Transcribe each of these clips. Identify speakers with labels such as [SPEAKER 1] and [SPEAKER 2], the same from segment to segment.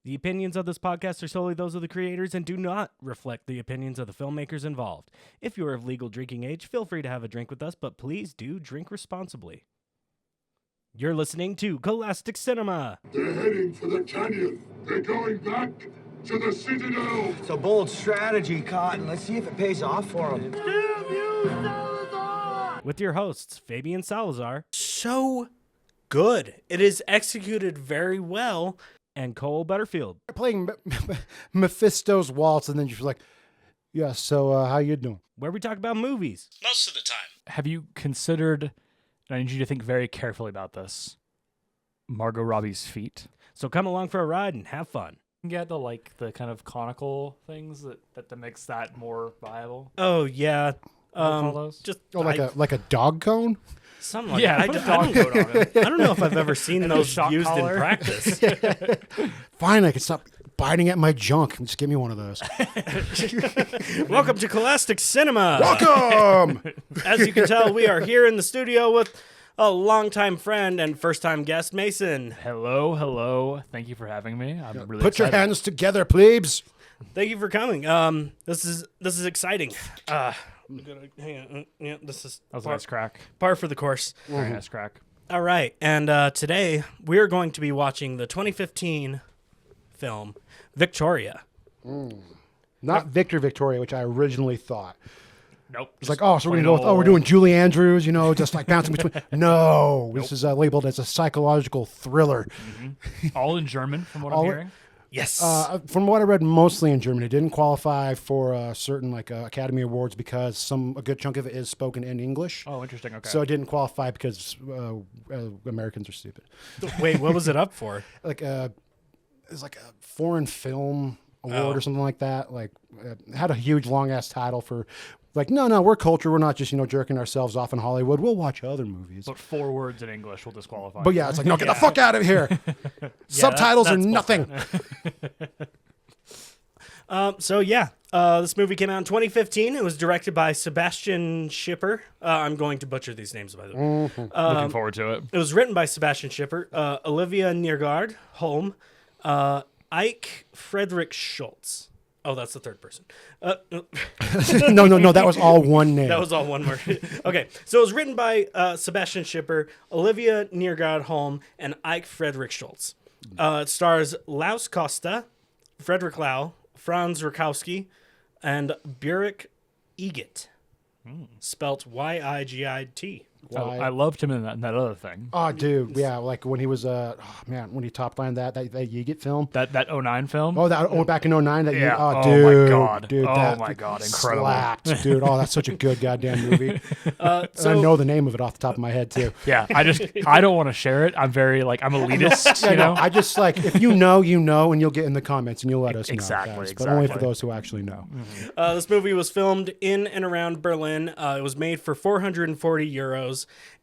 [SPEAKER 1] The opinions of this podcast are solely those of the creators and do not reflect the opinions of the filmmakers involved. If you are of legal drinking age, feel free to have a drink with us, but please do drink responsibly. You're listening to Cole-astic Cinema.
[SPEAKER 2] They're heading for the canyon. They're going back to the Citadel.
[SPEAKER 3] It's a bold strategy, Cotton. Let's see if it pays off for them.
[SPEAKER 2] Damn you, Salazar!
[SPEAKER 1] With your hosts, Fabian Salazar.
[SPEAKER 4] So good. It is executed very well.
[SPEAKER 1] And Cole Butterfield.
[SPEAKER 5] Playing Mephisto's Waltz, and then you're like, yeah, so how you doing?
[SPEAKER 1] Where we talk about movies.
[SPEAKER 4] Most of the time.
[SPEAKER 6] Have you considered, and I need you to think very carefully about this, Margot Robbie's feet?
[SPEAKER 1] So come along for a ride and have fun.
[SPEAKER 6] Get the kind of conical things that makes that more viable.
[SPEAKER 4] Oh, yeah.
[SPEAKER 6] Call those?
[SPEAKER 4] Just
[SPEAKER 5] like a dog cone?
[SPEAKER 4] something like
[SPEAKER 6] Yeah,
[SPEAKER 4] that.
[SPEAKER 6] put a dog coat on it.
[SPEAKER 4] I don't know if I've ever seen those
[SPEAKER 6] shock
[SPEAKER 4] used
[SPEAKER 6] collar.
[SPEAKER 4] in practice.
[SPEAKER 5] Fine, I can stop biting at my junk. Just give me one of those.
[SPEAKER 4] Welcome to Cole-astic Cinema.
[SPEAKER 5] Welcome!
[SPEAKER 4] As you can tell, we are here in the studio with a longtime friend and first-time guest, Mason.
[SPEAKER 6] Hello. Thank you for having me. I'm really
[SPEAKER 5] Put your
[SPEAKER 6] excited.
[SPEAKER 5] hands together, plebes.
[SPEAKER 4] Thank you for coming. This is exciting. I'm gonna hang on. Yeah, this is
[SPEAKER 6] That was a nice crack.
[SPEAKER 4] par for the course.
[SPEAKER 6] Very nice crack.
[SPEAKER 4] All right, and today we are going to be watching the 2015 film Victoria.
[SPEAKER 5] Not Victoria, which I originally thought.
[SPEAKER 6] Nope.
[SPEAKER 5] It's like, so we're going to go with, we're doing Julie Andrews, just like bouncing between. No, this is labeled as a psychological thriller.
[SPEAKER 6] all in German, from what I'm hearing.
[SPEAKER 4] Yes.
[SPEAKER 5] From what I read, mostly in German. It didn't qualify for certain Academy Awards because a good chunk of it is spoken in English.
[SPEAKER 6] Oh, interesting. Okay.
[SPEAKER 5] So it didn't qualify because Americans are stupid.
[SPEAKER 4] Wait, what was it up for?
[SPEAKER 5] It's like a foreign film award or something like that. Had a huge long ass title for no, we're culture. We're not just jerking ourselves off in Hollywood. We'll watch other movies.
[SPEAKER 6] But 4 words in English will disqualify.
[SPEAKER 5] But yeah, it's like, no, get the fuck out of here. Subtitles are
[SPEAKER 4] that's
[SPEAKER 5] nothing.
[SPEAKER 4] This movie came out in 2015. It was directed by Sebastian Schipper. I'm going to butcher these names, by the way.
[SPEAKER 6] Looking forward to it.
[SPEAKER 4] It was written by Sebastian Schipper, Olivia Niergaard, Holm, Ike Frederick Schultz. Oh, that's the third person.
[SPEAKER 5] No, that was all one name.
[SPEAKER 4] That was all one word. Okay, so it was written by Sebastian Schipper, Olivia Niergaard Holm, and Ike Frederick Schultz. It stars Laus Costa, Frederick Lau, Franz Rakowski, and Burik Egit, spelt Y-I-G-I-T.
[SPEAKER 6] I loved him in that other thing.
[SPEAKER 5] Oh, dude, yeah, when he was when he top lined that Yeaget film.
[SPEAKER 6] That 09 film.
[SPEAKER 5] Back in 09.
[SPEAKER 6] Yeah.
[SPEAKER 5] Oh,
[SPEAKER 6] Oh my God.
[SPEAKER 5] dude,
[SPEAKER 6] Oh
[SPEAKER 5] that
[SPEAKER 6] my God, incredible.
[SPEAKER 5] slapped, dude. Oh, that's such a good goddamn movie. I know the name of it off the top of my head too.
[SPEAKER 6] Yeah, I don't want to share it. I'm very I'm elitist.
[SPEAKER 5] I just if you know, and you'll get in the comments and you'll let us know.
[SPEAKER 6] Exactly,
[SPEAKER 5] Guys, but only for
[SPEAKER 6] exactly.
[SPEAKER 5] those who actually know.
[SPEAKER 4] This movie was filmed in and around Berlin. It was made for 440 euros,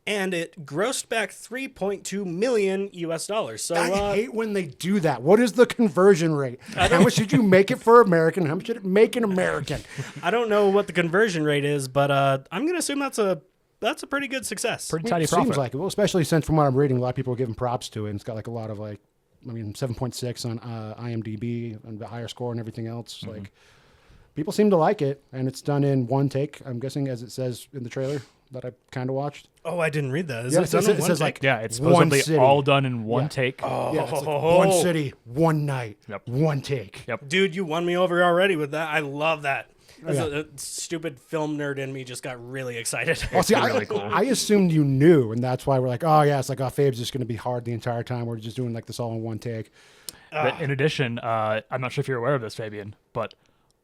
[SPEAKER 4] and it grossed back $3.2 million US. So
[SPEAKER 5] I hate when they do that. What is the conversion rate? How much did you make it for American? How much did it make in American?
[SPEAKER 4] I don't know what the conversion rate is, but I'm going to assume that's a pretty good success.
[SPEAKER 6] Pretty tidy
[SPEAKER 5] It
[SPEAKER 6] profit.
[SPEAKER 5] seems like it. Well, especially since from what I'm reading, a lot of people are giving props to it. And it's got a lot of 7.6 on IMDb and the higher score and everything else. People seem to like it, and it's done in one take. I'm guessing, as it says in the trailer that I kind of watched.
[SPEAKER 4] Oh, I didn't read that. Is
[SPEAKER 5] Yeah,
[SPEAKER 4] it done in one
[SPEAKER 5] says
[SPEAKER 4] take?
[SPEAKER 6] Yeah, it's
[SPEAKER 5] one
[SPEAKER 6] supposedly
[SPEAKER 5] city.
[SPEAKER 6] all done in one
[SPEAKER 5] Yeah.
[SPEAKER 6] take.
[SPEAKER 5] Yeah, it's one city, one night,
[SPEAKER 6] Yep.
[SPEAKER 5] one take.
[SPEAKER 6] Yep.
[SPEAKER 4] Dude, you won me over already with that. I love that. As
[SPEAKER 5] yeah.
[SPEAKER 4] a stupid film nerd in me just got really excited.
[SPEAKER 5] Oh, see,
[SPEAKER 6] really cool.
[SPEAKER 5] I assumed you knew, and that's why we're like, oh yeah, it's Fabe's just going to be hard the entire time. We're just doing this all in one take.
[SPEAKER 6] But in addition, I'm not sure if you're aware of this, Fabian, but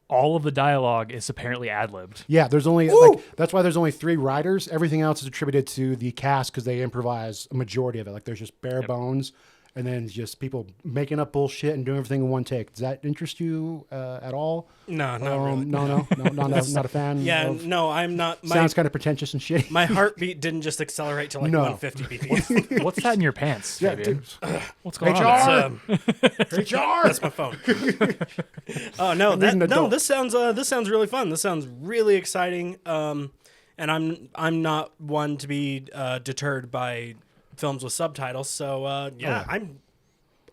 [SPEAKER 6] all of the dialogue is apparently ad-libbed.
[SPEAKER 5] Yeah, there's only that's why there's only 3 writers. Everything else is attributed to the cast because they improvise a majority of it. There's just bare bones, and then just people making up bullshit and doing everything in one take. Does that interest you at all?
[SPEAKER 4] No, not really.
[SPEAKER 5] No, not a fan.
[SPEAKER 4] Yeah,
[SPEAKER 5] of-
[SPEAKER 4] no, I'm not.
[SPEAKER 5] Sounds kind of pretentious and shitty.
[SPEAKER 4] My heartbeat didn't just accelerate to
[SPEAKER 5] No.
[SPEAKER 4] 150 BPM.
[SPEAKER 6] What's that in your pants,
[SPEAKER 5] Yeah,
[SPEAKER 6] Fabian?
[SPEAKER 5] dude.
[SPEAKER 6] What's going
[SPEAKER 5] HR.
[SPEAKER 6] on?
[SPEAKER 5] HR.
[SPEAKER 4] That's my phone. Oh no,
[SPEAKER 5] reading adult.
[SPEAKER 4] this sounds really fun. This sounds really exciting. And I'm not one to be deterred by films with subtitles. So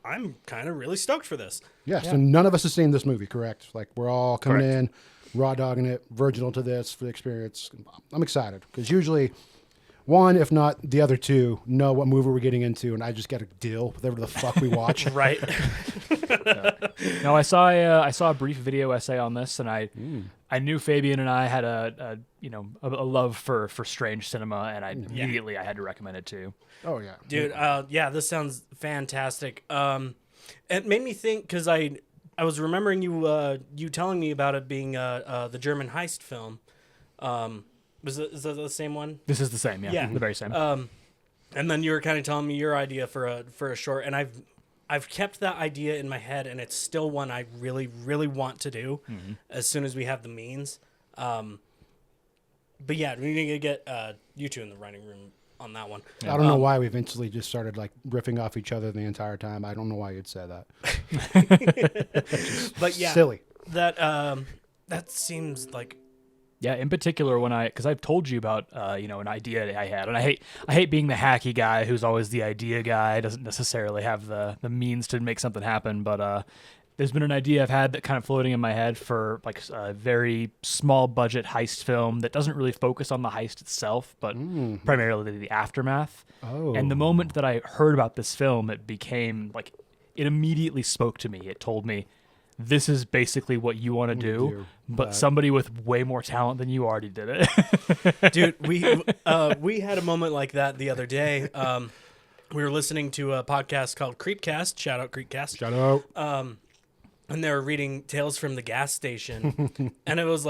[SPEAKER 4] I'm kind of really stoked for this.
[SPEAKER 5] Yeah, so none of us has seen this movie, correct? Like, we're all coming in, raw dogging it, virginal to this for the experience. I'm excited because usually one, if not the other two, know what movie we're getting into, and I just got to deal with whatever the fuck we watch.
[SPEAKER 4] Right.
[SPEAKER 6] No, I saw a brief video essay on this, and I knew Fabian and I had a love for strange cinema, and I immediately I had to recommend it too.
[SPEAKER 5] Oh, yeah.
[SPEAKER 4] Dude, this sounds fantastic. It made me think, because I was remembering you telling me about it being the German heist film. Is that the same one?
[SPEAKER 6] This is the same, yeah. The very same.
[SPEAKER 4] And then you were kind of telling me your idea for a short, and I've kept that idea in my head, and it's still one I really, really want to do as soon as we have the means. But yeah, we need to get you two in the writing room on that one.
[SPEAKER 5] I don't know why we eventually just started like riffing off each other the entire time. I don't know why you'd say that.
[SPEAKER 4] But yeah,
[SPEAKER 5] silly.
[SPEAKER 4] That seems like.
[SPEAKER 6] Yeah, in particular because I've told you about an idea I had, and I hate being the hacky guy who's always the idea guy, doesn't necessarily have the means to make something happen. But there's been an idea I've had that kind of floating in my head for like a very small budget heist film that doesn't really focus on the heist itself, but primarily the aftermath.
[SPEAKER 5] Oh.
[SPEAKER 6] And the moment that I heard about this film, it immediately spoke to me. It told me, this is basically what you want to do, but somebody with way more talent than you already did it.
[SPEAKER 4] Dude, we had a moment like that the other day. We were listening to a podcast called Creepcast. Shout out Creepcast.
[SPEAKER 5] Shout out.
[SPEAKER 4] And they were reading Tales from the Gas Station. And it was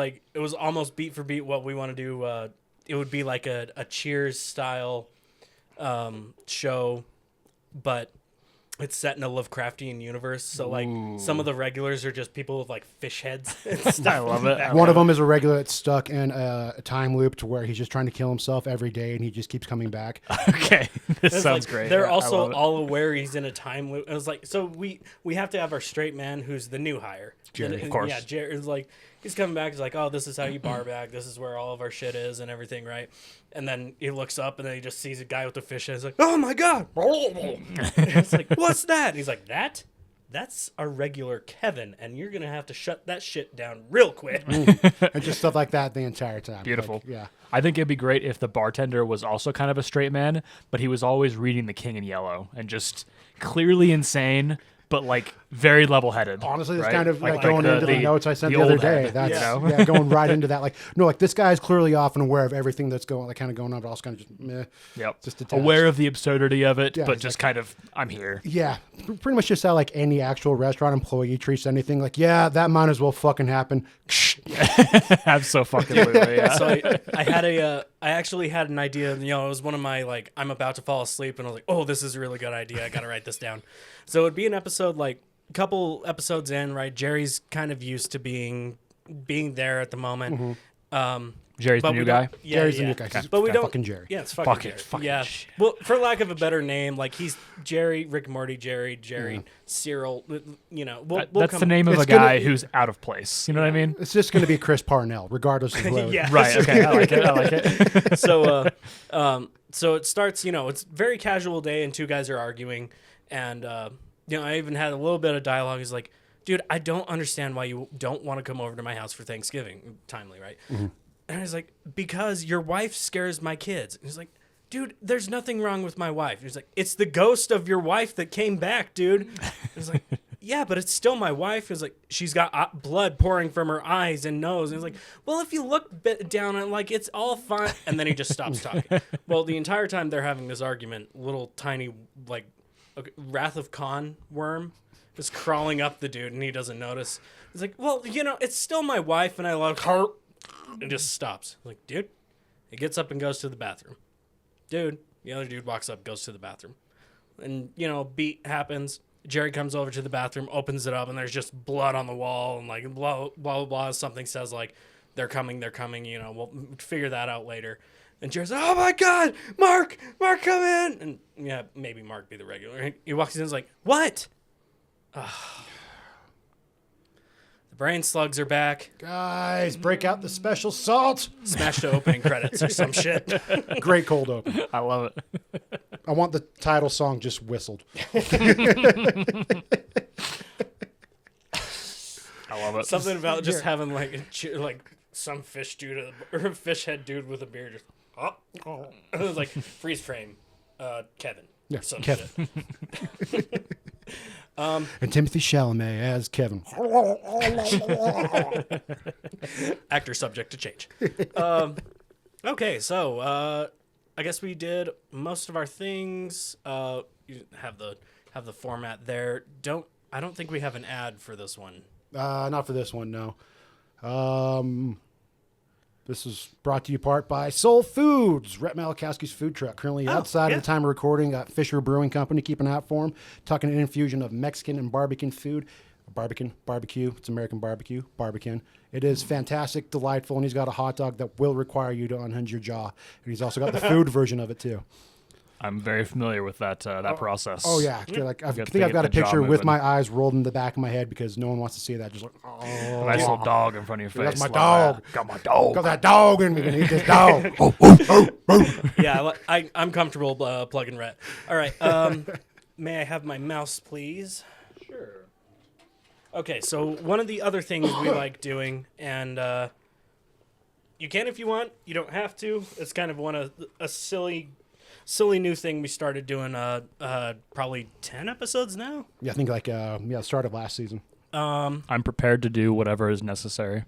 [SPEAKER 4] almost beat for beat what we want to do. It would be like a Cheers style show, but it's set in a Lovecraftian universe, so like some of the regulars are just people with like fish heads and stuff.
[SPEAKER 6] I love it.
[SPEAKER 5] One of them is a regular that's stuck in a time loop to where he's just trying to kill himself every day, and he just keeps coming back.
[SPEAKER 6] Okay, this sounds
[SPEAKER 4] like,
[SPEAKER 6] great.
[SPEAKER 4] They're also all aware he's in a time loop. It was like, so we have to have our straight man who's the new hire.
[SPEAKER 5] Jerry,
[SPEAKER 6] of course.
[SPEAKER 4] Yeah, Jerry is like, he's coming back. He's like, oh, this is how you bar back. This is where all of our shit is and everything, right? And then he looks up and then he just sees a guy with the fish head. He's like, oh my God. It's like, what's that? And he's like, that's our regular Kevin, and you're going to have to shut that shit down real quick.
[SPEAKER 5] And just stuff like that the entire time.
[SPEAKER 6] Beautiful.
[SPEAKER 5] Like, yeah.
[SPEAKER 6] I think it'd be great if the bartender was also kind of a straight man, but he was always reading The King in Yellow and just clearly insane, but like very level-headed.
[SPEAKER 5] Honestly, it's
[SPEAKER 6] right?
[SPEAKER 5] kind of like going into the notes I sent the other
[SPEAKER 6] old
[SPEAKER 5] day.
[SPEAKER 6] head,
[SPEAKER 5] That's
[SPEAKER 6] you know?
[SPEAKER 5] going right into that. Like, no, like this guy's clearly off and aware of everything that's going on, but also kind of just meh.
[SPEAKER 6] Yep.
[SPEAKER 5] Just detached.
[SPEAKER 6] Aware of the absurdity of it,
[SPEAKER 5] Yeah,
[SPEAKER 6] but
[SPEAKER 5] he's
[SPEAKER 6] just
[SPEAKER 5] like,
[SPEAKER 6] kind of, I'm here.
[SPEAKER 5] Yeah, pretty much just how like any actual restaurant employee treats anything. Like, yeah, that might as well fucking happen.
[SPEAKER 6] Absolutely. Yeah.
[SPEAKER 4] So I actually had an idea. You know, it was one of my like, I'm about to fall asleep, and I was like, oh, this is a really good idea. I got to write this down. So it'd be an episode like a couple episodes in, right? Jerry's kind of used to being there at the moment.
[SPEAKER 6] Jerry's the new guy.
[SPEAKER 4] Yeah,
[SPEAKER 5] Jerry's the new guy.
[SPEAKER 4] But we don't.
[SPEAKER 5] Fucking Jerry.
[SPEAKER 4] Yeah, it's fucking Jerry.
[SPEAKER 6] Fucking
[SPEAKER 4] yeah.
[SPEAKER 6] shit.
[SPEAKER 4] Well, for lack of a better name, like he's Jerry, Rick and Morty, Jerry, Cyril. You know,
[SPEAKER 6] That's the name of a guy who's out of place. You know what I mean?
[SPEAKER 5] It's just going to be Chris Parnell, regardless of who.
[SPEAKER 4] Yeah.
[SPEAKER 6] Right. Okay. I like it.
[SPEAKER 4] So it starts. You know, it's a very casual day, and two guys are arguing, and I even had a little bit of dialogue. He's like, dude, I don't understand why you don't want to come over to my house for Thanksgiving. Timely, right? And I was like, because your wife scares my kids. And he's like, dude, there's nothing wrong with my wife. And he's like, it's the ghost of your wife that came back, dude. And I was like, yeah, but it's still my wife. He's like, she's got blood pouring from her eyes and nose. And he's like, well, if you look down on it, like, it's all fine. And then he just stops talking. Well, the entire time they're having this argument, little tiny, like, Wrath of Khan worm is crawling up the dude, and he doesn't notice. He's like, well, it's still my wife, and I love her. And just stops. I'm like, dude. He gets up and goes to the bathroom. Dude. The other dude walks up, goes to the bathroom. And, beat happens. Jerry comes over to the bathroom, opens it up, and there's just blood on the wall, and like blah, blah, blah, blah. Something says like, they're coming, we'll figure that out later. And Jerry's like, oh my God, Mark, come in. And yeah, maybe Mark be the regular. He walks in and is like, what? The brain slugs are back.
[SPEAKER 5] Guys, break out the special salt.
[SPEAKER 4] Smash to opening credits or some shit.
[SPEAKER 5] Great cold open.
[SPEAKER 6] I love it.
[SPEAKER 5] I want the title song just whistled.
[SPEAKER 6] I love it.
[SPEAKER 4] Something about just having like some fish dude or a fish head dude with a beard. Just, it was like freeze frame, Kevin.
[SPEAKER 5] Yeah,
[SPEAKER 4] or some
[SPEAKER 5] Kevin.
[SPEAKER 4] shit.
[SPEAKER 5] And Timothy Chalamet as Kevin.
[SPEAKER 4] Actor subject to change. Okay, so I guess we did most of our things. You have the format there. I don't think we have an ad for this one.
[SPEAKER 5] Not for this one, no. This is brought to you part by Soul Foods, Rhett Malakowski's food truck. Currently outside at the time of recording, Fisher Brewing Company. Keep an eye out for them. Tucking an infusion of Mexican and barbecue food. Barbecue. It's American barbecue. Barbican. It is fantastic, delightful, and he's got a hot dog that will require you to unhinge your jaw. And he's also got the food version of it, too.
[SPEAKER 6] I'm very familiar with that process.
[SPEAKER 5] Oh, yeah. Like, I
[SPEAKER 6] Get
[SPEAKER 5] think I've got a
[SPEAKER 6] the jaw
[SPEAKER 5] picture with
[SPEAKER 6] moving.
[SPEAKER 5] my eyes rolled in the back of my head because no one wants to see that. Just like,
[SPEAKER 6] A nice little dog in front of your face.
[SPEAKER 5] That's my
[SPEAKER 6] Love
[SPEAKER 5] dog.
[SPEAKER 6] that. Got my dog.
[SPEAKER 5] got that dog in me. Gonna eat this dog.
[SPEAKER 4] Yeah, I'm comfortable plugging Rhett. All right. May I have my mouse, please?
[SPEAKER 6] Sure.
[SPEAKER 4] Okay, so one of the other things we like doing, and you can if you want, you don't have to. It's kind of a silly new thing we started doing probably 10 episodes now.
[SPEAKER 5] Yeah, I think start of last season.
[SPEAKER 6] I'm prepared to do whatever is necessary.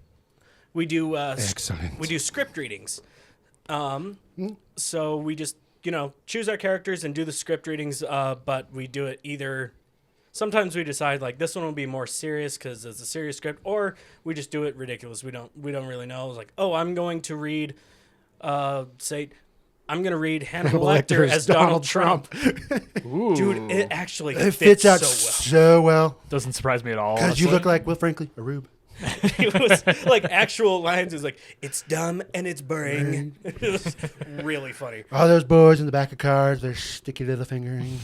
[SPEAKER 4] We do
[SPEAKER 5] Excellent.
[SPEAKER 4] we do script readings. So we just, choose our characters and do the script readings, but we do it either. Sometimes we decide like this one will be more serious because it's a serious script, or we just do it ridiculous. We don't really know. It's like, oh, I'm going to read, I'm going to read Hannibal Lecter as Donald Trump.
[SPEAKER 6] Ooh.
[SPEAKER 4] Dude, it actually
[SPEAKER 5] It
[SPEAKER 4] fits
[SPEAKER 5] fits out
[SPEAKER 4] so
[SPEAKER 5] so well.
[SPEAKER 6] Doesn't surprise me at all.
[SPEAKER 5] Because you
[SPEAKER 6] honestly.
[SPEAKER 5] look like, well, frankly, a rube.
[SPEAKER 4] well. It was like actual lines. It was like, it's dumb and it's boring. It was really funny.
[SPEAKER 5] All those boys in the back of cars, they're sticky to the fingering.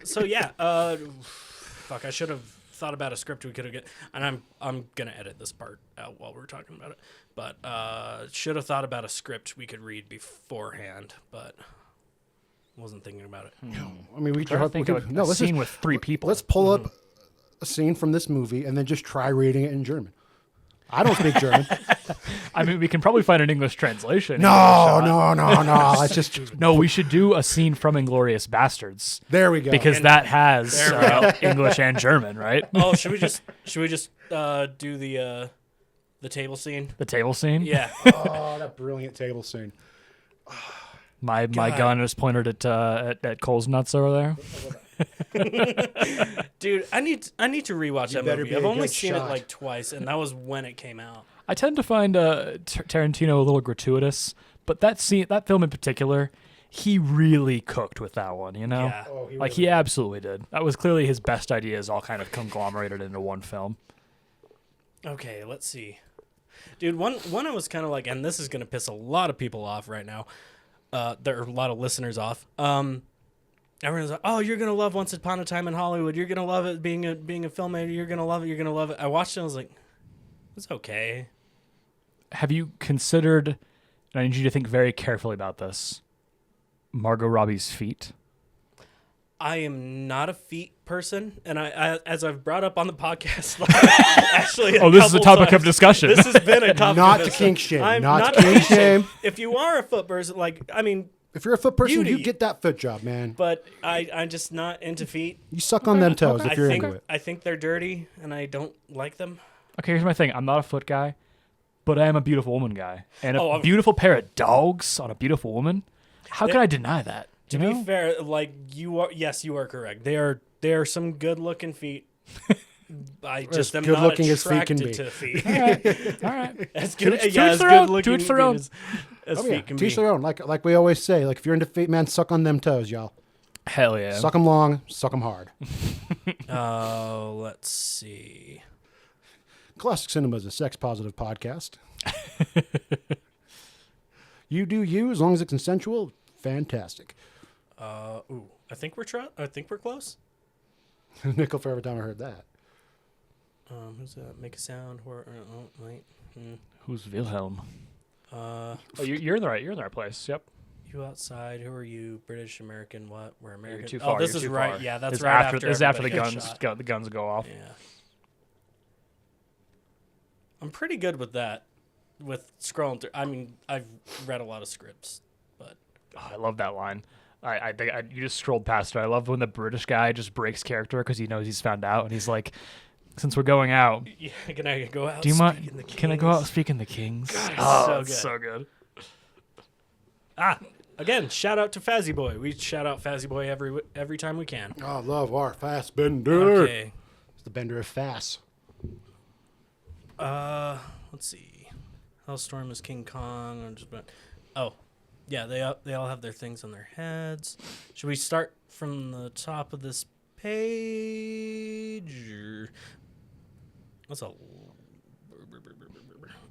[SPEAKER 4] So yeah, fuck, I should have thought about a script we could have get, and I'm gonna edit this part out while we're talking about it. But should have thought about a script we could read beforehand, but wasn't thinking about it.
[SPEAKER 5] I mean,
[SPEAKER 6] I think of a scene with three people.
[SPEAKER 5] Let's pull up a scene from this movie and then just try reading it in German. I don't speak German.
[SPEAKER 6] I mean, we can probably find an English translation.
[SPEAKER 5] No. It's just
[SPEAKER 6] No, we should do a scene from Inglourious Bastards
[SPEAKER 5] there we go.
[SPEAKER 6] because
[SPEAKER 4] And-
[SPEAKER 6] that has
[SPEAKER 4] There we go.
[SPEAKER 6] English and German, right?
[SPEAKER 4] Oh, should we just do the table scene?
[SPEAKER 6] The table scene.
[SPEAKER 4] Yeah.
[SPEAKER 5] oh, that brilliant table scene.
[SPEAKER 6] My gun is pointed at Cole's nuts over there.
[SPEAKER 4] Dude, I need to rewatch that
[SPEAKER 5] better
[SPEAKER 4] movie.
[SPEAKER 5] be
[SPEAKER 4] I've
[SPEAKER 5] a
[SPEAKER 4] only
[SPEAKER 5] good
[SPEAKER 4] seen
[SPEAKER 5] shot.
[SPEAKER 4] it like twice, and that was when it came out.
[SPEAKER 6] I tend to find Tarantino a little gratuitous, but that film in particular, he really cooked with that one.
[SPEAKER 4] Yeah.
[SPEAKER 5] Oh,
[SPEAKER 6] He absolutely did. That was clearly his best ideas, all kind of conglomerated into one film.
[SPEAKER 4] Okay, let's see. Dude, one I was kind of like, and this is going to piss a lot of people off right now. There are a lot of listeners off. Everyone's like, "Oh, you're gonna love Once Upon a Time in Hollywood. You're gonna love it being a filmmaker. You're gonna love it. You're gonna love it." I watched it. And I was like, "It's okay."
[SPEAKER 6] Have you considered, and I need you to think very carefully about this, Margot Robbie's feet?
[SPEAKER 4] I am not a feet person, and I as I've brought up on the podcast, actually,
[SPEAKER 6] Oh, this is a
[SPEAKER 4] couple
[SPEAKER 6] topic of
[SPEAKER 4] times,
[SPEAKER 6] discussion.
[SPEAKER 4] This has been a topic.
[SPEAKER 5] Not
[SPEAKER 4] of
[SPEAKER 5] to
[SPEAKER 4] discussion.
[SPEAKER 5] kink shame.
[SPEAKER 4] I'm
[SPEAKER 5] Not to kink shame.
[SPEAKER 4] If you are a foot person,
[SPEAKER 5] If you're a foot person,
[SPEAKER 4] Beauty.
[SPEAKER 5] you get that foot job, man.
[SPEAKER 4] but I'm just not into feet.
[SPEAKER 5] You suck on them toes
[SPEAKER 6] okay.
[SPEAKER 5] if you're
[SPEAKER 4] think
[SPEAKER 5] into it.
[SPEAKER 4] I think they're dirty, and I don't like them.
[SPEAKER 6] Okay, here's my thing. I'm not a foot guy, but I am a beautiful woman guy. And a
[SPEAKER 4] Oh, I'm-
[SPEAKER 6] beautiful pair of dogs on a beautiful woman, how can I deny that?
[SPEAKER 4] To be fair, like you are, yes, you are correct. They are some good looking feet. I just am
[SPEAKER 5] good
[SPEAKER 4] not
[SPEAKER 5] looking as feet can
[SPEAKER 4] attracted
[SPEAKER 5] be.
[SPEAKER 4] to feet.
[SPEAKER 6] All right.
[SPEAKER 4] As good,
[SPEAKER 6] To each
[SPEAKER 4] as
[SPEAKER 6] their
[SPEAKER 4] good
[SPEAKER 6] own.
[SPEAKER 4] looking
[SPEAKER 6] To each their own.
[SPEAKER 4] as
[SPEAKER 5] Oh,
[SPEAKER 4] feet
[SPEAKER 5] yeah.
[SPEAKER 4] can
[SPEAKER 5] Teach
[SPEAKER 4] be.
[SPEAKER 5] their own. Like we always say, like if you're into feet, man, suck on them toes, y'all.
[SPEAKER 6] Hell yeah.
[SPEAKER 5] Suck them long, suck them hard.
[SPEAKER 4] Let's see.
[SPEAKER 5] Classic Cinema is a sex-positive podcast. You do you, as long as it's consensual, fantastic.
[SPEAKER 4] I think we're close.
[SPEAKER 5] Nickel for every time I heard that.
[SPEAKER 4] Who's that? Make a sound. Wait.
[SPEAKER 6] Who's Wilhelm?
[SPEAKER 4] Uh,
[SPEAKER 6] Oh, you're in the right. You're in the right place. Yep.
[SPEAKER 4] Who outside? Who are you? British, American, what? We're American.
[SPEAKER 6] too
[SPEAKER 4] Oh,
[SPEAKER 6] far,
[SPEAKER 4] this
[SPEAKER 6] you're
[SPEAKER 4] is
[SPEAKER 6] too
[SPEAKER 4] right.
[SPEAKER 6] far.
[SPEAKER 4] Yeah, that's
[SPEAKER 6] It's
[SPEAKER 4] right
[SPEAKER 6] after,
[SPEAKER 4] after
[SPEAKER 6] it's after the
[SPEAKER 4] everybody gets
[SPEAKER 6] guns
[SPEAKER 4] shot.
[SPEAKER 6] the guns go off.
[SPEAKER 4] Yeah. I'm pretty good with that. With scrolling through. I mean, I've read a lot of scripts, but
[SPEAKER 6] Oh, I love that line. I think you just scrolled past it. I love when the British guy just breaks character because he knows he's found out, and he's like, "Since we're going out,
[SPEAKER 4] yeah, can I go out?
[SPEAKER 6] do you mind?
[SPEAKER 4] speaking the
[SPEAKER 6] Can I go out
[SPEAKER 4] Kings?
[SPEAKER 6] speaking the Kings?"
[SPEAKER 4] God, it's
[SPEAKER 6] oh,
[SPEAKER 4] so
[SPEAKER 6] it's
[SPEAKER 4] good.
[SPEAKER 6] so good.
[SPEAKER 4] Again, shout out to Fazzy Boy. We shout out Fazzy Boy every time we can.
[SPEAKER 5] Oh, love our fast bender.
[SPEAKER 4] Okay.
[SPEAKER 5] It's the bender of fast.
[SPEAKER 4] Let's see. Hellstorm is King Kong. Oh, yeah. They all have their things on their heads. Should we start from the top of this page? Or... What's a?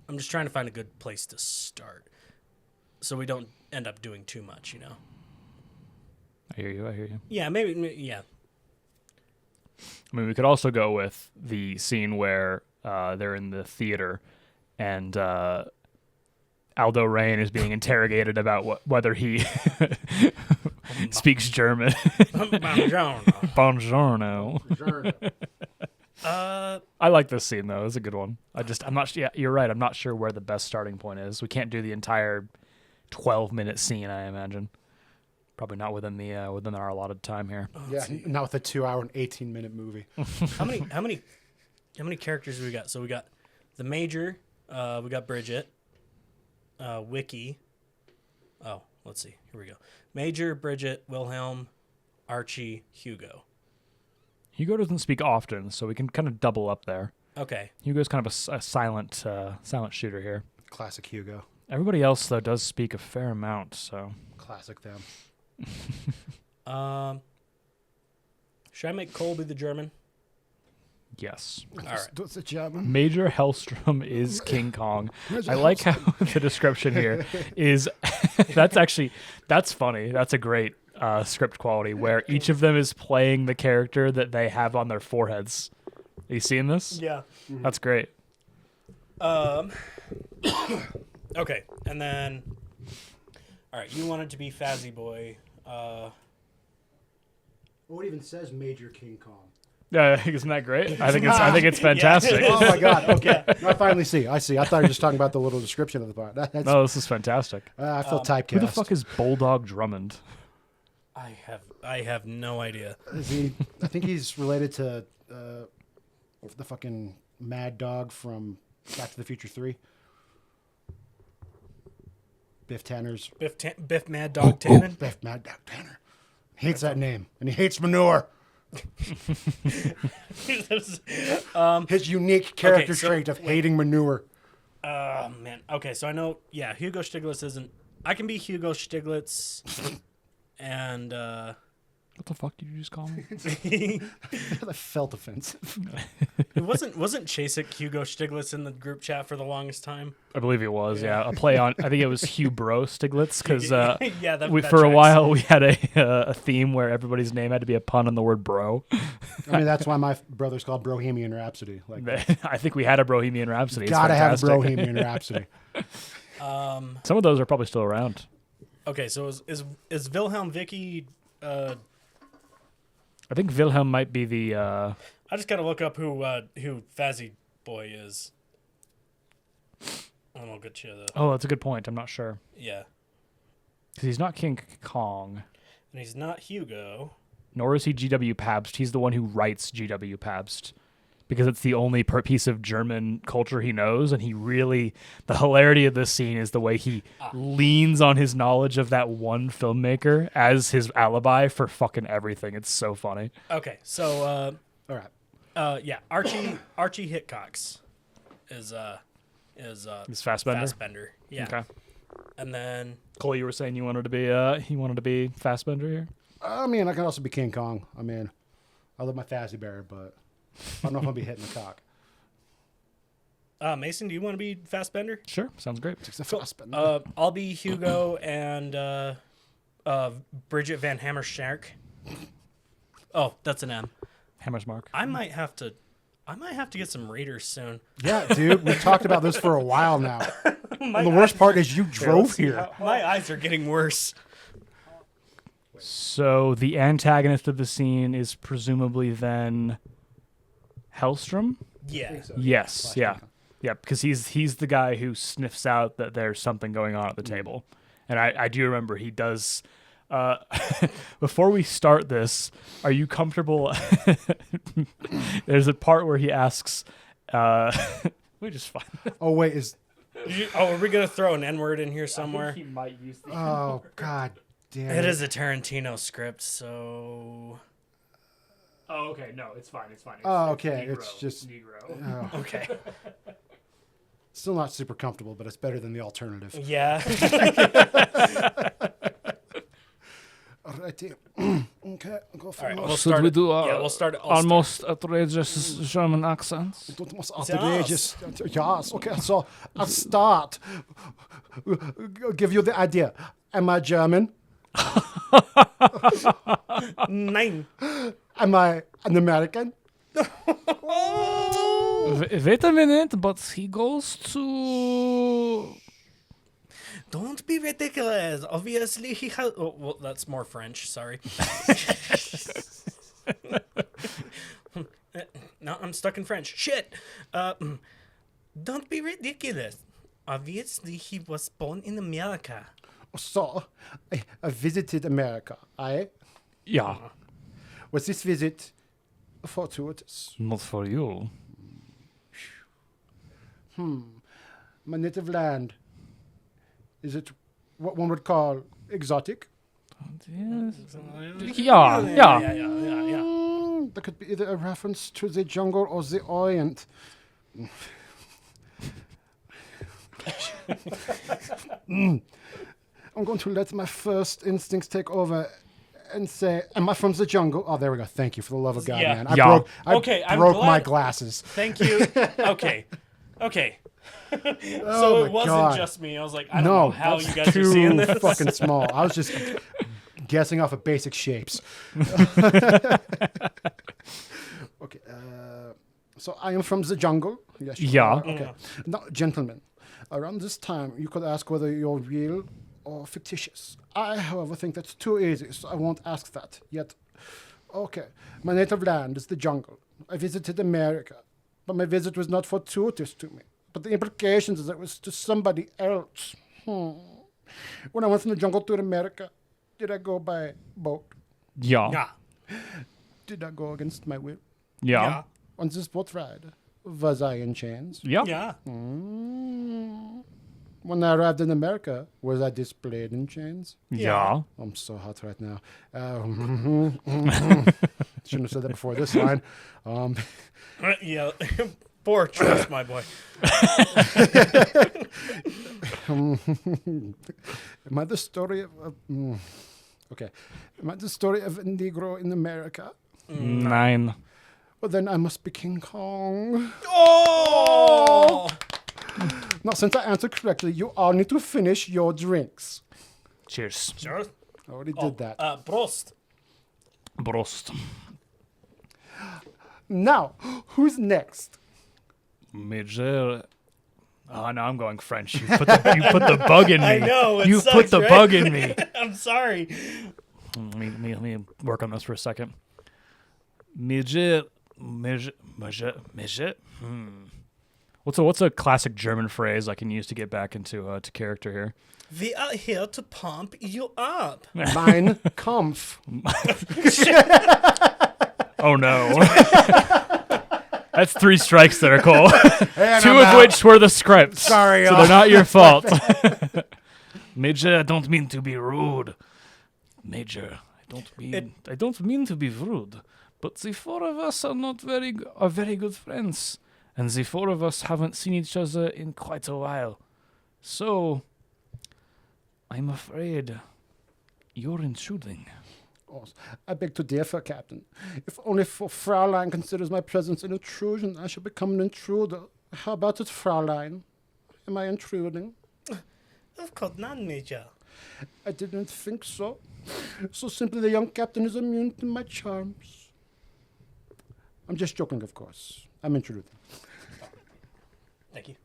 [SPEAKER 4] I'm just trying to find a good place to start, so we don't end up doing too much. You know.
[SPEAKER 6] I hear you.
[SPEAKER 4] Yeah. Maybe. Yeah.
[SPEAKER 6] I mean, we could also go with the scene where they're in the theater and Aldo Rain is being interrogated about whether he speaks German. Buongiorno. I like this scene though. It's a good one. I'm not. Yeah, you're right. I'm not sure where the best starting point is. We can't do the entire 12-minute scene. I imagine. Probably not within the within our allotted time here.
[SPEAKER 5] Yeah, not with a 2-hour and 18-minute movie.
[SPEAKER 4] How many characters do we got? So we got the Major, we got Bridget, Wiki. Oh, let's see. Here we go. Major, Bridget, Wilhelm, Archie, Hugo.
[SPEAKER 6] Hugo doesn't speak often, so we can kind of double up there.
[SPEAKER 4] Okay.
[SPEAKER 6] Hugo's kind of a silent shooter here.
[SPEAKER 5] Classic Hugo.
[SPEAKER 6] Everybody else though does speak a fair amount, so
[SPEAKER 5] Classic them.
[SPEAKER 4] Should I make Cole be the German?
[SPEAKER 6] yes.
[SPEAKER 4] All right.
[SPEAKER 5] What's the German?
[SPEAKER 6] Major Hellstrom is King Kong. I like how the description here is. That's funny. That's a great script quality where each of them is playing the character that they have on their foreheads. Are you seeing this?
[SPEAKER 4] Yeah.
[SPEAKER 6] That's great.
[SPEAKER 4] Okay, and then, all right. You wanted to be Fazzy Boy.
[SPEAKER 5] What even says Major King Kong?
[SPEAKER 6] Isn't that great? I think it's fantastic.
[SPEAKER 5] Oh my God! Okay, I finally see. I see. I thought you were just talking about the little description of the part. That's,
[SPEAKER 6] No, this is fantastic.
[SPEAKER 5] I feel typecast.
[SPEAKER 6] Who the fuck is Bulldog Drummond?
[SPEAKER 4] I have no idea.
[SPEAKER 5] Is he? I think he's related to the fucking Mad Dog from Back to the Future 3. Biff Tanner's.
[SPEAKER 4] Biff Mad Dog Tannen.
[SPEAKER 5] Biff Mad Dog Tanner. Hates that name, and he hates manure. His unique character trait of hating manure.
[SPEAKER 4] Oh man. Okay, so I know. Yeah, Hugo Stiglitz isn't. I can be Hugo Stiglitz, and
[SPEAKER 6] What the fuck did you just call me?
[SPEAKER 5] That felt offensive.
[SPEAKER 4] it wasn't Chasik Hugo Stiglitz in the group chat for the longest time.
[SPEAKER 6] I believe it was, yeah. A play on, I think it was Hugh Bro Stiglitz, because
[SPEAKER 4] Yeah, that
[SPEAKER 6] for a
[SPEAKER 4] tracks.
[SPEAKER 6] while we had a theme where everybody's name had to be a pun on the word bro.
[SPEAKER 5] I mean, that's why my brother's called Bohemian Rhapsody. Like,
[SPEAKER 6] I think we had a Bohemian Rhapsody. It's
[SPEAKER 5] gotta have a
[SPEAKER 6] fantastic.
[SPEAKER 5] Bohemian Rhapsody.
[SPEAKER 6] Some of those are probably still around.
[SPEAKER 4] Okay, so is Wilhelm Vicky?
[SPEAKER 6] I think Wilhelm might be the.
[SPEAKER 4] I just gotta look up who Fazzy Boy is. And I'll get you the
[SPEAKER 6] Oh, that's a good point. I'm not sure.
[SPEAKER 4] yeah,
[SPEAKER 6] 'Cause he's not King Kong,
[SPEAKER 4] and he's not Hugo.
[SPEAKER 6] nor is he G.W. Pabst. He's the one who writes G.W. Pabst. Because it's the only piece of German culture he knows, and he really, the hilarity of this scene is the way he leans on his knowledge of that one filmmaker as his alibi for fucking everything. It's so funny.
[SPEAKER 4] Okay, so
[SPEAKER 5] All right.
[SPEAKER 4] yeah, Archie Hitchcox is
[SPEAKER 6] He's Fassbender.
[SPEAKER 4] Fassbender. Yeah,
[SPEAKER 6] Okay.
[SPEAKER 4] and then
[SPEAKER 6] Cole, you were saying you wanted to be Fassbender here.
[SPEAKER 5] I mean, I can also be King Kong. I mean, I love my Fazzy Bear, but I don't know if I'll be hitting the cock.
[SPEAKER 4] Mason, do you want to be Fassbender?
[SPEAKER 6] Sure, sounds great.
[SPEAKER 5] It's a Fassbender.
[SPEAKER 4] I'll be Hugo and Bridget Van Hammershark. Oh, that's an M.
[SPEAKER 6] Hammersmark.
[SPEAKER 4] I might have to get some Raiders soon.
[SPEAKER 5] Yeah, dude, we've talked about this for a while now. And the worst part is you drove here.
[SPEAKER 4] My eyes are getting worse.
[SPEAKER 6] So the antagonist of the scene is presumably then Hellstrom?
[SPEAKER 4] Yeah.
[SPEAKER 6] Yes, yeah. Yeah, because he's the guy who sniffs out that there's something going on at the table. And I do remember he does... before we start this, are you comfortable? There's a part where he asks... we just find
[SPEAKER 5] Oh wait,
[SPEAKER 4] Are we gonna throw an N-word in here somewhere?
[SPEAKER 6] he might use the...
[SPEAKER 5] oh god damn
[SPEAKER 4] It is a Tarantino script, so
[SPEAKER 6] Oh, okay. No, it's fine. It's fine.
[SPEAKER 5] Oh, okay. It's just
[SPEAKER 6] Negro.
[SPEAKER 5] oh,
[SPEAKER 4] okay.
[SPEAKER 5] still not super comfortable, but it's better than the alternative.
[SPEAKER 4] Yeah.
[SPEAKER 5] Alrighty. Okay, I'll go for
[SPEAKER 4] All right,
[SPEAKER 5] most.
[SPEAKER 4] we'll start.
[SPEAKER 6] we do
[SPEAKER 4] yeah, we'll start.
[SPEAKER 6] our most outrageous German accents?
[SPEAKER 5] The most outrageous. Yes. Okay, so I'll start. I'll give you the idea. Am I German?
[SPEAKER 4] Nine.
[SPEAKER 5] Am I an American?
[SPEAKER 6] Wait a minute, but he goes to...
[SPEAKER 4] Don't be ridiculous. Obviously, he has. Oh, well, that's more French. Sorry. No, I'm stuck in French. Shit. Don't be ridiculous. Obviously, he was born in America.
[SPEAKER 5] So, I visited America.
[SPEAKER 6] Yeah,
[SPEAKER 5] Was this visit fortuitous?
[SPEAKER 6] not for you.
[SPEAKER 5] My native land, is it what one would call exotic?
[SPEAKER 6] Yeah.
[SPEAKER 5] That could be either a reference to the jungle or the Orient. I'm going to let my first instincts take over and say, am I from the jungle? Oh, there we go. Thank you, for the love of God,
[SPEAKER 4] Yeah.
[SPEAKER 5] man.
[SPEAKER 6] Yeah.
[SPEAKER 5] I
[SPEAKER 4] Okay, I'm
[SPEAKER 5] broke my
[SPEAKER 4] glad-
[SPEAKER 5] glasses.
[SPEAKER 4] Thank you. Okay. Okay. So
[SPEAKER 5] Oh
[SPEAKER 4] it
[SPEAKER 5] my
[SPEAKER 4] wasn't
[SPEAKER 5] God.
[SPEAKER 4] just me. I was like, I don't
[SPEAKER 5] No,
[SPEAKER 4] know how
[SPEAKER 5] that's
[SPEAKER 4] you guys are
[SPEAKER 5] too
[SPEAKER 4] seeing this.
[SPEAKER 5] fucking small. I was just guessing off of basic shapes. Okay, so I am from the jungle. Yes, you
[SPEAKER 6] Yeah.
[SPEAKER 5] are. Okay. Now, gentlemen, around this time, you could ask whether you're real or fictitious. I, however, think that's too easy, so I won't ask that yet. Okay, my native land is the jungle. I visited America, but my visit was not fortuitous to me. But the implications is that it was to somebody else. When I went from the jungle to America, did I go by boat?
[SPEAKER 6] Yeah.
[SPEAKER 4] Yeah.
[SPEAKER 5] Did I go against my will?
[SPEAKER 6] Yeah.
[SPEAKER 5] On this boat ride, was I in chains?
[SPEAKER 6] Yeah.
[SPEAKER 4] Yeah.
[SPEAKER 5] When I arrived in America, was I displayed in chains?
[SPEAKER 6] Yeah.
[SPEAKER 5] I'm so hot right now. Shouldn't have said that before this line.
[SPEAKER 4] Yeah. Poor trust, my boy.
[SPEAKER 5] Am I the story of... okay. Am I the story of a Negro in America?
[SPEAKER 6] 9.
[SPEAKER 5] Well, then I must be King Kong.
[SPEAKER 4] Oh!
[SPEAKER 5] Now, since I answered correctly, you all need to finish your drinks.
[SPEAKER 6] Cheers.
[SPEAKER 4] Sure.
[SPEAKER 5] I already did that.
[SPEAKER 4] Prost.
[SPEAKER 6] Brost.
[SPEAKER 5] Now, who's next?
[SPEAKER 6] Major. Oh, no, I'm going French. You put the bug in me.
[SPEAKER 4] I know, it
[SPEAKER 6] You
[SPEAKER 4] sucks,
[SPEAKER 6] put the
[SPEAKER 4] right?
[SPEAKER 6] bug in me.
[SPEAKER 4] I'm sorry.
[SPEAKER 6] Let me work on this for a second. Major. What's a classic German phrase I can use to get back into to character here?
[SPEAKER 4] We are here to pump you up.
[SPEAKER 5] Mein Kampf.
[SPEAKER 6] Oh no. That's 3 strikes there, Cole.
[SPEAKER 5] And
[SPEAKER 6] 2
[SPEAKER 5] I'm
[SPEAKER 6] of
[SPEAKER 5] out.
[SPEAKER 6] which were the script.
[SPEAKER 5] Sorry,
[SPEAKER 6] so
[SPEAKER 5] y'all.
[SPEAKER 6] they're not your fault. Major, I don't mean to be rude. Major, I don't mean to be rude. But the 4 of us are not very good friends, and the 4 of us haven't seen each other in quite a while. So, I'm afraid you're intruding.
[SPEAKER 5] Oh, I beg to differ, Captain. If only for Fraulein considers my presence an intrusion, I shall become an intruder. How about it, Fraulein? Am I intruding?
[SPEAKER 4] Of course not, Major.
[SPEAKER 5] I didn't think so. So simply the young captain is immune to my charms. I'm just joking, of course. I'm intruding.
[SPEAKER 4] Thank you.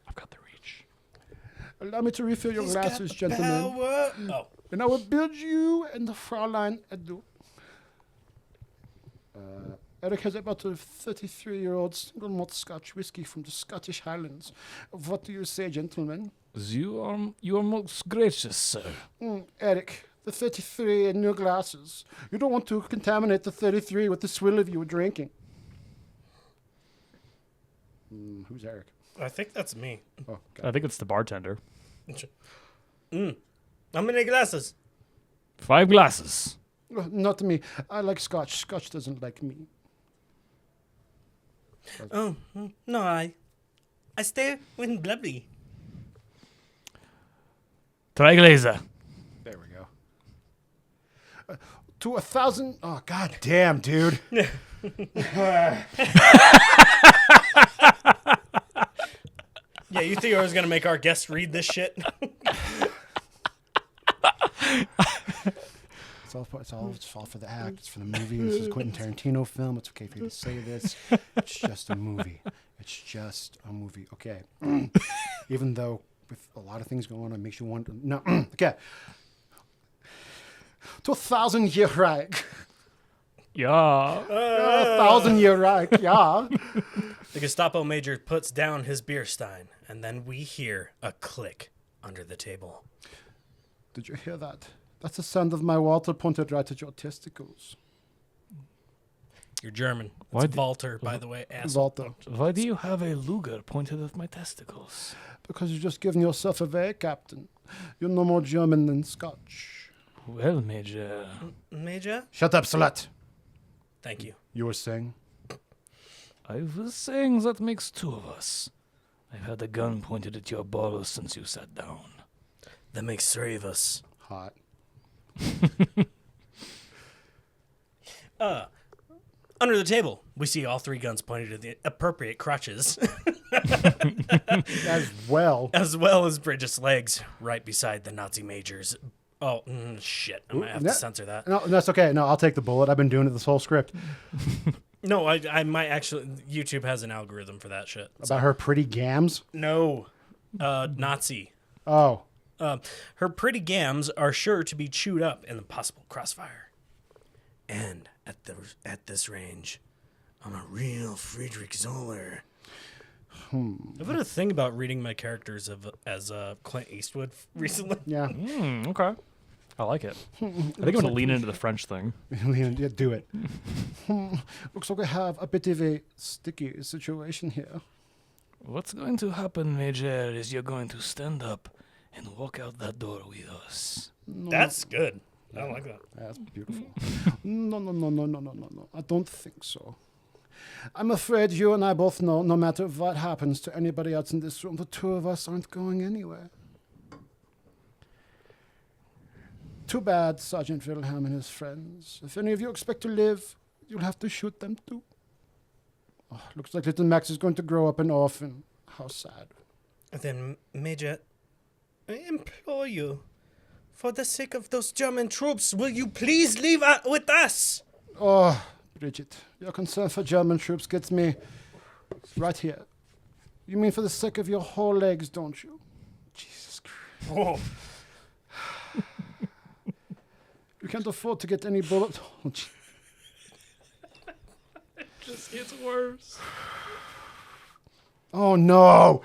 [SPEAKER 6] I've got the reach.
[SPEAKER 5] Allow me to refill your glasses, gentlemen.
[SPEAKER 4] Oh.
[SPEAKER 5] and I will build you and the Fraulein Edu. Eric has a bottle of 33-year-old single malt Scotch whiskey from the Scottish Highlands. What do you say, gentlemen?
[SPEAKER 6] You are most gracious, sir.
[SPEAKER 5] Eric, the 33 in your glasses. You don't want to contaminate the 33 with the swill of you were drinking. Who's Eric?
[SPEAKER 4] I think that's me.
[SPEAKER 5] Oh,
[SPEAKER 6] I think it's the bartender.
[SPEAKER 4] How many glasses?
[SPEAKER 6] 5 glasses.
[SPEAKER 5] Not me. I like Scotch. Scotch doesn't like me.
[SPEAKER 4] Oh, no, I stay with Blubby.
[SPEAKER 6] 3 gläser.
[SPEAKER 5] There we go. To 1,000. Oh, god damn, dude.
[SPEAKER 4] Yeah, you think I was going to make our guest read this shit?
[SPEAKER 5] It's all for the act. It's for the movie. This is a Quentin Tarantino film. It's okay for you to say this. It's just a movie. It's just a movie. Okay. Even though with a lot of things going on, it makes you wonder. No. Okay. To 1,000-year Reich.
[SPEAKER 6] Yeah.
[SPEAKER 5] 1,000-year Reich. Yeah.
[SPEAKER 4] The Gestapo major puts down his beer stein, and then we hear a click under the table.
[SPEAKER 5] Did you hear that? That's the sound of my Walter pointed right at your testicles.
[SPEAKER 4] You're German.
[SPEAKER 6] Why
[SPEAKER 4] It's Walter, by the way. Asshole.
[SPEAKER 5] Walter.
[SPEAKER 6] Why do you have a Luger pointed at my testicles?
[SPEAKER 5] Because you're just giving yourself away, Captain. You're no more German than Scotch.
[SPEAKER 6] Well, Major.
[SPEAKER 4] Major?
[SPEAKER 5] Shut up, slut.
[SPEAKER 4] Thank you.
[SPEAKER 5] You were saying?
[SPEAKER 6] I was saying that makes 2 of us. I've had a gun pointed at your balls since you sat down.
[SPEAKER 4] That makes 3 of us.
[SPEAKER 5] Hot.
[SPEAKER 4] Under the table, we see all 3 guns pointed at the appropriate crotches,
[SPEAKER 5] As well.
[SPEAKER 4] as well as Bridget's legs, right beside the Nazi major's. Oh, shit. I might have to censor that.
[SPEAKER 5] No, that's okay. No, I'll take the bullet. I've been doing it this whole script.
[SPEAKER 4] No, I might actually. YouTube has an algorithm for that shit.
[SPEAKER 5] About her pretty gams?
[SPEAKER 4] No. Nazi.
[SPEAKER 5] Oh.
[SPEAKER 4] Her pretty gams are sure to be chewed up in the possible crossfire. And at this range, I'm a real Friedrich Zoller. I've had a thing about reading my characters as Clint Eastwood recently.
[SPEAKER 5] Yeah.
[SPEAKER 6] Okay. I like it. I think I'm going to lean into the French thing.
[SPEAKER 5] Yeah, do it. Looks like we have a bit of a sticky situation here.
[SPEAKER 6] What's going to happen, Major, is you're going to stand up and walk out that door with us.
[SPEAKER 4] That's good. I like that.
[SPEAKER 5] That's beautiful. No. I don't think so. I'm afraid you and I both know no matter what happens to anybody else in this room, the 2 of us aren't going anywhere. Too bad, Sergeant Wilhelm and his friends. If any of you expect to live, you'll have to shoot them too. Oh, looks like little Max is going to grow up an orphan. How sad.
[SPEAKER 4] Then, Major, I implore you, for the sake of those German troops, will you please leave with us?
[SPEAKER 5] Oh, Bridget, your concern for German troops gets me right here. You mean for the sake of your whole legs, don't you? Jesus Christ.
[SPEAKER 4] Oh.
[SPEAKER 5] You can't afford to get any bullets. Oh,
[SPEAKER 6] Just gets worse.
[SPEAKER 5] oh no!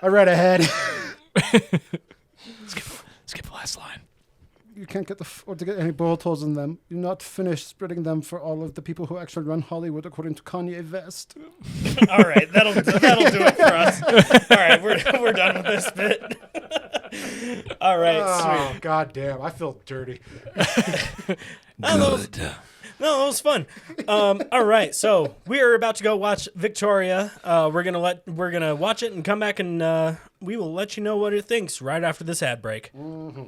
[SPEAKER 5] I read ahead.
[SPEAKER 6] Skip the last line.
[SPEAKER 5] You can't afford to get any bullet holes in them. You're not finished spreading them for all of the people who actually run Hollywood, according to Kanye West.
[SPEAKER 4] All right, that'll do it for us. All right, we're done with this bit. All right,
[SPEAKER 5] Oh, god damn. I feel dirty.
[SPEAKER 6] Good.
[SPEAKER 4] No, that was fun. All right, so we're about to go watch Victoria. We're gonna watch it and come back and we will let you know what it thinks right after this ad break.
[SPEAKER 5] Mm-hmm.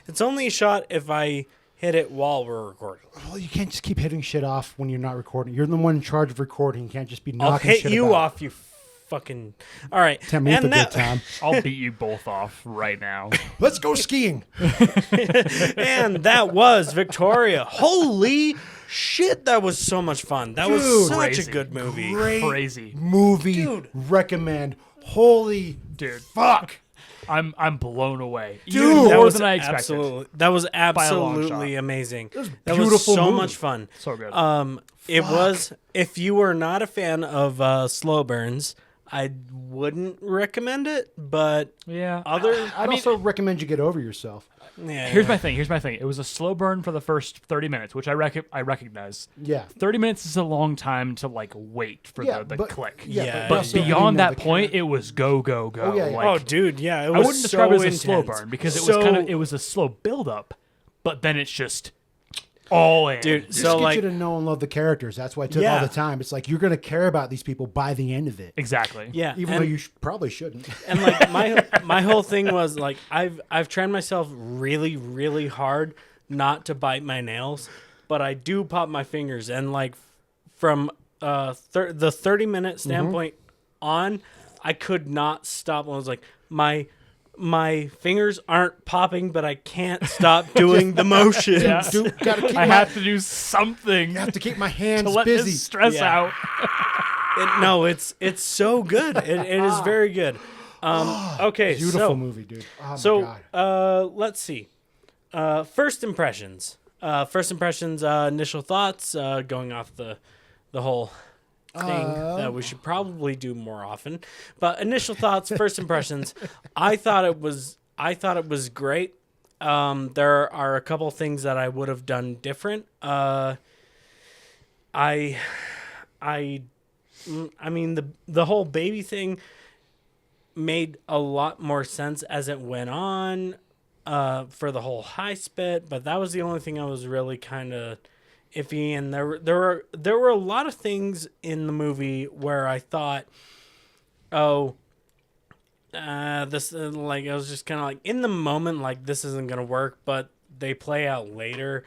[SPEAKER 4] It's only a shot if I hit it while we're recording.
[SPEAKER 5] Well, you can't just keep hitting shit off when you're not recording. You're the one in charge of recording. You can't just be knocking
[SPEAKER 4] I'll hit
[SPEAKER 5] shit
[SPEAKER 4] you
[SPEAKER 5] about.
[SPEAKER 4] off, you fucking all right.
[SPEAKER 5] Tell me it's a
[SPEAKER 4] And
[SPEAKER 5] good time.
[SPEAKER 6] I'll beat you both off right now.
[SPEAKER 5] Let's go skiing.
[SPEAKER 4] And that was Victoria. Holy shit, that was so much fun. That was
[SPEAKER 5] Dude.
[SPEAKER 4] such
[SPEAKER 6] Crazy.
[SPEAKER 4] a good movie.
[SPEAKER 5] Great
[SPEAKER 6] Crazy.
[SPEAKER 5] movie.
[SPEAKER 4] Dude.
[SPEAKER 5] Recommend. Holy
[SPEAKER 6] Dude.
[SPEAKER 5] fuck.
[SPEAKER 6] I'm blown away.
[SPEAKER 5] Dude.
[SPEAKER 6] Even
[SPEAKER 4] That
[SPEAKER 6] more
[SPEAKER 4] was
[SPEAKER 6] than I expected.
[SPEAKER 4] that was
[SPEAKER 6] a long
[SPEAKER 4] absolutely
[SPEAKER 6] shot.
[SPEAKER 4] amazing. That was
[SPEAKER 5] beautiful
[SPEAKER 4] so
[SPEAKER 5] movie.
[SPEAKER 4] much fun.
[SPEAKER 6] So good.
[SPEAKER 4] It was. If you were not a fan of slow burns, I wouldn't recommend it. But
[SPEAKER 6] Yeah.
[SPEAKER 5] I'd also recommend you get over yourself.
[SPEAKER 4] yeah,
[SPEAKER 6] Here's my thing. It was a slow burn for the first 30 minutes, which I recognize.
[SPEAKER 5] Yeah.
[SPEAKER 6] 30 minutes is a long time to like wait for
[SPEAKER 5] Yeah,
[SPEAKER 6] the
[SPEAKER 5] but-
[SPEAKER 6] click.
[SPEAKER 4] Yeah,
[SPEAKER 6] But
[SPEAKER 5] also
[SPEAKER 6] beyond
[SPEAKER 5] know
[SPEAKER 6] that
[SPEAKER 5] the
[SPEAKER 6] point, it was go go go.
[SPEAKER 5] Oh, yeah, yeah.
[SPEAKER 6] Like,
[SPEAKER 4] oh, dude, yeah. It was
[SPEAKER 6] I wouldn't describe it as
[SPEAKER 4] so
[SPEAKER 6] a slow
[SPEAKER 4] intense.
[SPEAKER 6] burn because it
[SPEAKER 4] So-
[SPEAKER 6] was a slow build up, but then it's just all in.
[SPEAKER 4] Dude,
[SPEAKER 5] Just
[SPEAKER 4] so
[SPEAKER 5] get
[SPEAKER 4] like
[SPEAKER 5] you to know and love the characters. That's why it took
[SPEAKER 4] Yeah.
[SPEAKER 5] all the time. It's like you're going to care about these people by the end of it.
[SPEAKER 6] Exactly.
[SPEAKER 4] yeah,
[SPEAKER 5] Even
[SPEAKER 4] and,
[SPEAKER 5] though you probably shouldn't.
[SPEAKER 4] and like my whole thing was like I've trained myself really really hard not to bite my nails, but I do pop my fingers, and like from the 30-minute standpoint on, I could not stop. I was like my fingers aren't popping, but I can't stop doing the motions.
[SPEAKER 6] Yeah.
[SPEAKER 5] Dude, gotta keep
[SPEAKER 6] I
[SPEAKER 5] my,
[SPEAKER 6] have to do something
[SPEAKER 5] have to keep my
[SPEAKER 6] to
[SPEAKER 5] hands
[SPEAKER 6] let
[SPEAKER 5] busy.
[SPEAKER 6] this stress
[SPEAKER 4] Yeah.
[SPEAKER 6] out.
[SPEAKER 4] No, it's so good. It is very good. Okay,
[SPEAKER 5] Beautiful
[SPEAKER 4] so
[SPEAKER 5] movie, dude. Oh my
[SPEAKER 4] so
[SPEAKER 5] god.
[SPEAKER 4] let's see. First impressions. Initial thoughts. Going off the whole thing that we should probably do more often. But initial thoughts, first impressions. I thought it was great. There are a couple things that I would have done different. I mean the whole baby thing made a lot more sense as it went on for the whole heist bit, but that was the only thing I was really kind of iffy. And there were a lot of things in the movie where I thought, this like I was just kind of like in the moment, like this isn't gonna work, but they play out later.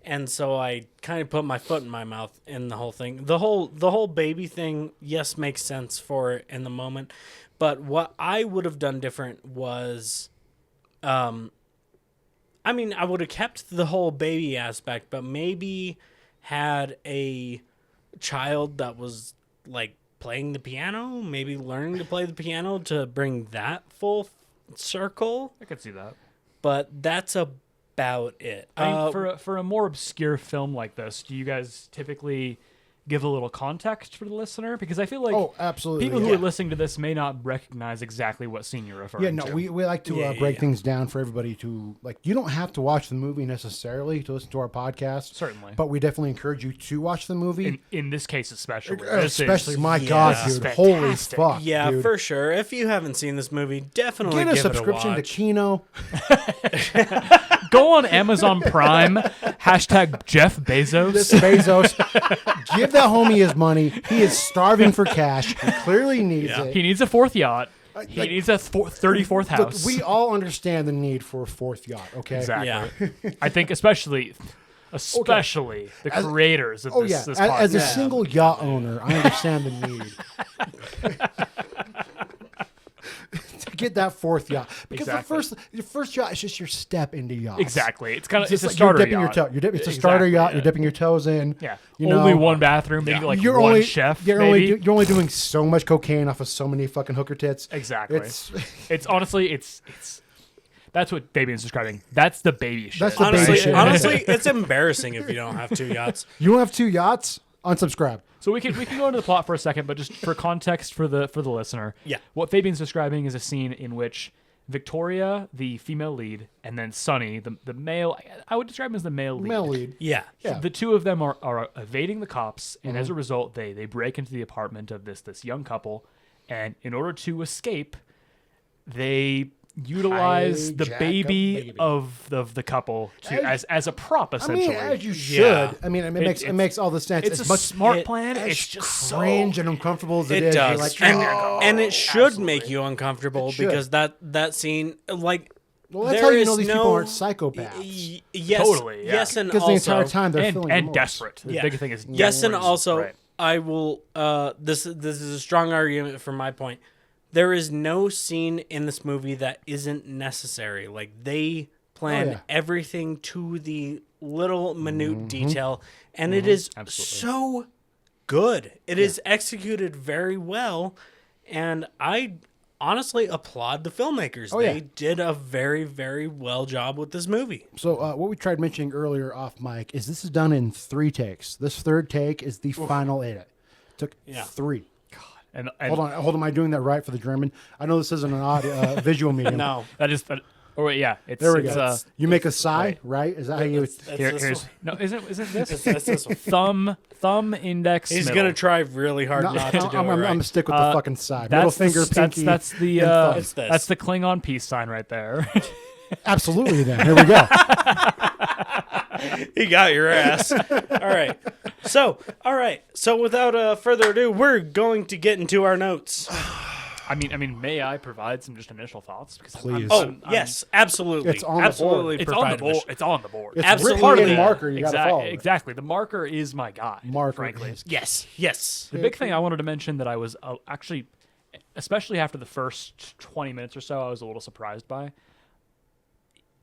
[SPEAKER 4] And so I kind of put my foot in my mouth in the whole thing. The whole baby thing, yes, makes sense for it in the moment. But what I would have done different was, I mean, I would have kept the whole baby aspect, but maybe had a child that was like playing the piano, maybe learning to play the piano to bring that full circle.
[SPEAKER 6] I could see that.
[SPEAKER 4] But that's about it.
[SPEAKER 6] I mean, for a more obscure film like this, do you guys typically give a little context for the listener? Because I feel like
[SPEAKER 5] Oh, absolutely.
[SPEAKER 6] people who
[SPEAKER 5] yeah.
[SPEAKER 6] are listening to this may not recognize exactly what scene you're referring
[SPEAKER 5] Yeah, no,
[SPEAKER 6] to.
[SPEAKER 5] we like to
[SPEAKER 4] Yeah,
[SPEAKER 5] break
[SPEAKER 4] yeah.
[SPEAKER 5] things down for everybody to, like, you don't have to watch the movie necessarily to listen to our podcast.
[SPEAKER 6] Certainly.
[SPEAKER 5] But we definitely encourage you to watch the movie.
[SPEAKER 6] in this case especially. This
[SPEAKER 5] Especially,
[SPEAKER 6] is-
[SPEAKER 5] my
[SPEAKER 4] yeah.
[SPEAKER 5] God,
[SPEAKER 6] This is
[SPEAKER 5] dude. Holy
[SPEAKER 6] fantastic.
[SPEAKER 5] fuck.
[SPEAKER 4] Yeah,
[SPEAKER 5] dude.
[SPEAKER 4] for sure. If you haven't seen this movie, definitely
[SPEAKER 5] Get a
[SPEAKER 4] give
[SPEAKER 5] subscription
[SPEAKER 4] it a
[SPEAKER 5] to
[SPEAKER 4] watch.
[SPEAKER 5] Kino.
[SPEAKER 6] Go on Amazon Prime, hashtag Jeff Bezos.
[SPEAKER 5] This Bezos. Give that homie his money. He is starving for cash. He clearly needs it.
[SPEAKER 6] He needs a fourth yacht. He
[SPEAKER 5] like-
[SPEAKER 6] needs a 34th
[SPEAKER 5] Look,
[SPEAKER 6] house.
[SPEAKER 5] we all understand the need for a fourth yacht, okay?
[SPEAKER 6] Exactly.
[SPEAKER 4] Yeah.
[SPEAKER 6] I think especially the creators of
[SPEAKER 5] Oh,
[SPEAKER 6] this,
[SPEAKER 5] yeah.
[SPEAKER 6] this
[SPEAKER 5] As a
[SPEAKER 6] podcast.
[SPEAKER 5] single yacht owner, I understand the need. To get that fourth yacht. Because
[SPEAKER 6] Exactly.
[SPEAKER 5] your first yacht is just your step into yachts.
[SPEAKER 6] Exactly. It's kind of
[SPEAKER 5] It's
[SPEAKER 6] it's a
[SPEAKER 5] just like
[SPEAKER 6] starter
[SPEAKER 5] you're dipping
[SPEAKER 6] yacht.
[SPEAKER 5] your toe. It's a starter
[SPEAKER 6] Exactly,
[SPEAKER 5] yacht.
[SPEAKER 6] yeah.
[SPEAKER 5] You're dipping your toes in.
[SPEAKER 6] Yeah.
[SPEAKER 5] You
[SPEAKER 6] Only
[SPEAKER 5] know,
[SPEAKER 6] one bathroom, maybe like
[SPEAKER 5] you're
[SPEAKER 6] one
[SPEAKER 5] only
[SPEAKER 6] chef.
[SPEAKER 5] You're
[SPEAKER 6] maybe.
[SPEAKER 5] only you're only doing so much cocaine off of so many fucking hooker tits.
[SPEAKER 6] Exactly.
[SPEAKER 5] It's
[SPEAKER 6] It's honestly it's that's what Fabian's describing. That's the baby shit.
[SPEAKER 5] That's the
[SPEAKER 4] honestly,
[SPEAKER 5] baby shit.
[SPEAKER 4] honestly, it's embarrassing if you don't have two yachts.
[SPEAKER 5] you don't have two yachts. Unsubscribe.
[SPEAKER 6] So we can go into the plot for a second, but just for context for the listener.
[SPEAKER 4] Yeah.
[SPEAKER 6] What Fabian's describing is a scene in which Victoria, the female lead, and then Sonny, the male, I would describe him as the male lead.
[SPEAKER 5] Male lead.
[SPEAKER 4] Yeah.
[SPEAKER 5] Yeah.
[SPEAKER 6] The two of them are evading the cops, and as a result, they break into the apartment of this young couple, and in order to escape, they utilize the
[SPEAKER 5] Hijack a
[SPEAKER 6] baby,
[SPEAKER 5] baby.
[SPEAKER 6] of the couple to as a prop
[SPEAKER 5] I
[SPEAKER 6] essentially.
[SPEAKER 5] mean, as you should.
[SPEAKER 4] Yeah.
[SPEAKER 5] I mean,
[SPEAKER 6] It
[SPEAKER 5] makes all the sense.
[SPEAKER 6] it's
[SPEAKER 5] as
[SPEAKER 6] a
[SPEAKER 5] much
[SPEAKER 6] smart
[SPEAKER 4] it-
[SPEAKER 6] plan.
[SPEAKER 5] as
[SPEAKER 6] It's just
[SPEAKER 5] cringe
[SPEAKER 6] so
[SPEAKER 5] and uncomfortable as
[SPEAKER 4] It
[SPEAKER 5] is.
[SPEAKER 4] does,
[SPEAKER 5] You're like,
[SPEAKER 4] and it should
[SPEAKER 6] absolutely.
[SPEAKER 4] make you uncomfortable
[SPEAKER 5] It should.
[SPEAKER 4] because that scene, like,
[SPEAKER 5] well, that's
[SPEAKER 4] there
[SPEAKER 5] how you
[SPEAKER 4] is
[SPEAKER 5] know these
[SPEAKER 4] no-
[SPEAKER 5] people aren't psychopaths.
[SPEAKER 4] Yes,
[SPEAKER 6] Totally, yeah.
[SPEAKER 4] yes, and
[SPEAKER 5] Because the
[SPEAKER 4] also,
[SPEAKER 5] entire time they're
[SPEAKER 6] and
[SPEAKER 5] feeling
[SPEAKER 6] and
[SPEAKER 5] remorse.
[SPEAKER 6] desperate. The
[SPEAKER 4] Yeah.
[SPEAKER 6] big thing is
[SPEAKER 4] yes, and
[SPEAKER 6] desperate.
[SPEAKER 4] also,
[SPEAKER 6] Right.
[SPEAKER 4] I will. This is a strong argument from my point. There is no scene in this movie that isn't necessary. Like they plan everything to the little minute detail, and it is so good. It is executed very well, and I honestly applaud the filmmakers. They did a very, very well job with this movie.
[SPEAKER 5] So what we tried mentioning earlier off mic is this is done in 3 takes. This third take is the final edit. Took 3.
[SPEAKER 6] And
[SPEAKER 5] hold on. Am I doing that right for the German? I know this isn't an audio visual medium.
[SPEAKER 4] No,
[SPEAKER 6] that is. Oh wait, yeah.
[SPEAKER 5] There we go. You make a sigh, right? Is that how you?
[SPEAKER 6] Here's no. Isn't this?
[SPEAKER 4] That's this one.
[SPEAKER 6] Thumb, index.
[SPEAKER 4] He's
[SPEAKER 6] middle.
[SPEAKER 4] gonna try really hard not to do
[SPEAKER 5] I'm
[SPEAKER 4] it right.
[SPEAKER 5] gonna stick with the fucking side. Middle finger, pinky.
[SPEAKER 6] That's the
[SPEAKER 5] and thumb.
[SPEAKER 4] It's this.
[SPEAKER 6] that's the Klingon peace sign right there.
[SPEAKER 5] Absolutely. Then here we go.
[SPEAKER 4] He got your ass. All right. So without further ado, we're going to get into our notes.
[SPEAKER 6] I mean, may I provide some just initial thoughts? Because
[SPEAKER 5] Please.
[SPEAKER 4] Yes, absolutely.
[SPEAKER 5] It's on the
[SPEAKER 4] absolutely.
[SPEAKER 5] board.
[SPEAKER 6] It's on the board. It's on the board.
[SPEAKER 5] It's
[SPEAKER 4] Absolutely.
[SPEAKER 5] written in marker. You gotta follow it.
[SPEAKER 6] Exactly. The marker is my guide.
[SPEAKER 5] Marker.
[SPEAKER 6] frankly.
[SPEAKER 4] Yes.
[SPEAKER 6] The big thing I wanted to mention that I was actually, especially after the first 20 minutes or so, I was a little surprised by.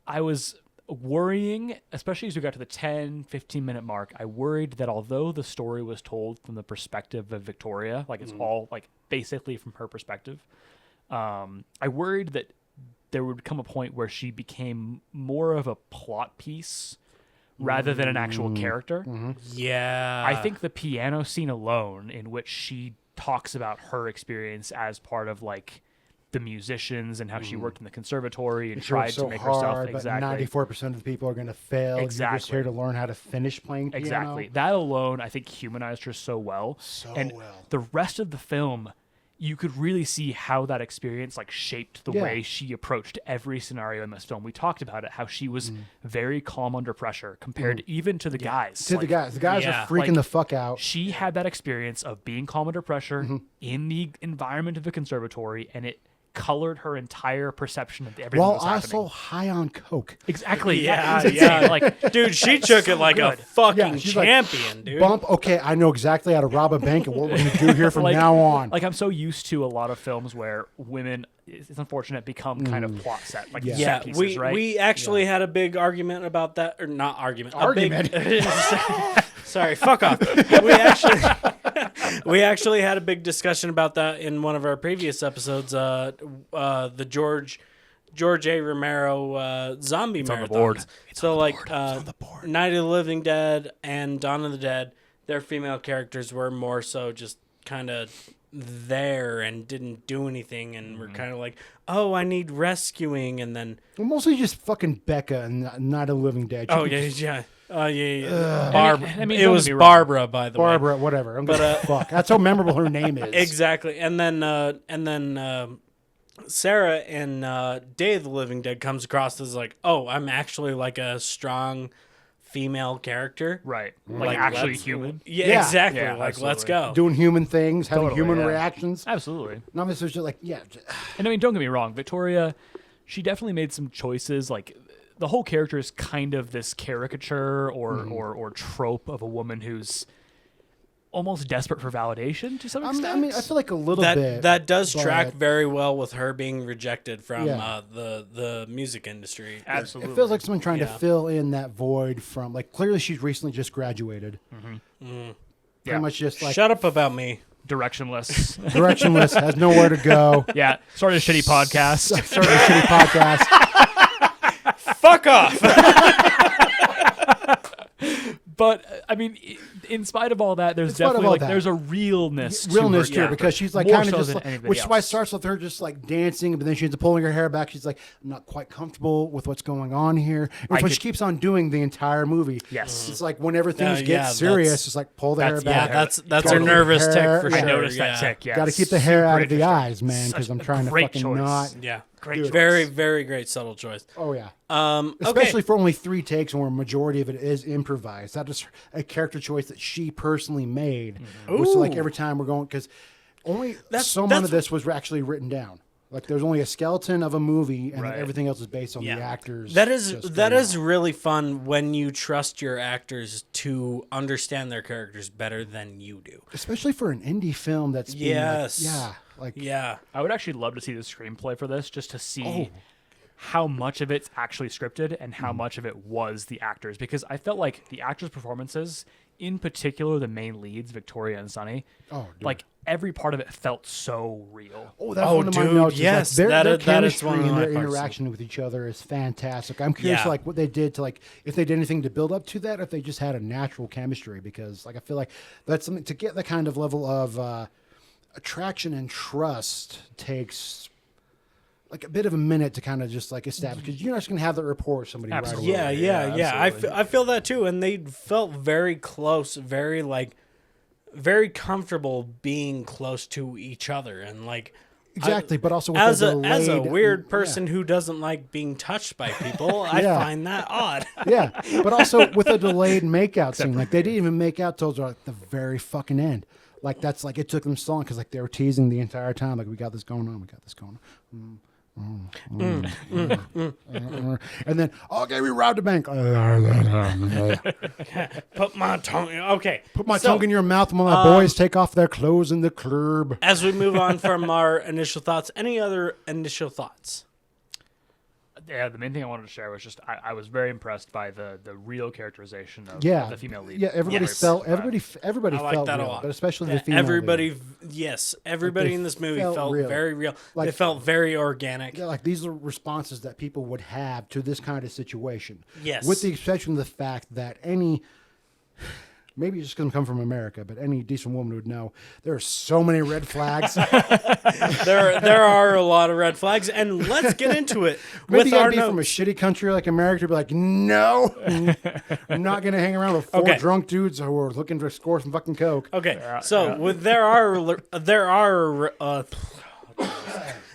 [SPEAKER 6] I was worrying, especially as we got to the 10, 15-minute mark, I worried that although the story was told from the perspective of Victoria, like it's all like basically from her perspective, I worried that there would come a point where she became more of a plot piece rather than an actual character.
[SPEAKER 4] Yeah.
[SPEAKER 6] I think the piano scene alone, in which she talks about her experience as part of like the musicians and how she worked in the conservatory and
[SPEAKER 5] She
[SPEAKER 6] tried
[SPEAKER 5] worked so
[SPEAKER 6] to make
[SPEAKER 5] hard,
[SPEAKER 6] herself exactly.
[SPEAKER 5] But 94% of the people are going to fail. You're just
[SPEAKER 6] Exactly.
[SPEAKER 5] here to learn how to finish playing piano.
[SPEAKER 6] Exactly. That alone, I think, humanized her so well. And
[SPEAKER 5] well.
[SPEAKER 6] the rest of the film, you could really see how that experience like shaped the way she approached every scenario in this film. We talked about it, how she was very calm under pressure compared even to the guys.
[SPEAKER 5] To the guys. The guys are freaking the fuck out.
[SPEAKER 6] She had that experience of being calm under pressure in the environment of the conservatory, and it colored her entire perception of everything
[SPEAKER 5] While
[SPEAKER 6] that was happening.
[SPEAKER 5] also high on coke.
[SPEAKER 6] Exactly.
[SPEAKER 4] Yeah,
[SPEAKER 6] It was
[SPEAKER 4] yeah.
[SPEAKER 6] insane. Like,
[SPEAKER 4] Dude, she took it like a
[SPEAKER 6] good.
[SPEAKER 4] fucking
[SPEAKER 5] she's like,
[SPEAKER 4] champion, dude.
[SPEAKER 5] Bump. Okay, I know exactly how to rob a bank and what we're going to do here from
[SPEAKER 6] like,
[SPEAKER 5] now on.
[SPEAKER 6] Like I'm so used to a lot of films where women, it's unfortunate, become kind of plot set, like
[SPEAKER 5] Yeah.
[SPEAKER 6] set pieces, right?
[SPEAKER 4] we actually had a big argument about that, or not argument.
[SPEAKER 5] Argument?
[SPEAKER 4] Sorry, fuck off. We actually had a big discussion about that in one of our previous episodes. The George A. Romero zombie
[SPEAKER 6] on the
[SPEAKER 4] marathons.
[SPEAKER 6] board.
[SPEAKER 4] So like Night of the Living Dead and Dawn of the Dead, their female characters were more so just kind of there and didn't do anything, and were kind of like, oh, I need rescuing, and then
[SPEAKER 5] Well, mostly just fucking Becca and Night of the Living Dead. She could just-
[SPEAKER 4] yeah. Barbara.
[SPEAKER 6] I mean,
[SPEAKER 4] it
[SPEAKER 6] don't
[SPEAKER 4] was
[SPEAKER 6] get me wrong.
[SPEAKER 4] Barbara, by the way.
[SPEAKER 5] Barbara, whatever. I'm gonna fuck. That's how memorable her name is.
[SPEAKER 4] Exactly. And then Sarah in Day of the Living Dead comes across as like, oh, I'm actually like a strong female character.
[SPEAKER 6] Right. Like actually
[SPEAKER 4] let's-
[SPEAKER 6] human.
[SPEAKER 4] Yeah,
[SPEAKER 5] Yeah.
[SPEAKER 4] exactly.
[SPEAKER 6] Yeah,
[SPEAKER 4] like, let's
[SPEAKER 6] absolutely.
[SPEAKER 4] go.
[SPEAKER 5] Doing human things, having
[SPEAKER 6] Totally,
[SPEAKER 5] human
[SPEAKER 6] yeah.
[SPEAKER 5] reactions.
[SPEAKER 6] Absolutely.
[SPEAKER 5] Not necessarily just like, yeah.
[SPEAKER 6] And I mean, don't get me wrong, Victoria, she definitely made some choices. Like the whole character is kind of this caricature or trope of a woman who's almost desperate for validation to some extent.
[SPEAKER 5] I mean, I feel like a little bit.
[SPEAKER 4] That does
[SPEAKER 5] but
[SPEAKER 4] track very well with her being rejected from
[SPEAKER 5] Yeah.
[SPEAKER 4] the music industry.
[SPEAKER 6] Absolutely.
[SPEAKER 5] It feels like someone trying to
[SPEAKER 4] Yeah.
[SPEAKER 5] fill in that void from, like, clearly she's recently just graduated.
[SPEAKER 6] Yeah.
[SPEAKER 5] Pretty much just like
[SPEAKER 4] Shut up about me.
[SPEAKER 6] Directionless.
[SPEAKER 5] directionless, has nowhere to go.
[SPEAKER 6] Yeah. Started a shitty podcast.
[SPEAKER 5] Started a shitty podcast.
[SPEAKER 4] Fuck off.
[SPEAKER 6] But I mean, in spite of all that, there's
[SPEAKER 5] spite of
[SPEAKER 6] definitely
[SPEAKER 5] all
[SPEAKER 6] like
[SPEAKER 5] that.
[SPEAKER 6] there's a realness
[SPEAKER 5] To
[SPEAKER 6] her
[SPEAKER 5] her,
[SPEAKER 6] character.
[SPEAKER 5] because she's like
[SPEAKER 6] More
[SPEAKER 5] kind of
[SPEAKER 6] so
[SPEAKER 5] just
[SPEAKER 6] than
[SPEAKER 5] like,
[SPEAKER 6] anybody
[SPEAKER 5] which is why it
[SPEAKER 6] else.
[SPEAKER 5] starts with her just like dancing, but then she ends up pulling her hair back. She's like, I'm not quite comfortable with what's going on here. Which what she keeps on doing the entire movie.
[SPEAKER 6] Yes.
[SPEAKER 5] It's like whenever things
[SPEAKER 4] yeah,
[SPEAKER 5] get
[SPEAKER 4] that's-
[SPEAKER 5] serious, it's like pull the hair
[SPEAKER 6] that's-
[SPEAKER 5] back.
[SPEAKER 4] That's
[SPEAKER 5] Totally.
[SPEAKER 4] a nervous tick
[SPEAKER 5] Hair-
[SPEAKER 4] for
[SPEAKER 5] I
[SPEAKER 4] sure.
[SPEAKER 6] noticed that
[SPEAKER 4] yeah.
[SPEAKER 6] tick. Yeah.
[SPEAKER 5] Got to keep the hair out of the
[SPEAKER 6] Super
[SPEAKER 5] eyes, man, because
[SPEAKER 6] Such
[SPEAKER 5] I'm
[SPEAKER 6] a
[SPEAKER 5] trying to
[SPEAKER 6] great
[SPEAKER 5] fucking
[SPEAKER 6] choice.
[SPEAKER 5] not.
[SPEAKER 4] Yeah.
[SPEAKER 6] Great choice.
[SPEAKER 4] Very, very great subtle choice.
[SPEAKER 5] Oh yeah.
[SPEAKER 4] Okay.
[SPEAKER 5] Especially for only 3 takes, and where a majority of it is improvised. That is a character choice that she personally made. So like every time we're going, because only so much of this was actually written down. Like there's only a skeleton of a movie, and
[SPEAKER 6] Right.
[SPEAKER 5] everything else is based on the actors.
[SPEAKER 4] That is
[SPEAKER 5] just
[SPEAKER 4] that
[SPEAKER 5] going
[SPEAKER 4] is
[SPEAKER 5] on.
[SPEAKER 4] really fun when you trust your actors to understand their characters better than you do.
[SPEAKER 5] Especially for an indie film that's being
[SPEAKER 4] Yes.
[SPEAKER 5] yeah.
[SPEAKER 6] I would actually love to see the screenplay for this just to see
[SPEAKER 5] Oh.
[SPEAKER 6] how much of it's actually scripted and how much of it was the actors. Because I felt like the actors' performances, in particular the main leads, Victoria and Sunny,
[SPEAKER 5] Oh, dude.
[SPEAKER 6] like every part of it felt so real.
[SPEAKER 5] Oh, that's
[SPEAKER 4] Oh,
[SPEAKER 5] one of my
[SPEAKER 4] dude,
[SPEAKER 5] notes. is,
[SPEAKER 4] yes,
[SPEAKER 5] like,
[SPEAKER 4] that
[SPEAKER 5] their
[SPEAKER 4] is- that is
[SPEAKER 5] chemistry
[SPEAKER 4] one of
[SPEAKER 5] and
[SPEAKER 4] my
[SPEAKER 5] their
[SPEAKER 4] parts.
[SPEAKER 5] interaction with each other is fantastic. I'm curious,
[SPEAKER 4] Yeah.
[SPEAKER 5] like what they did to like if they did anything to build up to that, if they just had a natural chemistry, because like I feel like that's something to get that kind of level of attraction and trust takes like a bit of a minute to kind of just like establish, because you're not just gonna have that rapport with somebody
[SPEAKER 6] Absolutely.
[SPEAKER 5] right away.
[SPEAKER 4] Yeah. I feel that too, and they felt very close, very comfortable being close to each other, and like
[SPEAKER 5] Exactly, but also with
[SPEAKER 4] as
[SPEAKER 5] the
[SPEAKER 4] a
[SPEAKER 5] delayed,
[SPEAKER 4] weird person who doesn't like being touched by people, I
[SPEAKER 5] Yeah.
[SPEAKER 4] find that odd.
[SPEAKER 5] Yeah, but also with a delayed makeout scene, like they didn't even make out till like the very fucking end. Like that's like it took them so long because like they were teasing the entire time, like we got this going on, we got this going on. And then okay, we robbed a bank.
[SPEAKER 4] Put my tongue. Okay,
[SPEAKER 5] Put my
[SPEAKER 4] so,
[SPEAKER 5] tongue in your mouth while my boys take off their clothes in the club.
[SPEAKER 4] As we move on from our initial thoughts, any other initial thoughts?
[SPEAKER 6] Yeah, the main thing I wanted to share was just I was very impressed by the real characterization of
[SPEAKER 5] Yeah,
[SPEAKER 6] the female lead.
[SPEAKER 5] yeah. Everybody
[SPEAKER 4] Yes.
[SPEAKER 5] felt everybody
[SPEAKER 4] I like
[SPEAKER 5] felt
[SPEAKER 4] that a
[SPEAKER 5] real,
[SPEAKER 4] lot.
[SPEAKER 5] but especially
[SPEAKER 4] Yeah,
[SPEAKER 5] the female.
[SPEAKER 4] everybody,
[SPEAKER 5] lead.
[SPEAKER 4] yes, everybody
[SPEAKER 5] they
[SPEAKER 4] in this movie
[SPEAKER 5] felt
[SPEAKER 4] felt
[SPEAKER 5] real.
[SPEAKER 4] very real.
[SPEAKER 5] Like-
[SPEAKER 4] They felt very organic.
[SPEAKER 5] Yeah, like these are responses that people would have to this kind of situation.
[SPEAKER 4] Yes.
[SPEAKER 5] With the exception of the fact that any, maybe it's just going to come from America, but any decent woman would know there are so many red flags.
[SPEAKER 4] There are a lot of red flags, and let's get into it
[SPEAKER 5] Maybe
[SPEAKER 4] with
[SPEAKER 5] you got
[SPEAKER 4] our
[SPEAKER 5] to be from a
[SPEAKER 4] notes.
[SPEAKER 5] shitty country like America to be like, no, I'm not going to hang around with four
[SPEAKER 4] Okay.
[SPEAKER 5] drunk dudes who are looking to score some fucking coke.
[SPEAKER 4] Okay, so with there are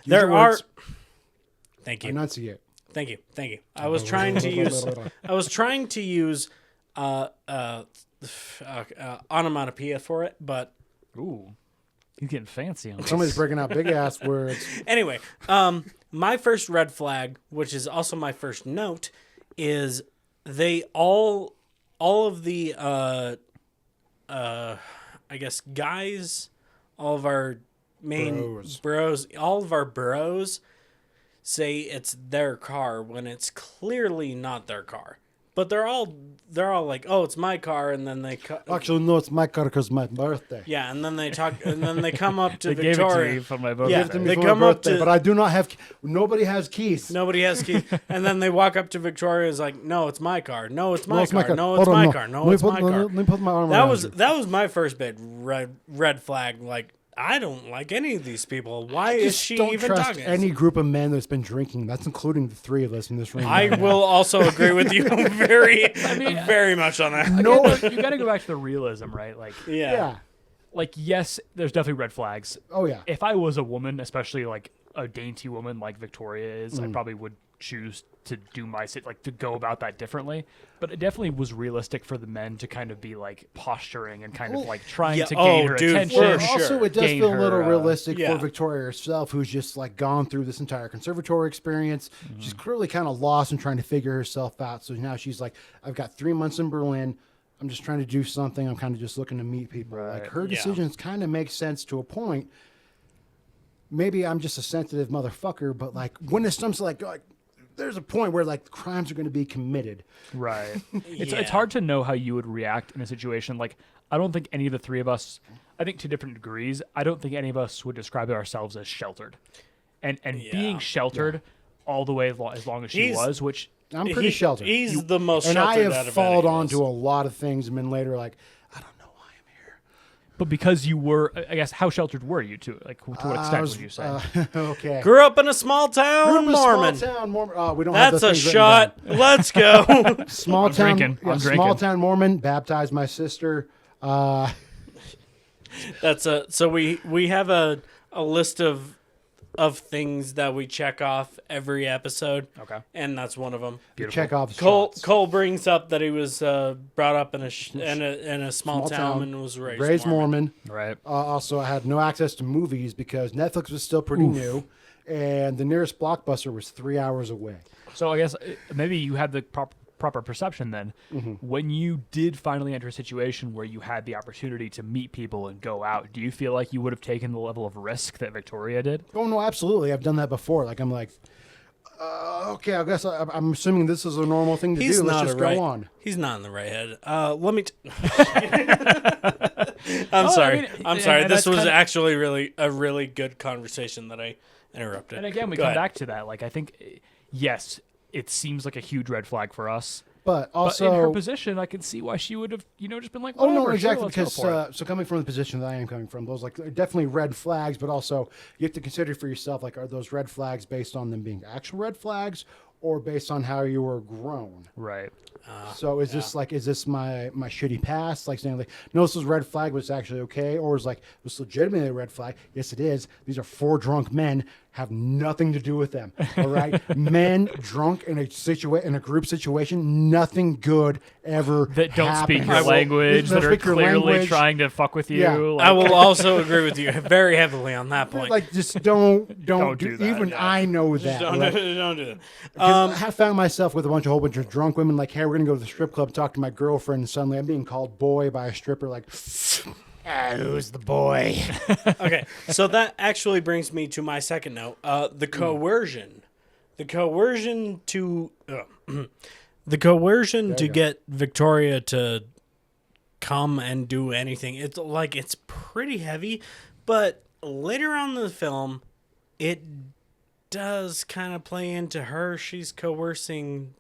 [SPEAKER 5] your words.
[SPEAKER 4] Thank you.
[SPEAKER 5] Enunciate.
[SPEAKER 4] Thank you. I was trying to use onomatopoeia for it, but
[SPEAKER 6] Ooh, he's getting fancy on this.
[SPEAKER 5] Somebody's breaking out big ass words.
[SPEAKER 4] anyway, my first red flag, which is also my first note, is they all of the I guess guys, all of our main bros, all of our bros say it's their car when it's clearly not their car. But they're all like, "Oh, it's my car," and then they
[SPEAKER 5] Actually, no, it's my car because my birthday.
[SPEAKER 4] yeah, and then they talk, and then they come up to
[SPEAKER 6] They gave it to
[SPEAKER 4] Victoria.
[SPEAKER 6] me for my birthday.
[SPEAKER 4] Yeah,
[SPEAKER 5] Give it to me
[SPEAKER 4] they
[SPEAKER 5] for
[SPEAKER 4] come
[SPEAKER 5] my
[SPEAKER 4] up
[SPEAKER 5] birthday,
[SPEAKER 4] to-
[SPEAKER 5] but I do not have. Nobody has keys.
[SPEAKER 4] Nobody has keys, and then they walk up to Victoria. Is like, "No, it's my car. No, it's my
[SPEAKER 5] No, it's my
[SPEAKER 4] car.
[SPEAKER 5] car.
[SPEAKER 4] No,
[SPEAKER 5] Hold
[SPEAKER 4] it's
[SPEAKER 5] on,
[SPEAKER 4] my
[SPEAKER 5] no.
[SPEAKER 4] car. No,
[SPEAKER 5] Let me
[SPEAKER 4] it's
[SPEAKER 5] put-
[SPEAKER 4] my
[SPEAKER 5] let
[SPEAKER 4] car."
[SPEAKER 5] me put my arm
[SPEAKER 4] That
[SPEAKER 5] around
[SPEAKER 4] was
[SPEAKER 5] you.
[SPEAKER 4] that was my first big red flag. Like, I don't like any of these people. Why is
[SPEAKER 5] Just
[SPEAKER 4] she
[SPEAKER 5] don't
[SPEAKER 4] even
[SPEAKER 5] trust
[SPEAKER 4] talking?
[SPEAKER 5] any group of men that's been drinking. That's including the three of us in this room.
[SPEAKER 4] I
[SPEAKER 5] right now.
[SPEAKER 4] will also agree with you very much on that.
[SPEAKER 6] No, you got to go back to the realism, right? Like,
[SPEAKER 5] Yeah.
[SPEAKER 6] like yes, there's definitely red flags.
[SPEAKER 5] Oh yeah.
[SPEAKER 6] If I was a woman, especially like a dainty woman like Victoria is, I probably would choose to do to go about that differently. But it definitely was realistic for the men to kind of be like posturing and kind of like trying
[SPEAKER 4] yeah,
[SPEAKER 6] to gain
[SPEAKER 4] oh,
[SPEAKER 6] her
[SPEAKER 4] dude,
[SPEAKER 6] attention.
[SPEAKER 4] for
[SPEAKER 5] Also,
[SPEAKER 4] sure.
[SPEAKER 5] it does
[SPEAKER 6] Gain
[SPEAKER 5] feel a little
[SPEAKER 6] her,
[SPEAKER 5] realistic
[SPEAKER 4] yeah.
[SPEAKER 5] for Victoria herself, who's just like gone through this entire conservatory experience. She's clearly kind of lost and trying to figure herself out. So now she's like, I've got 3 months in Berlin. I'm just trying to do something. I'm kind of just looking to meet people. Like her decisions kind of make sense to a point. Maybe I'm just a sensitive motherfucker, but like when it comes to like there's a point where like crimes are going to be committed.
[SPEAKER 6] Right. It's
[SPEAKER 4] Yeah.
[SPEAKER 6] hard to know how you would react in a situation like I don't think any of the three of us, I think to different degrees, I don't think any of us would describe ourselves as sheltered. And being sheltered all the way as long as she
[SPEAKER 4] He's-
[SPEAKER 6] was, which
[SPEAKER 5] I'm pretty sheltered.
[SPEAKER 4] He's the most
[SPEAKER 5] And I
[SPEAKER 4] sheltered out
[SPEAKER 5] have
[SPEAKER 4] of
[SPEAKER 5] fallen
[SPEAKER 4] any of
[SPEAKER 5] onto
[SPEAKER 4] us.
[SPEAKER 5] a lot of things and been later like, I don't know why I'm here.
[SPEAKER 6] but because you were, I guess, how sheltered were you to like to what extent would you say?
[SPEAKER 5] Okay.
[SPEAKER 4] Grew up in a small town,
[SPEAKER 5] We're in a
[SPEAKER 4] Mormon.
[SPEAKER 5] Small town Mormon. We don't have
[SPEAKER 4] That's
[SPEAKER 5] the
[SPEAKER 4] a
[SPEAKER 5] things written
[SPEAKER 4] shot.
[SPEAKER 5] down.
[SPEAKER 4] Let's go.
[SPEAKER 5] Small town.
[SPEAKER 6] drinking. I'm
[SPEAKER 5] Small
[SPEAKER 6] drinking.
[SPEAKER 5] town Mormon. Baptized my sister.
[SPEAKER 4] That's so we have a list of of things that we check off every episode.
[SPEAKER 6] Okay.
[SPEAKER 4] And that's one of them.
[SPEAKER 5] You check off
[SPEAKER 4] Cole brings up that he was brought up in a small town and was raised
[SPEAKER 5] Mormon.
[SPEAKER 6] Right.
[SPEAKER 5] Also, I had no access to movies because Netflix was still pretty new, and the nearest Blockbuster was 3 hours away.
[SPEAKER 6] So I guess maybe you had the proper perception then. When you did finally enter a situation where you had the opportunity to meet people and go out, do you feel like you would have taken the level of risk that Victoria did?
[SPEAKER 5] Oh, no, absolutely. I've done that before. Like, I'm like, okay, I guess I'm assuming this is a normal thing to do. Let's just go on.
[SPEAKER 4] He's not in the right head. Let me... I'm sorry. I'm sorry. This was actually a really good conversation that I interrupted.
[SPEAKER 6] And again, we come back to that. Like, I think, yes, it seems like a huge red flag for us.
[SPEAKER 5] But also,
[SPEAKER 6] in her position, I can see why she would have, just been like,
[SPEAKER 5] oh, no,
[SPEAKER 6] whatever,
[SPEAKER 5] exactly.
[SPEAKER 6] sure, let's go for
[SPEAKER 5] Because, so coming from the position that I am coming from, those like are definitely red flags, but also you have to consider for yourself, like, are those red flags based on them being actual red flags or based on how you were grown?
[SPEAKER 6] Right.
[SPEAKER 5] So is this my shitty past? Like saying like, no, this was a red flag, but it's actually okay. Or is like, this legitimately a red flag? Yes, it is. These are 4 drunk men, have nothing to do with them. All right. Men drunk in a group situation, nothing good ever
[SPEAKER 6] that don't
[SPEAKER 5] happens.
[SPEAKER 6] speak your language, that are clearly trying to fuck with you.
[SPEAKER 5] Yeah.
[SPEAKER 6] Like,
[SPEAKER 4] I will also agree with you very heavily on that point.
[SPEAKER 5] Like, just don't
[SPEAKER 6] do that,
[SPEAKER 5] even
[SPEAKER 6] yeah.
[SPEAKER 5] I know that.
[SPEAKER 4] Don't
[SPEAKER 5] right?
[SPEAKER 4] do that.
[SPEAKER 5] I have found myself with a whole bunch of drunk women. Like, hey, we're gonna go to the strip club, talk to my girlfriend, and suddenly I'm being called boy by a stripper. Like, who's the boy?
[SPEAKER 4] Okay, so that actually brings me to my second note. The coercion to get Victoria to come and do anything. It's pretty heavy, but later on in the film, it does kind of play into her. She's coercing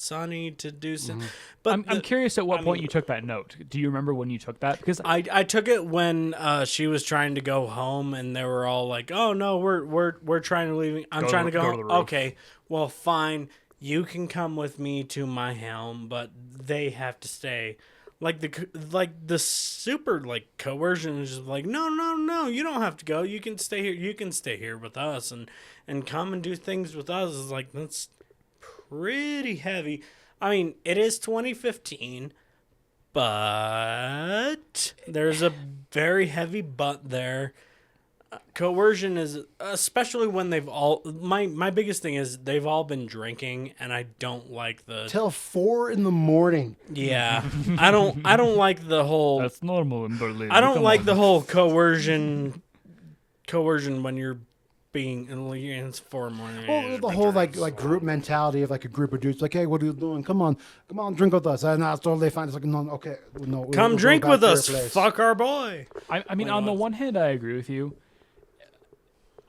[SPEAKER 4] Sonny to do something. But
[SPEAKER 6] I'm curious at what point you took that note. Do you remember when you took that? Because
[SPEAKER 4] I took it when she was trying to go home, and they were all like, "Oh no, we're trying to leave. I'm trying to go
[SPEAKER 6] to
[SPEAKER 4] home."
[SPEAKER 6] the roof.
[SPEAKER 4] Okay, well, fine. You can come with me to my home, but they have to stay. Like the super coercion is just like, no, you don't have to go. You can stay here. You can stay here with us and come and do things with us. Is like, that's pretty heavy. I mean, it is 2015, but there's a very heavy but there. Coercion is, especially when they've all, my biggest thing is they've all been drinking, and I don't like
[SPEAKER 5] Till 4 a.m.
[SPEAKER 4] Yeah, I don't like the whole.
[SPEAKER 6] that's normal in Berlin.
[SPEAKER 4] I don't like the whole coercion when you're being it's 4 a.m.
[SPEAKER 5] Well, the whole like group mentality of like a group of dudes, like, hey, what are you doing? Come on, drink with us. And that's totally fine. It's like, no, okay, no.
[SPEAKER 4] Come
[SPEAKER 5] we'll
[SPEAKER 4] drink
[SPEAKER 5] go back
[SPEAKER 4] with
[SPEAKER 5] to your
[SPEAKER 4] us,
[SPEAKER 5] place.
[SPEAKER 4] fuck our boy.
[SPEAKER 6] I mean, on the one hand, I agree with you.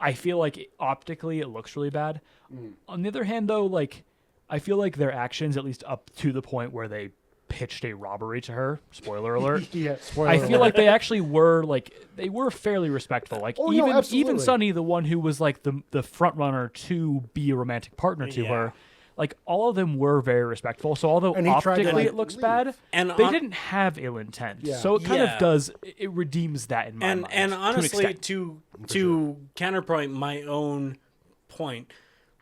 [SPEAKER 6] I feel like optically it looks really bad. On the other hand, though, like I feel like their actions, at least up to the point where they pitched a robbery to her. Spoiler alert.
[SPEAKER 5] Yeah, spoiler
[SPEAKER 6] I
[SPEAKER 5] alert.
[SPEAKER 6] feel like they actually were they were fairly respectful. Like
[SPEAKER 5] Oh, no, absolutely.
[SPEAKER 6] even Sonny, the one who was like the front runner to be a romantic partner to her. Like, all of them were very respectful. So although
[SPEAKER 5] And he tried to,
[SPEAKER 6] optically
[SPEAKER 5] like,
[SPEAKER 6] it looks
[SPEAKER 5] leave.
[SPEAKER 6] bad,
[SPEAKER 4] And
[SPEAKER 6] they didn't have ill intent.
[SPEAKER 5] Yeah.
[SPEAKER 6] So it kind
[SPEAKER 4] Yeah.
[SPEAKER 6] of does, it redeems that in my mind.
[SPEAKER 4] And
[SPEAKER 6] to an
[SPEAKER 4] honestly,
[SPEAKER 6] extent.
[SPEAKER 4] to counterpoint my own point,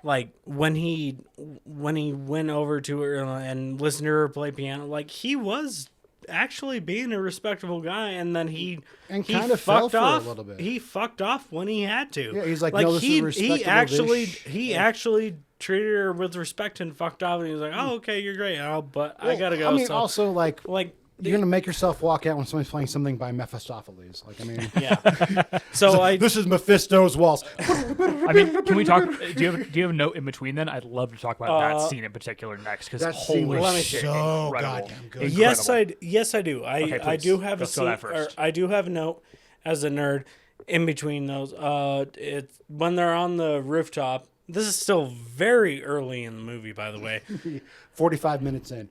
[SPEAKER 4] like when he went over to her and listened to her play piano, like he was actually being a respectable guy, and then he
[SPEAKER 5] kind of fell
[SPEAKER 4] fucked
[SPEAKER 5] for it a
[SPEAKER 4] off.
[SPEAKER 5] little bit.
[SPEAKER 4] He fucked off when he had to.
[SPEAKER 5] Yeah, he's like, no, this is respectable-ish.
[SPEAKER 4] he actually treated her with respect and fucked off, and he was like, oh, okay, you're great, but I gotta go.
[SPEAKER 5] I mean,
[SPEAKER 4] so,
[SPEAKER 5] also like you're gonna make yourself walk out when somebody's playing something by Mephistopheles. Like, I mean,
[SPEAKER 4] yeah. So
[SPEAKER 5] this is Mephisto's waltz.
[SPEAKER 6] I mean, can we talk? Do you have a note in between? Then I'd love to talk about that scene in particular next, because
[SPEAKER 5] That scene
[SPEAKER 6] holy
[SPEAKER 5] was
[SPEAKER 6] shit,
[SPEAKER 5] so
[SPEAKER 6] incredible.
[SPEAKER 5] goddamn good.
[SPEAKER 4] Yes,
[SPEAKER 6] Incredible.
[SPEAKER 4] I do.
[SPEAKER 6] Okay,
[SPEAKER 4] I
[SPEAKER 6] please.
[SPEAKER 4] do have
[SPEAKER 6] Let's
[SPEAKER 4] a
[SPEAKER 6] go that
[SPEAKER 4] scene,
[SPEAKER 6] first.
[SPEAKER 4] I do have a note as a nerd in between those. It's when they're on the rooftop. This is still very early in the movie, by the way.
[SPEAKER 5] 45 minutes in.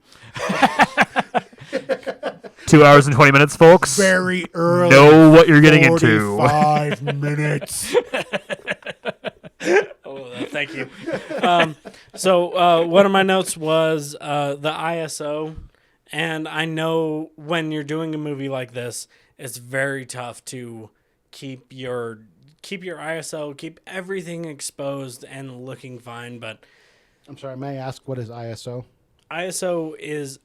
[SPEAKER 6] 2 hours and 20 minutes, folks.
[SPEAKER 5] Very early.
[SPEAKER 6] Know what you're getting into.
[SPEAKER 5] 45 minutes.
[SPEAKER 4] Oh, thank you. So one of my notes was the ISO, and I know when you're doing a movie like this, it's very tough to keep keep your ISO, keep everything exposed and looking fine. But
[SPEAKER 5] I'm sorry, may I ask what is ISO?
[SPEAKER 4] ISO is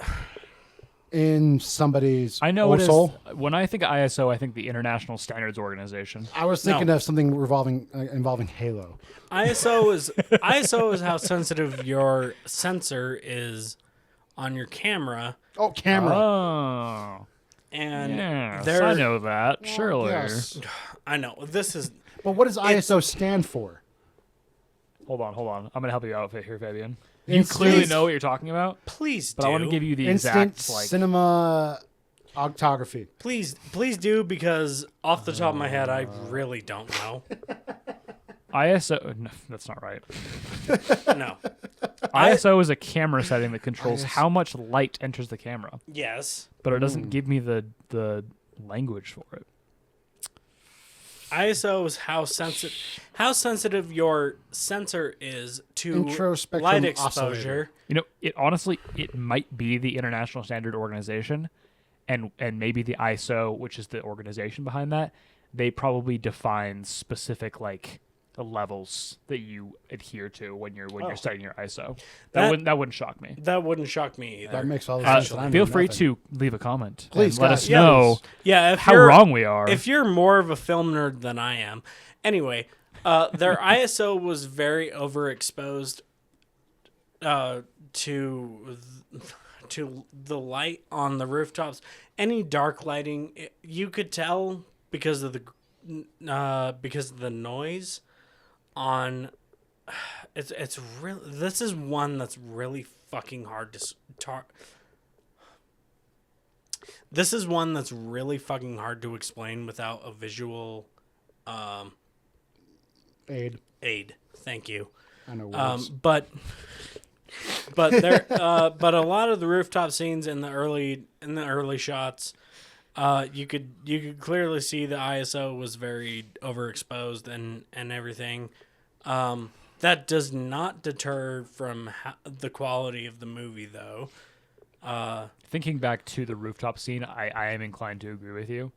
[SPEAKER 5] In somebody's
[SPEAKER 6] I know it is.
[SPEAKER 5] soul?
[SPEAKER 6] When I think of ISO, I think the International Standards Organization.
[SPEAKER 5] I was thinking
[SPEAKER 4] No.
[SPEAKER 5] of something involving Halo.
[SPEAKER 4] ISO is how sensitive your sensor is on your camera,
[SPEAKER 5] Oh, camera.
[SPEAKER 6] Oh,
[SPEAKER 4] and
[SPEAKER 6] yes,
[SPEAKER 4] there.
[SPEAKER 6] I know that. Surely.
[SPEAKER 5] Yes.
[SPEAKER 4] I know this is.
[SPEAKER 5] But what does ISO stand for?
[SPEAKER 6] Hold on. I'm gonna help you out here, Fabian. You
[SPEAKER 5] Instant-
[SPEAKER 6] clearly know what you're talking about,
[SPEAKER 4] Please
[SPEAKER 6] but
[SPEAKER 4] do.
[SPEAKER 6] I want to give you the
[SPEAKER 5] Instant
[SPEAKER 6] exact like.
[SPEAKER 5] cinema octography.
[SPEAKER 4] Please do, because off the top of my head, I really don't know.
[SPEAKER 6] ISO. No, that's not right.
[SPEAKER 4] No.
[SPEAKER 6] ISO is a camera setting that controls
[SPEAKER 5] ISO.
[SPEAKER 6] how much light enters the camera,
[SPEAKER 4] Yes.
[SPEAKER 6] but it doesn't give me the language for it.
[SPEAKER 4] ISO is how sensitive your sensor is to
[SPEAKER 5] Introspectrum
[SPEAKER 4] light
[SPEAKER 5] oscillator.
[SPEAKER 4] exposure.
[SPEAKER 6] You know, it honestly might be the International Standard Organization, and maybe the ISO, which is the organization behind that. They probably define specific like levels that you adhere to when you're setting your ISO.
[SPEAKER 4] That-
[SPEAKER 6] That wouldn't shock me.
[SPEAKER 4] That wouldn't shock me either.
[SPEAKER 5] That makes all the sense. and I know
[SPEAKER 6] Feel free
[SPEAKER 5] nothing.
[SPEAKER 6] to leave a comment.
[SPEAKER 5] Please,
[SPEAKER 6] and let
[SPEAKER 5] guys,
[SPEAKER 6] us
[SPEAKER 5] yeah,
[SPEAKER 6] know
[SPEAKER 5] please.
[SPEAKER 4] Yeah, if
[SPEAKER 6] how
[SPEAKER 4] you're,
[SPEAKER 6] wrong we are.
[SPEAKER 4] If you're more of a film nerd than I am. Anyway, their ISO was very overexposed to the light on the rooftops. Any dark lighting, you could tell because of the noise on. It's really. This is one that's really fucking hard to talk. This is one that's really fucking hard to explain without a visual
[SPEAKER 5] Aid.
[SPEAKER 4] Thank you.
[SPEAKER 5] I know words.
[SPEAKER 4] But there but a lot of the rooftop scenes in the early shots, you could clearly see the ISO was very overexposed and everything. That does not deter from the quality of the movie, though.
[SPEAKER 6] Thinking back to the rooftop scene, I am inclined to agree with you.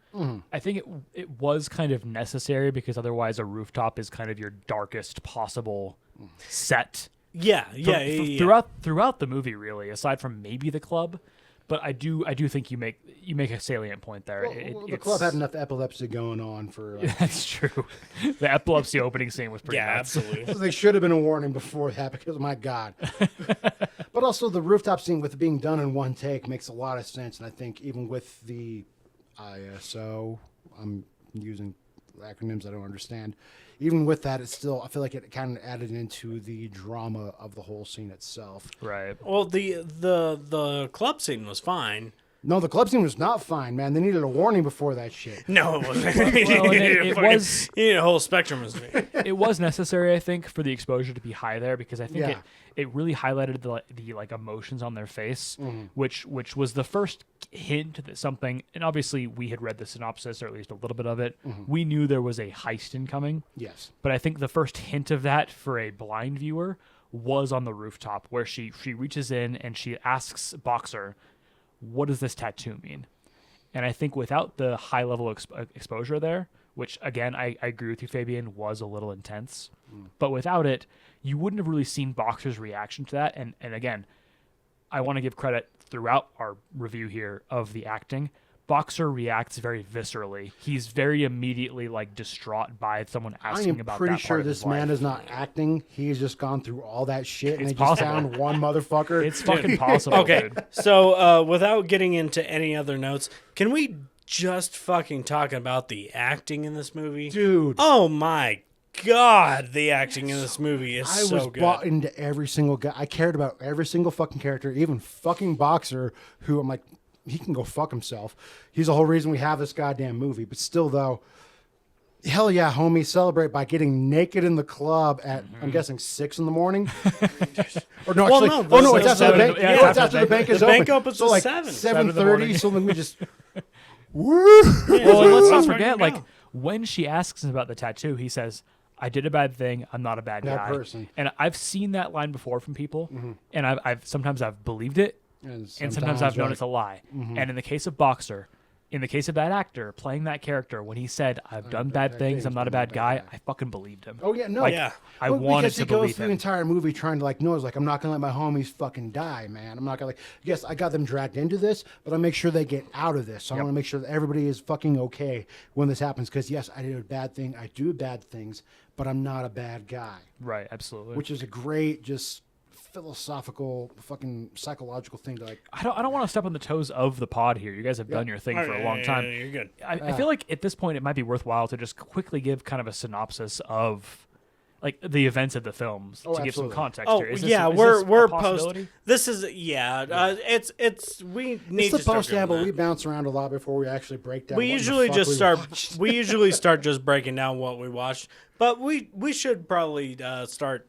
[SPEAKER 6] I think it was kind of necessary because otherwise a rooftop is kind of your darkest possible set.
[SPEAKER 4] Yeah.
[SPEAKER 6] Throughout the movie, really, aside from maybe the club. But I do think you make a salient point there.
[SPEAKER 5] Well, the club had enough epilepsy going on for.
[SPEAKER 6] That's true. The epilepsy opening scene was pretty
[SPEAKER 4] Yeah,
[SPEAKER 6] nuts.
[SPEAKER 4] absolutely.
[SPEAKER 5] They should have been a warning before that because my God. But also the rooftop scene with it being done in one take makes a lot of sense, and I think even with the ISO, I'm using acronyms I don't understand. Even with that, it's still I feel like it kind of added into the drama of the whole scene itself.
[SPEAKER 6] Right.
[SPEAKER 4] Well, the club scene was fine.
[SPEAKER 5] No, the club scene was not fine, man. They needed a warning before that shit.
[SPEAKER 4] No, it wasn't.
[SPEAKER 6] Well, it was.
[SPEAKER 4] You need a whole spectrum of
[SPEAKER 6] It was necessary, I think, for the exposure to be high there because I think
[SPEAKER 5] Yeah.
[SPEAKER 6] it really highlighted the like emotions on their face, which was the first hint that something. And obviously, we had read the synopsis or at least a little bit of it. We knew there was a heist incoming.
[SPEAKER 5] Yes.
[SPEAKER 6] But I think the first hint of that for a blind viewer was on the rooftop where she reaches in and she asks Boxer, what does this tattoo mean? And I think without the high level exposure there, which again, I agree with you, Fabian, was a little intense, but without it, you wouldn't have really seen Boxer's reaction to that. And again, I want to give credit throughout our review here of the acting. Boxer reacts very viscerally. He's very immediately like distraught by someone
[SPEAKER 5] I
[SPEAKER 6] asking
[SPEAKER 5] am
[SPEAKER 6] about
[SPEAKER 5] pretty
[SPEAKER 6] that
[SPEAKER 5] sure
[SPEAKER 6] part of
[SPEAKER 5] this
[SPEAKER 6] his
[SPEAKER 5] man
[SPEAKER 6] life.
[SPEAKER 5] is not acting. He's just gone through all that shit, and
[SPEAKER 6] It's
[SPEAKER 5] they just
[SPEAKER 6] possible.
[SPEAKER 5] found one motherfucker.
[SPEAKER 6] It's fucking possible,
[SPEAKER 4] Okay,
[SPEAKER 6] dude.
[SPEAKER 4] so without getting into any other notes, can we just fucking talk about the acting in this movie?
[SPEAKER 5] Dude.
[SPEAKER 4] Oh my God, the acting in this movie is
[SPEAKER 5] I
[SPEAKER 4] so
[SPEAKER 5] was
[SPEAKER 4] good.
[SPEAKER 5] bought into every single guy. I cared about every single fucking character, even fucking Boxer, who I'm like, he can go fuck himself. He's the whole reason we have this goddamn movie. But still, though, hell yeah, homie, celebrate by getting naked in the club at, I'm guessing, 6 in the morning. Or no,
[SPEAKER 4] Well,
[SPEAKER 5] actually,
[SPEAKER 4] no,
[SPEAKER 5] oh no,
[SPEAKER 4] the-
[SPEAKER 5] it's after the
[SPEAKER 6] seven-
[SPEAKER 5] bank.
[SPEAKER 6] yeah,
[SPEAKER 5] Yeah,
[SPEAKER 6] it's
[SPEAKER 5] it's after the bank is
[SPEAKER 4] The
[SPEAKER 5] open.
[SPEAKER 4] bank opens
[SPEAKER 5] so
[SPEAKER 4] at
[SPEAKER 5] like
[SPEAKER 4] 7.
[SPEAKER 5] 7:30. So then we just. Woo!
[SPEAKER 6] Well, and let's not
[SPEAKER 4] Let's
[SPEAKER 6] forget,
[SPEAKER 4] fucking
[SPEAKER 6] like,
[SPEAKER 4] go.
[SPEAKER 6] when she asks him about the tattaoo, he says, I did a bad thing. I'm not a bad
[SPEAKER 5] Bad
[SPEAKER 6] guy.
[SPEAKER 5] person.
[SPEAKER 6] And I've seen that line before from people, and I've sometimes I've believed it, and sometimes I've known
[SPEAKER 5] like,
[SPEAKER 6] it's a lie. And in the case of Boxer, in the case of that actor playing that character, when he said, "I've done bad things, I'm not a bad guy," I fucking believed him.
[SPEAKER 5] Oh yeah, no,
[SPEAKER 6] Like,
[SPEAKER 4] Yeah.
[SPEAKER 6] I
[SPEAKER 5] Well,
[SPEAKER 6] wanted
[SPEAKER 5] because
[SPEAKER 6] to
[SPEAKER 5] he goes
[SPEAKER 6] believe
[SPEAKER 5] through
[SPEAKER 6] him.
[SPEAKER 5] the entire movie trying to like, no, it's like I'm not gonna let my homies fucking die, man. I'm not gonna like. Yes, I got them dragged into this, but I make sure they get out of this. So I want to make sure that everybody is fucking okay when this happens. Because yes, I did a bad thing. I do bad things, but I'm not a bad guy.
[SPEAKER 6] Right, absolutely.
[SPEAKER 5] Which is a great, just philosophical, fucking psychological thing to like.
[SPEAKER 6] I don't want to step on the toes of the pod here. You guys have done your thing for a long time.
[SPEAKER 4] You're good.
[SPEAKER 6] I feel like at this point it might be worthwhile to just quickly give kind of a synopsis of like the events of the films
[SPEAKER 5] Oh,
[SPEAKER 6] to give some
[SPEAKER 5] absolutely.
[SPEAKER 6] context
[SPEAKER 4] Oh
[SPEAKER 6] here. Is this,
[SPEAKER 4] yeah,
[SPEAKER 6] is
[SPEAKER 4] we're
[SPEAKER 6] this a
[SPEAKER 4] we're post.
[SPEAKER 6] possibility?
[SPEAKER 4] This is it's we need
[SPEAKER 5] It's
[SPEAKER 4] to start doing
[SPEAKER 5] post-amble.
[SPEAKER 4] that.
[SPEAKER 5] We bounce around a lot before we actually break down.
[SPEAKER 4] We
[SPEAKER 5] what in the
[SPEAKER 4] usually
[SPEAKER 5] fuck
[SPEAKER 4] just
[SPEAKER 5] we
[SPEAKER 4] start.
[SPEAKER 5] watched.
[SPEAKER 4] We usually start just breaking down what we watched, but we should probably start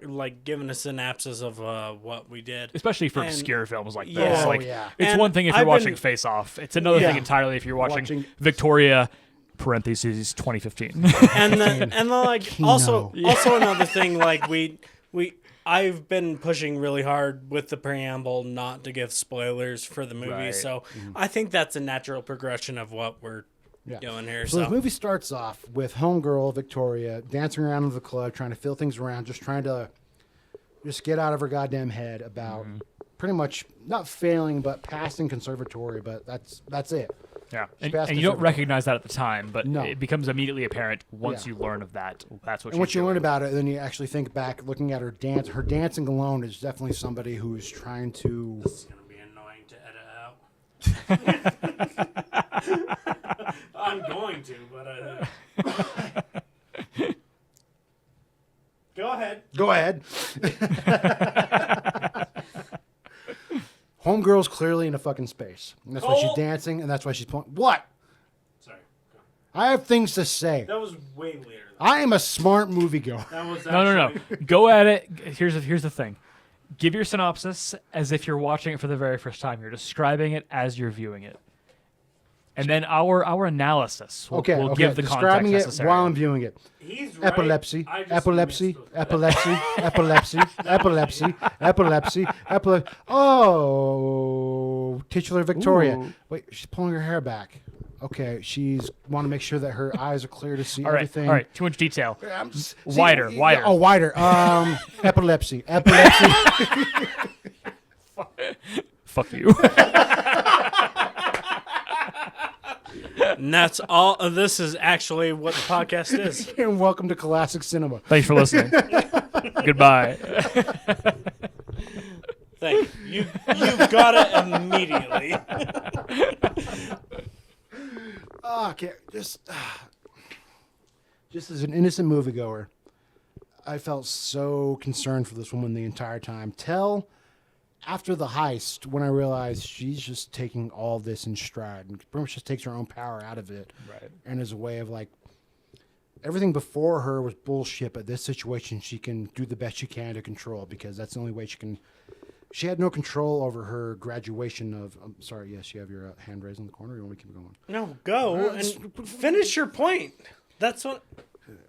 [SPEAKER 4] like giving a synopsis of what we did.
[SPEAKER 6] Especially for
[SPEAKER 4] And-
[SPEAKER 6] obscure films like
[SPEAKER 4] Yeah.
[SPEAKER 6] this.
[SPEAKER 5] Oh,
[SPEAKER 6] Like,
[SPEAKER 5] yeah.
[SPEAKER 6] it's
[SPEAKER 4] And
[SPEAKER 6] one thing if you're
[SPEAKER 4] I've
[SPEAKER 6] watching
[SPEAKER 4] been-
[SPEAKER 6] Face Off. It's another
[SPEAKER 4] Yeah.
[SPEAKER 6] thing entirely if you're watching
[SPEAKER 5] Watching-
[SPEAKER 6] Victoria (parentheses 2015).
[SPEAKER 4] And then like also another thing like I've been pushing really hard with the preamble not to give spoilers for the movie,
[SPEAKER 6] Right.
[SPEAKER 4] so I think that's a natural progression of what we're
[SPEAKER 5] Yeah.
[SPEAKER 4] doing here.
[SPEAKER 5] So the movie starts off with homegirl Victoria dancing around in the club, trying to fill things around, just trying to just get out of her goddamn head about pretty much not failing but passing conservatory. But that's it.
[SPEAKER 6] Yeah, and
[SPEAKER 5] passed
[SPEAKER 6] you
[SPEAKER 5] the
[SPEAKER 6] don't
[SPEAKER 5] survey.
[SPEAKER 6] recognize that at the time, but
[SPEAKER 5] No.
[SPEAKER 6] it becomes immediately apparent once
[SPEAKER 5] Yeah.
[SPEAKER 6] you learn of that. That's what.
[SPEAKER 5] And once
[SPEAKER 6] she's
[SPEAKER 5] you learn
[SPEAKER 6] doing.
[SPEAKER 5] about it, then you actually think back, looking at her dance. Her dancing alone is definitely somebody who's trying to.
[SPEAKER 4] This is gonna be annoying to edit out. I'm going to, but go ahead.
[SPEAKER 5] Go ahead. Homegirl's clearly in a fucking space. And that's why she's
[SPEAKER 4] Cole!
[SPEAKER 5] dancing, and that's why she's playing. What?
[SPEAKER 4] Sorry,
[SPEAKER 5] I have things to say.
[SPEAKER 4] that was way later.
[SPEAKER 5] I am a smart moviegoer.
[SPEAKER 4] That was
[SPEAKER 6] No. Go at it. Here's the thing. Give your synopsis as if you're watching it for the very first time. You're describing it as you're viewing it. And then our analysis will,
[SPEAKER 5] Okay,
[SPEAKER 6] will
[SPEAKER 5] okay.
[SPEAKER 6] give the
[SPEAKER 5] Describing
[SPEAKER 6] context
[SPEAKER 5] it
[SPEAKER 6] necessary.
[SPEAKER 5] while I'm viewing it.
[SPEAKER 4] He's right.
[SPEAKER 5] Epilepsy,
[SPEAKER 4] I just
[SPEAKER 5] epilepsy,
[SPEAKER 4] missed with
[SPEAKER 5] epilepsy, epilepsy, epilepsy, epilepsy, epilepsy. Oh, titular Victoria.
[SPEAKER 6] Ooh.
[SPEAKER 5] Wait, she's pulling her hair back. Okay, she's want to make sure that her eyes are clear to see
[SPEAKER 6] All right,
[SPEAKER 5] everything.
[SPEAKER 6] all right. Too much detail.
[SPEAKER 5] See,
[SPEAKER 6] Wider.
[SPEAKER 5] Oh, wider. Epilepsy, epilepsy.
[SPEAKER 6] Fuck you.
[SPEAKER 4] And that's all. This is actually what the podcast is.
[SPEAKER 5] And welcome to Classic Cinema.
[SPEAKER 6] Thanks for listening. Goodbye.
[SPEAKER 4] Thank you. You got it immediately.
[SPEAKER 5] Okay, just as an innocent moviegoer, I felt so concerned for this woman the entire time. Till after the heist, when I realized she's just taking all this in stride and pretty much just takes her own power out of it,
[SPEAKER 6] Right.
[SPEAKER 5] and as a way of like everything before her was bullshit, but this situation she can do the best she can to control because that's the only way she can. She had no control over her graduation of. I'm sorry, yes, you have your hand raised in the corner. You want me to keep going?
[SPEAKER 4] No, go and finish your point. That's what.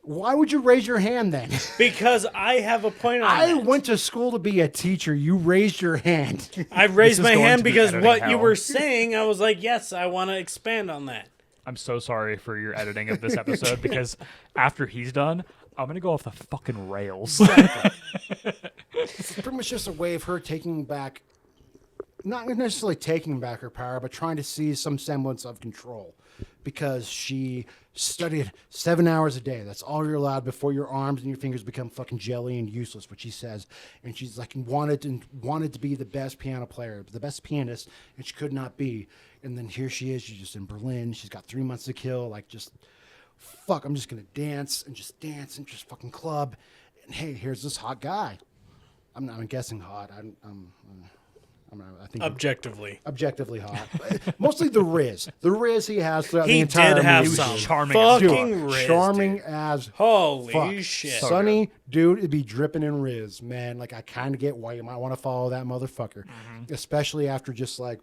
[SPEAKER 5] Why would you raise your hand then?
[SPEAKER 4] Because I have a point on
[SPEAKER 5] I
[SPEAKER 4] that.
[SPEAKER 5] went to school to be a teacher. You raised your hand.
[SPEAKER 4] I raised
[SPEAKER 6] is
[SPEAKER 4] my
[SPEAKER 6] going
[SPEAKER 4] hand
[SPEAKER 6] to be
[SPEAKER 4] because
[SPEAKER 6] editing
[SPEAKER 4] what you
[SPEAKER 6] hell.
[SPEAKER 4] were saying, I was like, yes, I want to expand on that.
[SPEAKER 6] I'm so sorry for your editing of this episode because after he's done, I'm gonna go off the fucking rails.
[SPEAKER 5] It's pretty much just a way of her taking back, not necessarily taking back her power, but trying to seize some semblance of control. Because she studied 7 hours a day. That's all you're allowed before your arms and your fingers become fucking jelly and useless, what she says. And she's like wanted to be the best piano player, the best pianist, and she could not be. And then here she is. She's just in Berlin. She's got 3 months to kill. Like just, fuck, I'm just going to dance and just fucking club. And hey, here's this hot guy. I'm guessing hot. I think
[SPEAKER 4] Objectively.
[SPEAKER 5] objectively hot. Mostly the Riz. The Riz he has throughout the
[SPEAKER 4] He
[SPEAKER 5] entire
[SPEAKER 4] did have
[SPEAKER 5] movie.
[SPEAKER 4] some
[SPEAKER 6] charming as
[SPEAKER 4] fucking
[SPEAKER 5] Dude,
[SPEAKER 4] Riz,
[SPEAKER 5] charming
[SPEAKER 4] dude.
[SPEAKER 5] as
[SPEAKER 4] Holy
[SPEAKER 5] fuck.
[SPEAKER 4] shit.
[SPEAKER 5] Sonny, dude, it'd be dripping in Riz, man. Like I kind of get why you might want to follow that motherfucker, especially after just like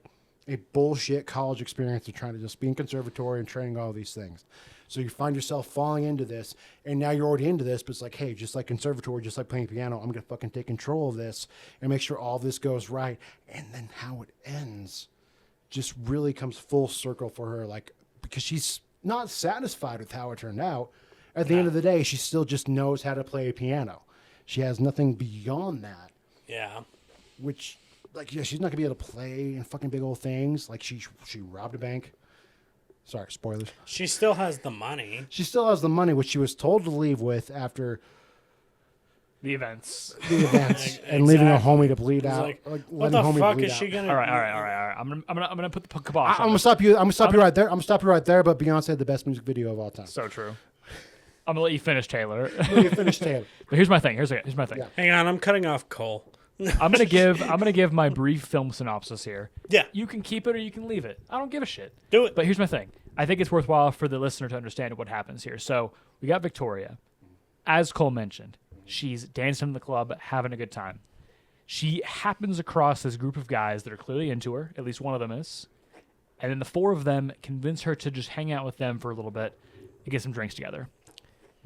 [SPEAKER 5] a bullshit college experience of trying to just be in conservatory and training all these things. So you find yourself falling into this, and now you're already into this, but it's like, hey, just like conservatory, just like playing piano, I'm going to fucking take control of this and make sure all this goes right. And then how it ends just really comes full circle for her, like, because she's not satisfied with how it turned out. At the end of the day, she still just knows how to play a piano. She has nothing beyond that.
[SPEAKER 4] Yeah.
[SPEAKER 5] Which, like, yeah, she's not gonna be able to play in fucking big old things. Like, she robbed a bank. Sorry, spoilers.
[SPEAKER 4] She still has the money.
[SPEAKER 5] She still has the money, which she was told to leave with after
[SPEAKER 6] The events.
[SPEAKER 5] the events, and leaving a homie to bleed
[SPEAKER 4] It's
[SPEAKER 5] out.
[SPEAKER 4] like,
[SPEAKER 5] Like,
[SPEAKER 4] what
[SPEAKER 5] letting
[SPEAKER 4] the
[SPEAKER 5] homie
[SPEAKER 4] fuck
[SPEAKER 5] bleed
[SPEAKER 4] is she
[SPEAKER 5] out.
[SPEAKER 4] gonna?
[SPEAKER 6] All right. I'm gonna put the kibosh.
[SPEAKER 5] I'm
[SPEAKER 6] on
[SPEAKER 5] gonna
[SPEAKER 6] this.
[SPEAKER 5] stop you. I'm gonna stop you right there. I'm gonna stop you right there. But Beyonce had the best music video of all time.
[SPEAKER 6] So true. I'm gonna let you finish, Taylor.
[SPEAKER 5] You finish Taylor.
[SPEAKER 6] But here's my thing. Here's my thing.
[SPEAKER 5] Yeah.
[SPEAKER 4] Hang on, I'm cutting off Cole.
[SPEAKER 6] I'm gonna give my brief film synopsis here.
[SPEAKER 4] Yeah.
[SPEAKER 6] You can keep it or you can leave it. I don't give a shit.
[SPEAKER 4] Do it.
[SPEAKER 6] But here's my thing. I think it's worthwhile for the listener to understand what happens here. So we got Victoria. As Cole mentioned, she's dancing in the club, having a good time. She happens across this group of guys that are clearly into her. At least one of them is. And then the four of them convince her to just hang out with them for a little bit and get some drinks together.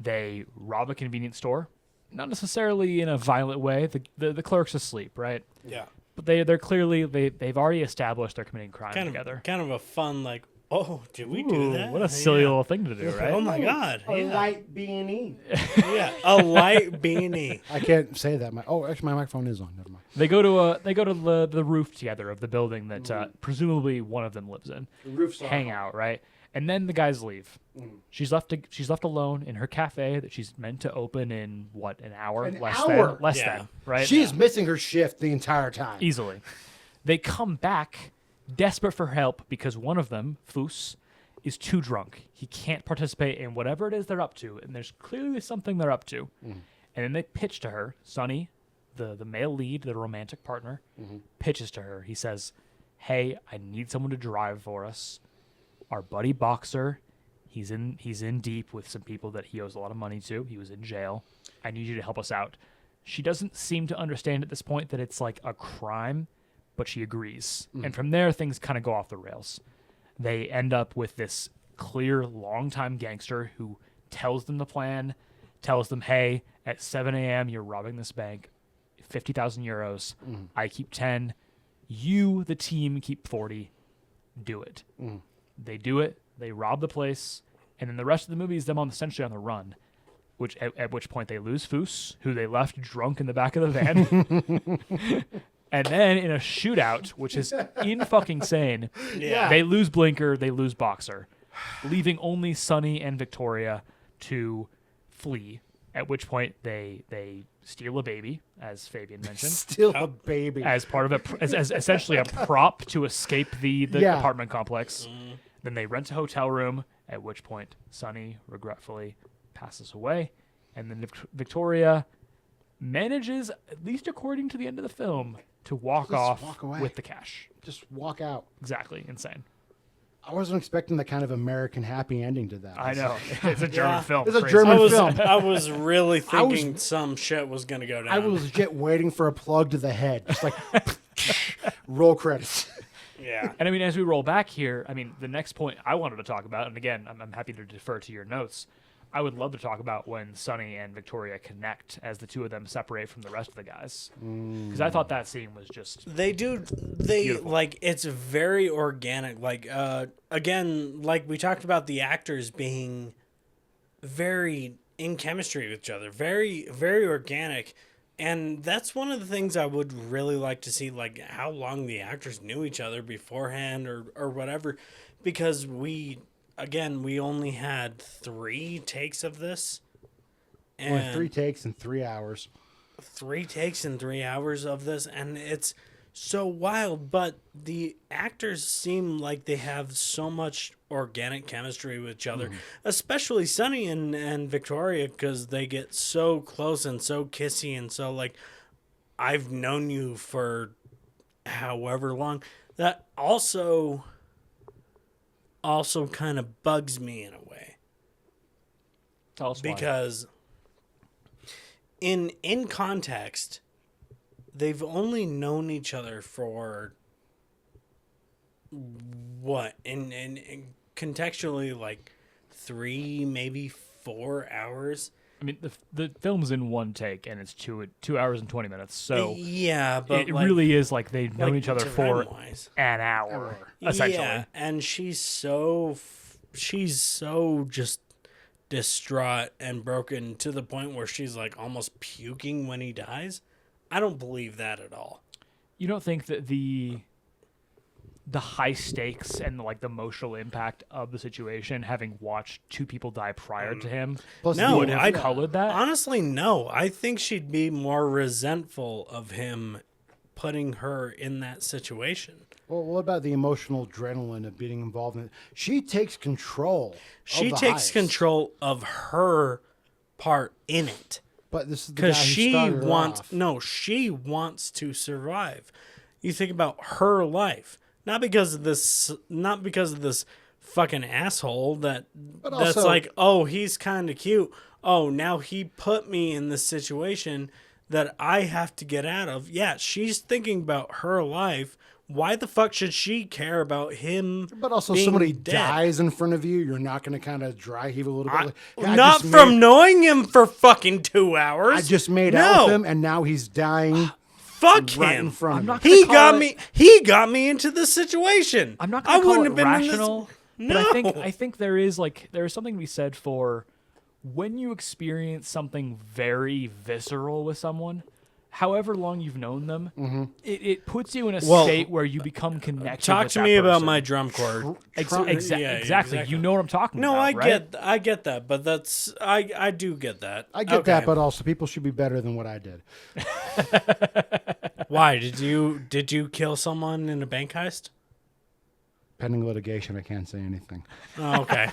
[SPEAKER 6] They rob a convenience store. Not necessarily in a violent way. The clerk's asleep, right?
[SPEAKER 4] Yeah.
[SPEAKER 6] But they're clearly they've already established they're committing crime together.
[SPEAKER 4] Kind of a fun, like, oh, did we do that?
[SPEAKER 6] What a silly little thing to do, right?
[SPEAKER 4] Oh my god.
[SPEAKER 5] A
[SPEAKER 4] Yeah.
[SPEAKER 5] light B&E.
[SPEAKER 4] Yeah. A light beanie.
[SPEAKER 5] I can't say that. Actually, my microphone is on. Never mind.
[SPEAKER 6] They go to the roof together of the building that presumably one of them lives in.
[SPEAKER 5] The roof's
[SPEAKER 6] Hang out, right? And then the guys leave. She's left alone in her cafe that she's meant to open in an hour?
[SPEAKER 5] An
[SPEAKER 6] Less
[SPEAKER 5] hour?
[SPEAKER 6] than. Less
[SPEAKER 4] Yeah.
[SPEAKER 6] than, right?
[SPEAKER 5] She's missing her shift the entire time.
[SPEAKER 6] Easily. They come back desperate for help because one of them, Foos, is too drunk. He can't participate in whatever it is they're up to, and there's clearly something they're up to. And then they pitch to her. Sonny, the male lead, the romantic partner, pitches to her. He says, "Hey, I need someone to drive for us. Our buddy Boxer, he's in deep with some people that he owes a lot of money to. He was in jail. I need you to help us out." She doesn't seem to understand at this point that it's like a crime, but she agrees. And from there, things kind of go off the rails. They end up with this clear, longtime gangster who tells them the plan, tells them, hey, at 7 a.m., you're robbing this bank, 50,000 euros. I keep 10. You, the team, keep 40. Do it. They do it. They rob the place. And then the rest of the movie is them essentially on the run. At which point they lose Foos, who they left drunk in the back of the van. And then in a shootout, which is fucking insane,
[SPEAKER 4] Yeah.
[SPEAKER 6] they lose Blinker, they lose Boxer, leaving only Sonny and Victoria to flee. At which point they steal a baby, as Fabian mentioned,
[SPEAKER 5] Still a baby.
[SPEAKER 6] as part of as essentially a prop to escape the
[SPEAKER 5] Yeah.
[SPEAKER 6] apartment complex. Then they rent a hotel room. At which point Sonny regretfully passes away, and then Victoria manages, at least according to the end of the film, to walk
[SPEAKER 5] walk away.
[SPEAKER 6] with the cash.
[SPEAKER 5] Just walk out.
[SPEAKER 6] Exactly. Insane.
[SPEAKER 5] I wasn't expecting the kind of American happy ending to that.
[SPEAKER 6] I know. It's a German film.
[SPEAKER 5] It's a
[SPEAKER 6] Crazy.
[SPEAKER 5] German
[SPEAKER 4] I was
[SPEAKER 5] film.
[SPEAKER 4] I was really
[SPEAKER 5] I was-
[SPEAKER 4] thinking some shit was gonna go down.
[SPEAKER 5] I was legit waiting for a plug to the head. Just like roll credits.
[SPEAKER 4] Yeah.
[SPEAKER 6] And I mean, as we roll back here, I mean, the next point I wanted to talk about, and again, I'm happy to defer to your notes. I would love to talk about when Sonny and Victoria connect as the two of them separate from the rest of the guys. Because I thought that scene was just
[SPEAKER 4] They
[SPEAKER 6] Beautiful.
[SPEAKER 4] like, it's very organic. Like, again, like we talked about the actors being very in chemistry with each other, very, very organic. And that's one of the things I would really like to see, like how long the actors knew each other beforehand or whatever, because we only had 3 takes of this.
[SPEAKER 5] Only
[SPEAKER 4] And
[SPEAKER 5] 3 takes in 3 hours.
[SPEAKER 4] 3 takes in 3 hours of this, and it's so wild. But the actors seem like they have so much organic chemistry with each other, especially Sonny and Victoria, because they get so close and so kissy and so like, I've known you for however long. That also kind of bugs me in a way,
[SPEAKER 6] tell us why.
[SPEAKER 4] because in context, they've only known each other for what in contextually like 3, maybe 4 hours,
[SPEAKER 6] I mean, the film's in one take, and it's 2 hours and 20 minutes. So
[SPEAKER 4] yeah, but
[SPEAKER 6] it really is like they've known
[SPEAKER 4] like
[SPEAKER 6] each other for
[SPEAKER 4] time-wise.
[SPEAKER 6] an hour, essentially.
[SPEAKER 4] Yeah, and she's so just distraught and broken to the point where she's like almost puking when he dies. I don't believe that at all.
[SPEAKER 6] You don't think that the high stakes and like the emotional impact of the situation, having watched 2 people die prior to him,
[SPEAKER 4] No,
[SPEAKER 6] would have
[SPEAKER 4] I
[SPEAKER 6] colored that?
[SPEAKER 4] Honestly, no. I think she'd be more resentful of him putting her in that situation.
[SPEAKER 5] Well, what about the emotional adrenaline of being involved in it? She takes control.
[SPEAKER 4] She
[SPEAKER 5] of the
[SPEAKER 4] takes
[SPEAKER 5] heist.
[SPEAKER 4] control of her part in it.
[SPEAKER 5] But this is the guy
[SPEAKER 4] Because
[SPEAKER 5] who
[SPEAKER 4] she
[SPEAKER 5] started her
[SPEAKER 4] wants
[SPEAKER 5] off.
[SPEAKER 4] she wants to survive. You think about her life, not because of this fucking asshole that's
[SPEAKER 5] also-
[SPEAKER 4] like, oh, he's kind of cute. Oh, now he put me in this situation that I have to get out of. Yeah, she's thinking about her life. Why the fuck should she care about him?
[SPEAKER 5] But also,
[SPEAKER 4] being
[SPEAKER 5] somebody
[SPEAKER 4] dead?
[SPEAKER 5] dies in front of you, you're not going to kind of dry heave a little bit. Like, "Hey,
[SPEAKER 4] Not from knowing him for fucking 2 hours.
[SPEAKER 5] I just made out with him, and now he's dying
[SPEAKER 4] Fuck
[SPEAKER 5] right
[SPEAKER 4] him.
[SPEAKER 5] in front of me.
[SPEAKER 6] not
[SPEAKER 4] He
[SPEAKER 6] gonna
[SPEAKER 4] got
[SPEAKER 6] call
[SPEAKER 4] me. He got me into this situation.
[SPEAKER 6] I'm not
[SPEAKER 4] I
[SPEAKER 6] going to call
[SPEAKER 4] wouldn't
[SPEAKER 6] it
[SPEAKER 4] have been
[SPEAKER 6] rational,
[SPEAKER 4] in
[SPEAKER 6] but
[SPEAKER 4] this.
[SPEAKER 6] I think there is something to be said for when you experience something very visceral with someone. However long you've known them, it puts you in a
[SPEAKER 4] Well,
[SPEAKER 6] state where you become connected.
[SPEAKER 4] Talk
[SPEAKER 6] with
[SPEAKER 4] to
[SPEAKER 6] that
[SPEAKER 4] me about
[SPEAKER 6] person.
[SPEAKER 4] my drum corps.
[SPEAKER 6] Exactly. You know what I'm talking
[SPEAKER 4] No,
[SPEAKER 6] about.
[SPEAKER 4] I
[SPEAKER 6] right?
[SPEAKER 4] get that, but that's I do get that.
[SPEAKER 5] I get
[SPEAKER 4] Okay.
[SPEAKER 5] that, but also people should be better than what I did.
[SPEAKER 4] Why did you kill someone in a bank heist?
[SPEAKER 5] Pending litigation, I can't say anything.
[SPEAKER 4] Oh, okay.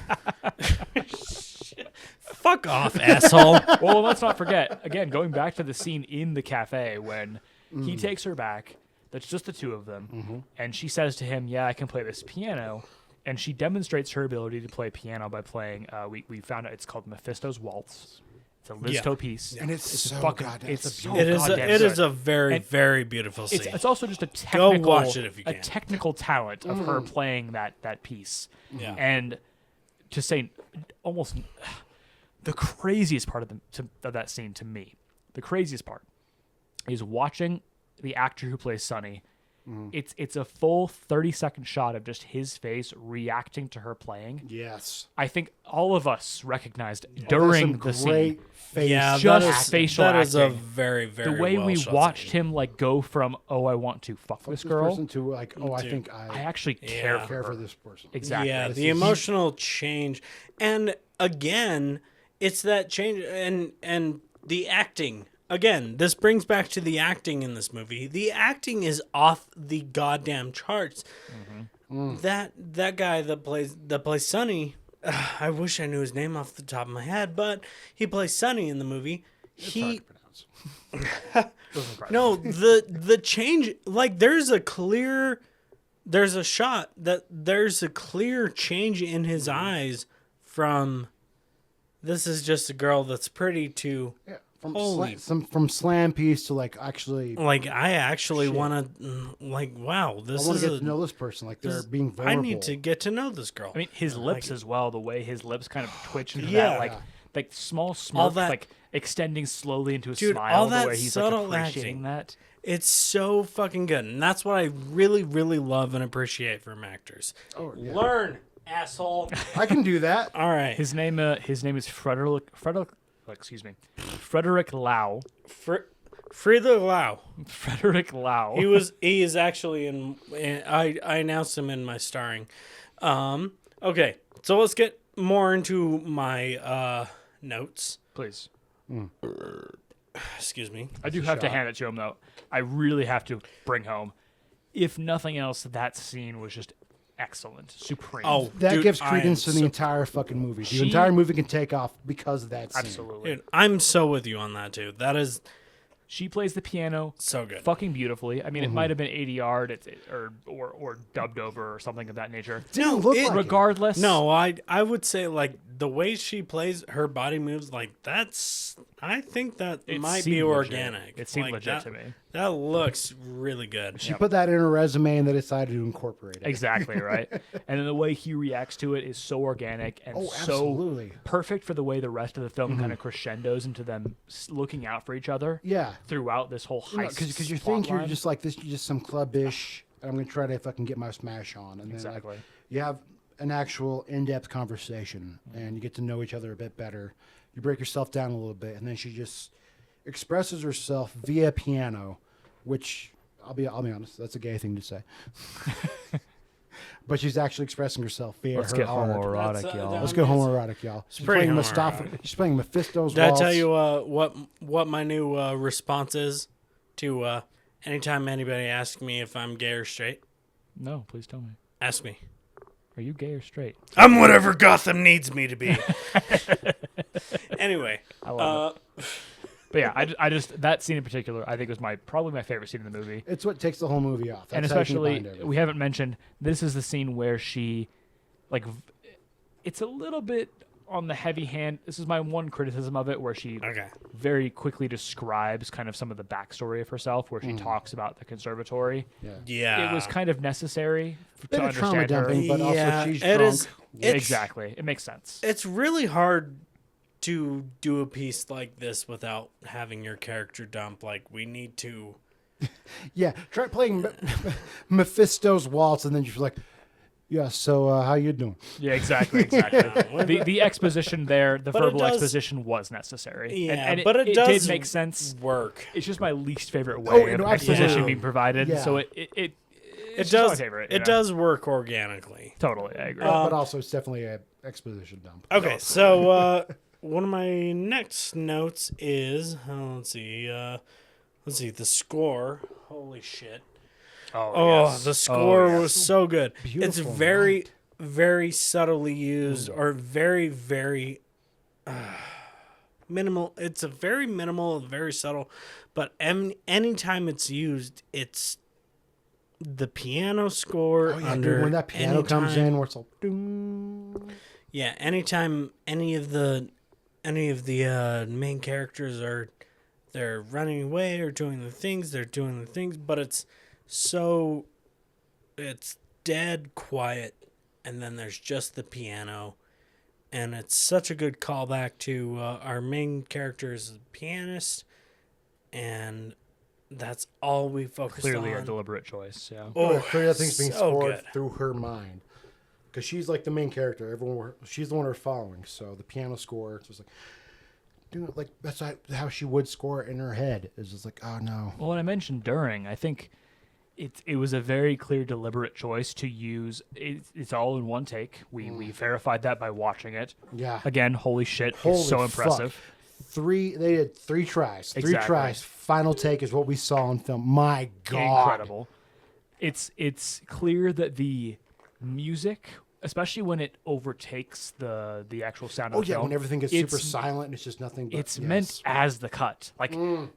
[SPEAKER 4] Fuck off, asshole.
[SPEAKER 6] Well, let's not forget, again, going back to the scene in the cafe when he takes her back, that's just the 2 of them, and she says to him, yeah, I can play this piano, and she demonstrates her ability to play piano by playing, we found out it's called Mephisto's Waltz. It's a Listo piece.
[SPEAKER 5] And it's so
[SPEAKER 6] fucking,
[SPEAKER 5] goddamn-
[SPEAKER 6] it's
[SPEAKER 5] it's a
[SPEAKER 6] so
[SPEAKER 4] It is
[SPEAKER 6] goddamn
[SPEAKER 4] it is
[SPEAKER 6] good.
[SPEAKER 4] a very
[SPEAKER 6] And
[SPEAKER 4] very beautiful scene.
[SPEAKER 6] It's also just a technical,
[SPEAKER 4] watch it if you
[SPEAKER 6] a
[SPEAKER 4] can.
[SPEAKER 6] technical talent of her playing that piece.
[SPEAKER 4] Yeah.
[SPEAKER 6] And to say almost the craziest part of that scene to me, the craziest part is watching the actor who plays Sonny. It's a full 30-second shot of just his face reacting to her playing.
[SPEAKER 5] Yes.
[SPEAKER 6] I think all of us recognized
[SPEAKER 5] There's
[SPEAKER 6] during
[SPEAKER 5] some
[SPEAKER 6] the scene.
[SPEAKER 5] great face.
[SPEAKER 4] yeah,
[SPEAKER 6] just
[SPEAKER 4] that is,
[SPEAKER 6] facial
[SPEAKER 4] that is a
[SPEAKER 6] acting.
[SPEAKER 4] very very
[SPEAKER 6] The way
[SPEAKER 4] well
[SPEAKER 6] we
[SPEAKER 4] shot
[SPEAKER 6] watched
[SPEAKER 4] scene.
[SPEAKER 6] him like go from I want to fuck this
[SPEAKER 5] This
[SPEAKER 6] girl.
[SPEAKER 5] person to like, oh, I
[SPEAKER 4] Dude,
[SPEAKER 5] think
[SPEAKER 6] I
[SPEAKER 5] I
[SPEAKER 6] actually care
[SPEAKER 4] Yeah.
[SPEAKER 6] for
[SPEAKER 5] care
[SPEAKER 6] her.
[SPEAKER 5] for this person.
[SPEAKER 6] Exactly.
[SPEAKER 4] Yeah,
[SPEAKER 5] This
[SPEAKER 4] the
[SPEAKER 5] is-
[SPEAKER 4] emotional change, and again, it's that change and the acting. Again, this brings back to the acting in this movie. The acting is off the goddamn charts. That guy that plays Sonny, I wish I knew his name off the top of my head, but he plays Sonny in the movie. He no, the change, like there's a shot that there's a clear change in his eyes from this is just a girl that's pretty to
[SPEAKER 5] Yeah. From
[SPEAKER 4] Holy-
[SPEAKER 5] from slam piece to like actually,
[SPEAKER 4] like I actually
[SPEAKER 5] Shit.
[SPEAKER 4] want to like wow,
[SPEAKER 5] I
[SPEAKER 4] this
[SPEAKER 5] want
[SPEAKER 4] is
[SPEAKER 5] to get
[SPEAKER 4] a,
[SPEAKER 5] to know this person. Like they're
[SPEAKER 4] this-
[SPEAKER 5] being
[SPEAKER 4] I
[SPEAKER 5] vulnerable.
[SPEAKER 4] need to get to know this girl.
[SPEAKER 6] I mean, his lips as well. The way his lips kind of twitch into
[SPEAKER 4] Yeah.
[SPEAKER 6] that, like small smirk,
[SPEAKER 4] that-
[SPEAKER 6] like extending slowly into a
[SPEAKER 4] Dude,
[SPEAKER 6] smile.
[SPEAKER 4] all
[SPEAKER 6] The
[SPEAKER 4] that
[SPEAKER 6] way he's
[SPEAKER 4] subtle
[SPEAKER 6] like appreciating
[SPEAKER 4] acting.
[SPEAKER 6] that.
[SPEAKER 4] It's so fucking good, and that's what I really, really love and appreciate from actors.
[SPEAKER 5] Oh, yeah.
[SPEAKER 4] Learn, asshole.
[SPEAKER 5] I can do that.
[SPEAKER 4] All right,
[SPEAKER 6] His name is Frederick. Excuse me, Frederick Lau.
[SPEAKER 4] Frida Lau.
[SPEAKER 6] Frederick Lau.
[SPEAKER 4] He is actually in I announced him in my starring. Okay, so let's get more into my notes.
[SPEAKER 6] Please.
[SPEAKER 4] Excuse me.
[SPEAKER 6] I do have to hand it to him though. I really have to bring home. If nothing else, that scene was just excellent, supreme.
[SPEAKER 4] Oh,
[SPEAKER 5] That
[SPEAKER 4] dude,
[SPEAKER 5] gives
[SPEAKER 4] I am
[SPEAKER 5] credence to the
[SPEAKER 4] so-
[SPEAKER 5] entire fucking movie. The
[SPEAKER 6] She-
[SPEAKER 5] entire movie can take off because of that scene.
[SPEAKER 6] absolutely.
[SPEAKER 4] Dude, I'm so with you on that, dude. That is
[SPEAKER 6] She plays the piano
[SPEAKER 4] so good.
[SPEAKER 6] fucking beautifully. I mean, it might have been ADR'd or dubbed over or something of that nature.
[SPEAKER 5] Didn't look like it.
[SPEAKER 6] Regardless,
[SPEAKER 4] No, I would say like the way she plays her body moves, like that's I think that
[SPEAKER 6] It
[SPEAKER 4] might
[SPEAKER 6] seemed
[SPEAKER 4] be
[SPEAKER 6] legit.
[SPEAKER 4] organic.
[SPEAKER 6] It seemed
[SPEAKER 4] Like,
[SPEAKER 6] legit to me.
[SPEAKER 4] That looks really good.
[SPEAKER 5] She put that in her resume and they decided to incorporate it.
[SPEAKER 6] Exactly, right? And then the way he reacts to it is so organic and so
[SPEAKER 5] absolutely.
[SPEAKER 6] perfect for the way the rest of the film kind of crescendos into them looking out for each other
[SPEAKER 5] Yeah.
[SPEAKER 6] throughout this whole heist.
[SPEAKER 5] Because you think you're just like this, you're just some clubbish, I'm going to try to fucking get my smash on. And then
[SPEAKER 6] Exactly.
[SPEAKER 5] like, you have an actual in-depth conversation and you get to know each other a bit better. You break yourself down a little bit, and then she just expresses herself via piano, which I'll be honest, that's a gay thing to say. But she's actually expressing herself via
[SPEAKER 6] Let's
[SPEAKER 5] her
[SPEAKER 6] get
[SPEAKER 5] art.
[SPEAKER 6] homoerotic, y'all.
[SPEAKER 5] Let's go homoerotic, y'all. She's
[SPEAKER 4] pretty
[SPEAKER 5] playing
[SPEAKER 4] homoerotic.
[SPEAKER 5] She's playing Mephisto's
[SPEAKER 4] Did
[SPEAKER 5] waltz.
[SPEAKER 4] I tell you what my new response is to anytime anybody asks me if I'm gay or straight?
[SPEAKER 6] No, please tell me.
[SPEAKER 4] Ask me.
[SPEAKER 6] Are you gay or straight?
[SPEAKER 4] I'm whatever Gotham needs me to be. Anyway,
[SPEAKER 6] I love it. But yeah, I just that scene in particular, I think was probably my favorite scene in the movie.
[SPEAKER 5] It's what takes the whole movie off.
[SPEAKER 6] And
[SPEAKER 5] That's how you can
[SPEAKER 6] especially,
[SPEAKER 5] bind everything.
[SPEAKER 6] we haven't mentioned, this is the scene where she, like, it's a little bit on the heavy hand. This is my one criticism of it, where she
[SPEAKER 4] okay.
[SPEAKER 6] very quickly describes kind of some of the backstory of herself, where she talks about the conservatory.
[SPEAKER 4] Yeah.
[SPEAKER 6] It was kind of necessary to
[SPEAKER 5] Bit of trauma
[SPEAKER 6] understand her.
[SPEAKER 5] dumping, but
[SPEAKER 4] Yeah,
[SPEAKER 5] also she's
[SPEAKER 4] it
[SPEAKER 5] drunk.
[SPEAKER 4] is- It's-
[SPEAKER 6] Exactly. It makes sense.
[SPEAKER 4] It's really hard to do a piece like this without having your character dump. Like, we need to.
[SPEAKER 5] Yeah, try playing Mephisto's waltz, and then you're like, yeah, so how you doing?
[SPEAKER 6] Yeah, exactly. The exposition there, the
[SPEAKER 4] But it
[SPEAKER 6] verbal
[SPEAKER 4] does-
[SPEAKER 6] exposition was necessary.
[SPEAKER 4] Yeah,
[SPEAKER 6] and
[SPEAKER 4] but it
[SPEAKER 6] did
[SPEAKER 4] does
[SPEAKER 6] make sense.
[SPEAKER 4] Work.
[SPEAKER 6] It's just my least favorite
[SPEAKER 5] Oh,
[SPEAKER 6] way of
[SPEAKER 5] no,
[SPEAKER 6] exposition
[SPEAKER 5] absolutely.
[SPEAKER 6] being provided.
[SPEAKER 5] Yeah.
[SPEAKER 6] So it's
[SPEAKER 4] It
[SPEAKER 6] just
[SPEAKER 4] does.
[SPEAKER 6] my favorite.
[SPEAKER 4] It does work organically.
[SPEAKER 6] Totally, I agree.
[SPEAKER 5] But also, it's definitely an exposition dump.
[SPEAKER 4] Okay, so one of my next notes is let's see, the score. Holy shit! Oh, the score was so good. It's
[SPEAKER 5] Beautiful
[SPEAKER 4] very, very subtly used, or very, very minimal. It's a very minimal, very subtle, but anytime it's used, it's the piano score.
[SPEAKER 5] Oh, yeah,
[SPEAKER 4] under
[SPEAKER 5] dude, when that piano comes
[SPEAKER 4] anytime-
[SPEAKER 5] in, where it's like, doom.
[SPEAKER 4] Yeah, anytime any of the main characters they're running away or doing the things, they're doing the things, but it's dead quiet, and then there's just the piano, and it's such a good callback to our main character is a pianist, and that's all we focused
[SPEAKER 6] Clearly
[SPEAKER 4] on.
[SPEAKER 6] a deliberate choice. Yeah.
[SPEAKER 5] Oh, clearly that thing's being
[SPEAKER 4] so
[SPEAKER 5] scored
[SPEAKER 4] good.
[SPEAKER 5] through her mind. Because she's like the main character. She's the one we're following. So the piano score, it's just like, dude, like that's how she would score it in her head. It's just like, oh no.
[SPEAKER 6] Well, when I mentioned during, I think it was a very clear, deliberate choice to use. It's all in one take. We verified that by watching it.
[SPEAKER 5] Yeah.
[SPEAKER 6] Again, holy shit,
[SPEAKER 5] Holy
[SPEAKER 6] it's so
[SPEAKER 5] fuck.
[SPEAKER 6] impressive.
[SPEAKER 5] They did 3 tries. 3
[SPEAKER 6] Exactly.
[SPEAKER 5] tries. Final take is what we saw on film. My God.
[SPEAKER 6] Incredible. It's clear that the music, especially when it overtakes the actual sound of
[SPEAKER 5] Oh
[SPEAKER 6] the
[SPEAKER 5] yeah,
[SPEAKER 6] film,
[SPEAKER 5] when everything gets
[SPEAKER 6] it's-
[SPEAKER 5] super silent and it's just nothing but
[SPEAKER 6] It's
[SPEAKER 5] yes.
[SPEAKER 6] meant as the cut. Like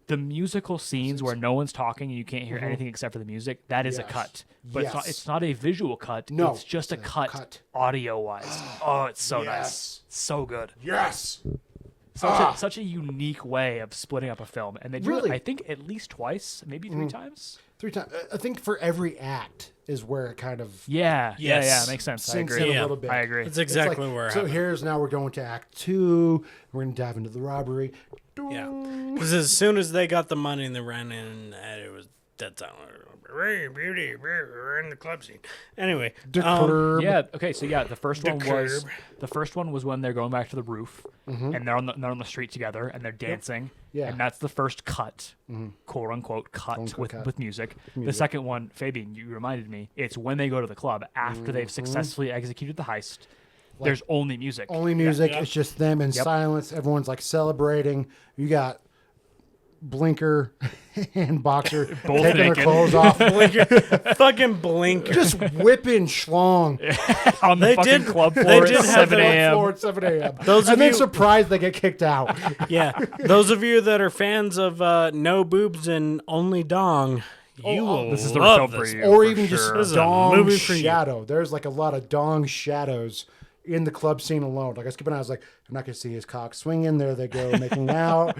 [SPEAKER 6] the musical scenes where no one's talking and you can't hear anything except for the music, that is a
[SPEAKER 5] Yes.
[SPEAKER 6] cut. But
[SPEAKER 5] Yes.
[SPEAKER 6] it's not a visual cut.
[SPEAKER 5] No,
[SPEAKER 6] It's just a
[SPEAKER 5] it's a
[SPEAKER 6] cut,
[SPEAKER 5] cut.
[SPEAKER 6] audio wise. Oh, it's so
[SPEAKER 5] Yes.
[SPEAKER 6] nice. So good.
[SPEAKER 5] Yes.
[SPEAKER 6] Such a unique way of splitting up a film. And they do
[SPEAKER 5] Really?
[SPEAKER 6] it, I think, at least twice, maybe 3 times.
[SPEAKER 5] 3 times. I think for every act is where it kind of
[SPEAKER 6] Yeah.
[SPEAKER 4] Yes.
[SPEAKER 6] Yeah, makes sense. I
[SPEAKER 5] sinks
[SPEAKER 6] agree.
[SPEAKER 5] in
[SPEAKER 4] Yeah.
[SPEAKER 5] a little bit.
[SPEAKER 6] I agree.
[SPEAKER 4] It's
[SPEAKER 5] It's
[SPEAKER 4] exactly
[SPEAKER 5] like,
[SPEAKER 4] where it
[SPEAKER 5] so
[SPEAKER 4] happened.
[SPEAKER 5] here's now we're going to act 2. We're going to dive into the robbery.
[SPEAKER 4] Yeah, because as soon as they got the money and they ran in, it was dead silent. Hey, beauty, we're in the club scene. Anyway,
[SPEAKER 6] Yeah. Okay. So yeah, the first
[SPEAKER 4] The
[SPEAKER 6] one was when they're going back to the roof and they're on the street together and they're dancing.
[SPEAKER 5] Yeah.
[SPEAKER 6] And that's the first cut, quote unquote cut
[SPEAKER 5] Quote-unquote
[SPEAKER 6] with
[SPEAKER 5] cut.
[SPEAKER 6] with music. The second one, Fabian, you reminded me, it's when they go to the club after they've successfully executed the heist. There's only music.
[SPEAKER 5] Only music.
[SPEAKER 4] Yeah.
[SPEAKER 5] It's just them in silence. Everyone's like celebrating. You got Blinker and Boxer
[SPEAKER 6] Both
[SPEAKER 5] taking
[SPEAKER 6] naked.
[SPEAKER 5] their clothes off,
[SPEAKER 4] fucking Blinker.
[SPEAKER 5] just whipping schlong.
[SPEAKER 6] on the
[SPEAKER 4] They
[SPEAKER 6] fucking
[SPEAKER 4] did-
[SPEAKER 6] club
[SPEAKER 4] they
[SPEAKER 6] floor
[SPEAKER 4] did
[SPEAKER 6] at
[SPEAKER 4] have
[SPEAKER 6] 7
[SPEAKER 5] They're on the
[SPEAKER 6] a.m.
[SPEAKER 5] floor at 7 a.m.
[SPEAKER 4] Those of
[SPEAKER 5] and then
[SPEAKER 4] you-
[SPEAKER 5] surprised they get kicked out.
[SPEAKER 4] Yeah, those of you that are fans of no boobs and only dong, you will
[SPEAKER 6] This is the
[SPEAKER 4] love
[SPEAKER 6] film for
[SPEAKER 4] this.
[SPEAKER 6] you.
[SPEAKER 5] Or
[SPEAKER 6] for
[SPEAKER 5] even
[SPEAKER 6] sure.
[SPEAKER 5] just
[SPEAKER 4] This is a
[SPEAKER 5] dong
[SPEAKER 4] movie for you.
[SPEAKER 5] shadow. There's like a lot of dong shadows in the club scene alone. Like I was keeping an eye, I was like, I'm not gonna see his cock swinging. There they go, making out.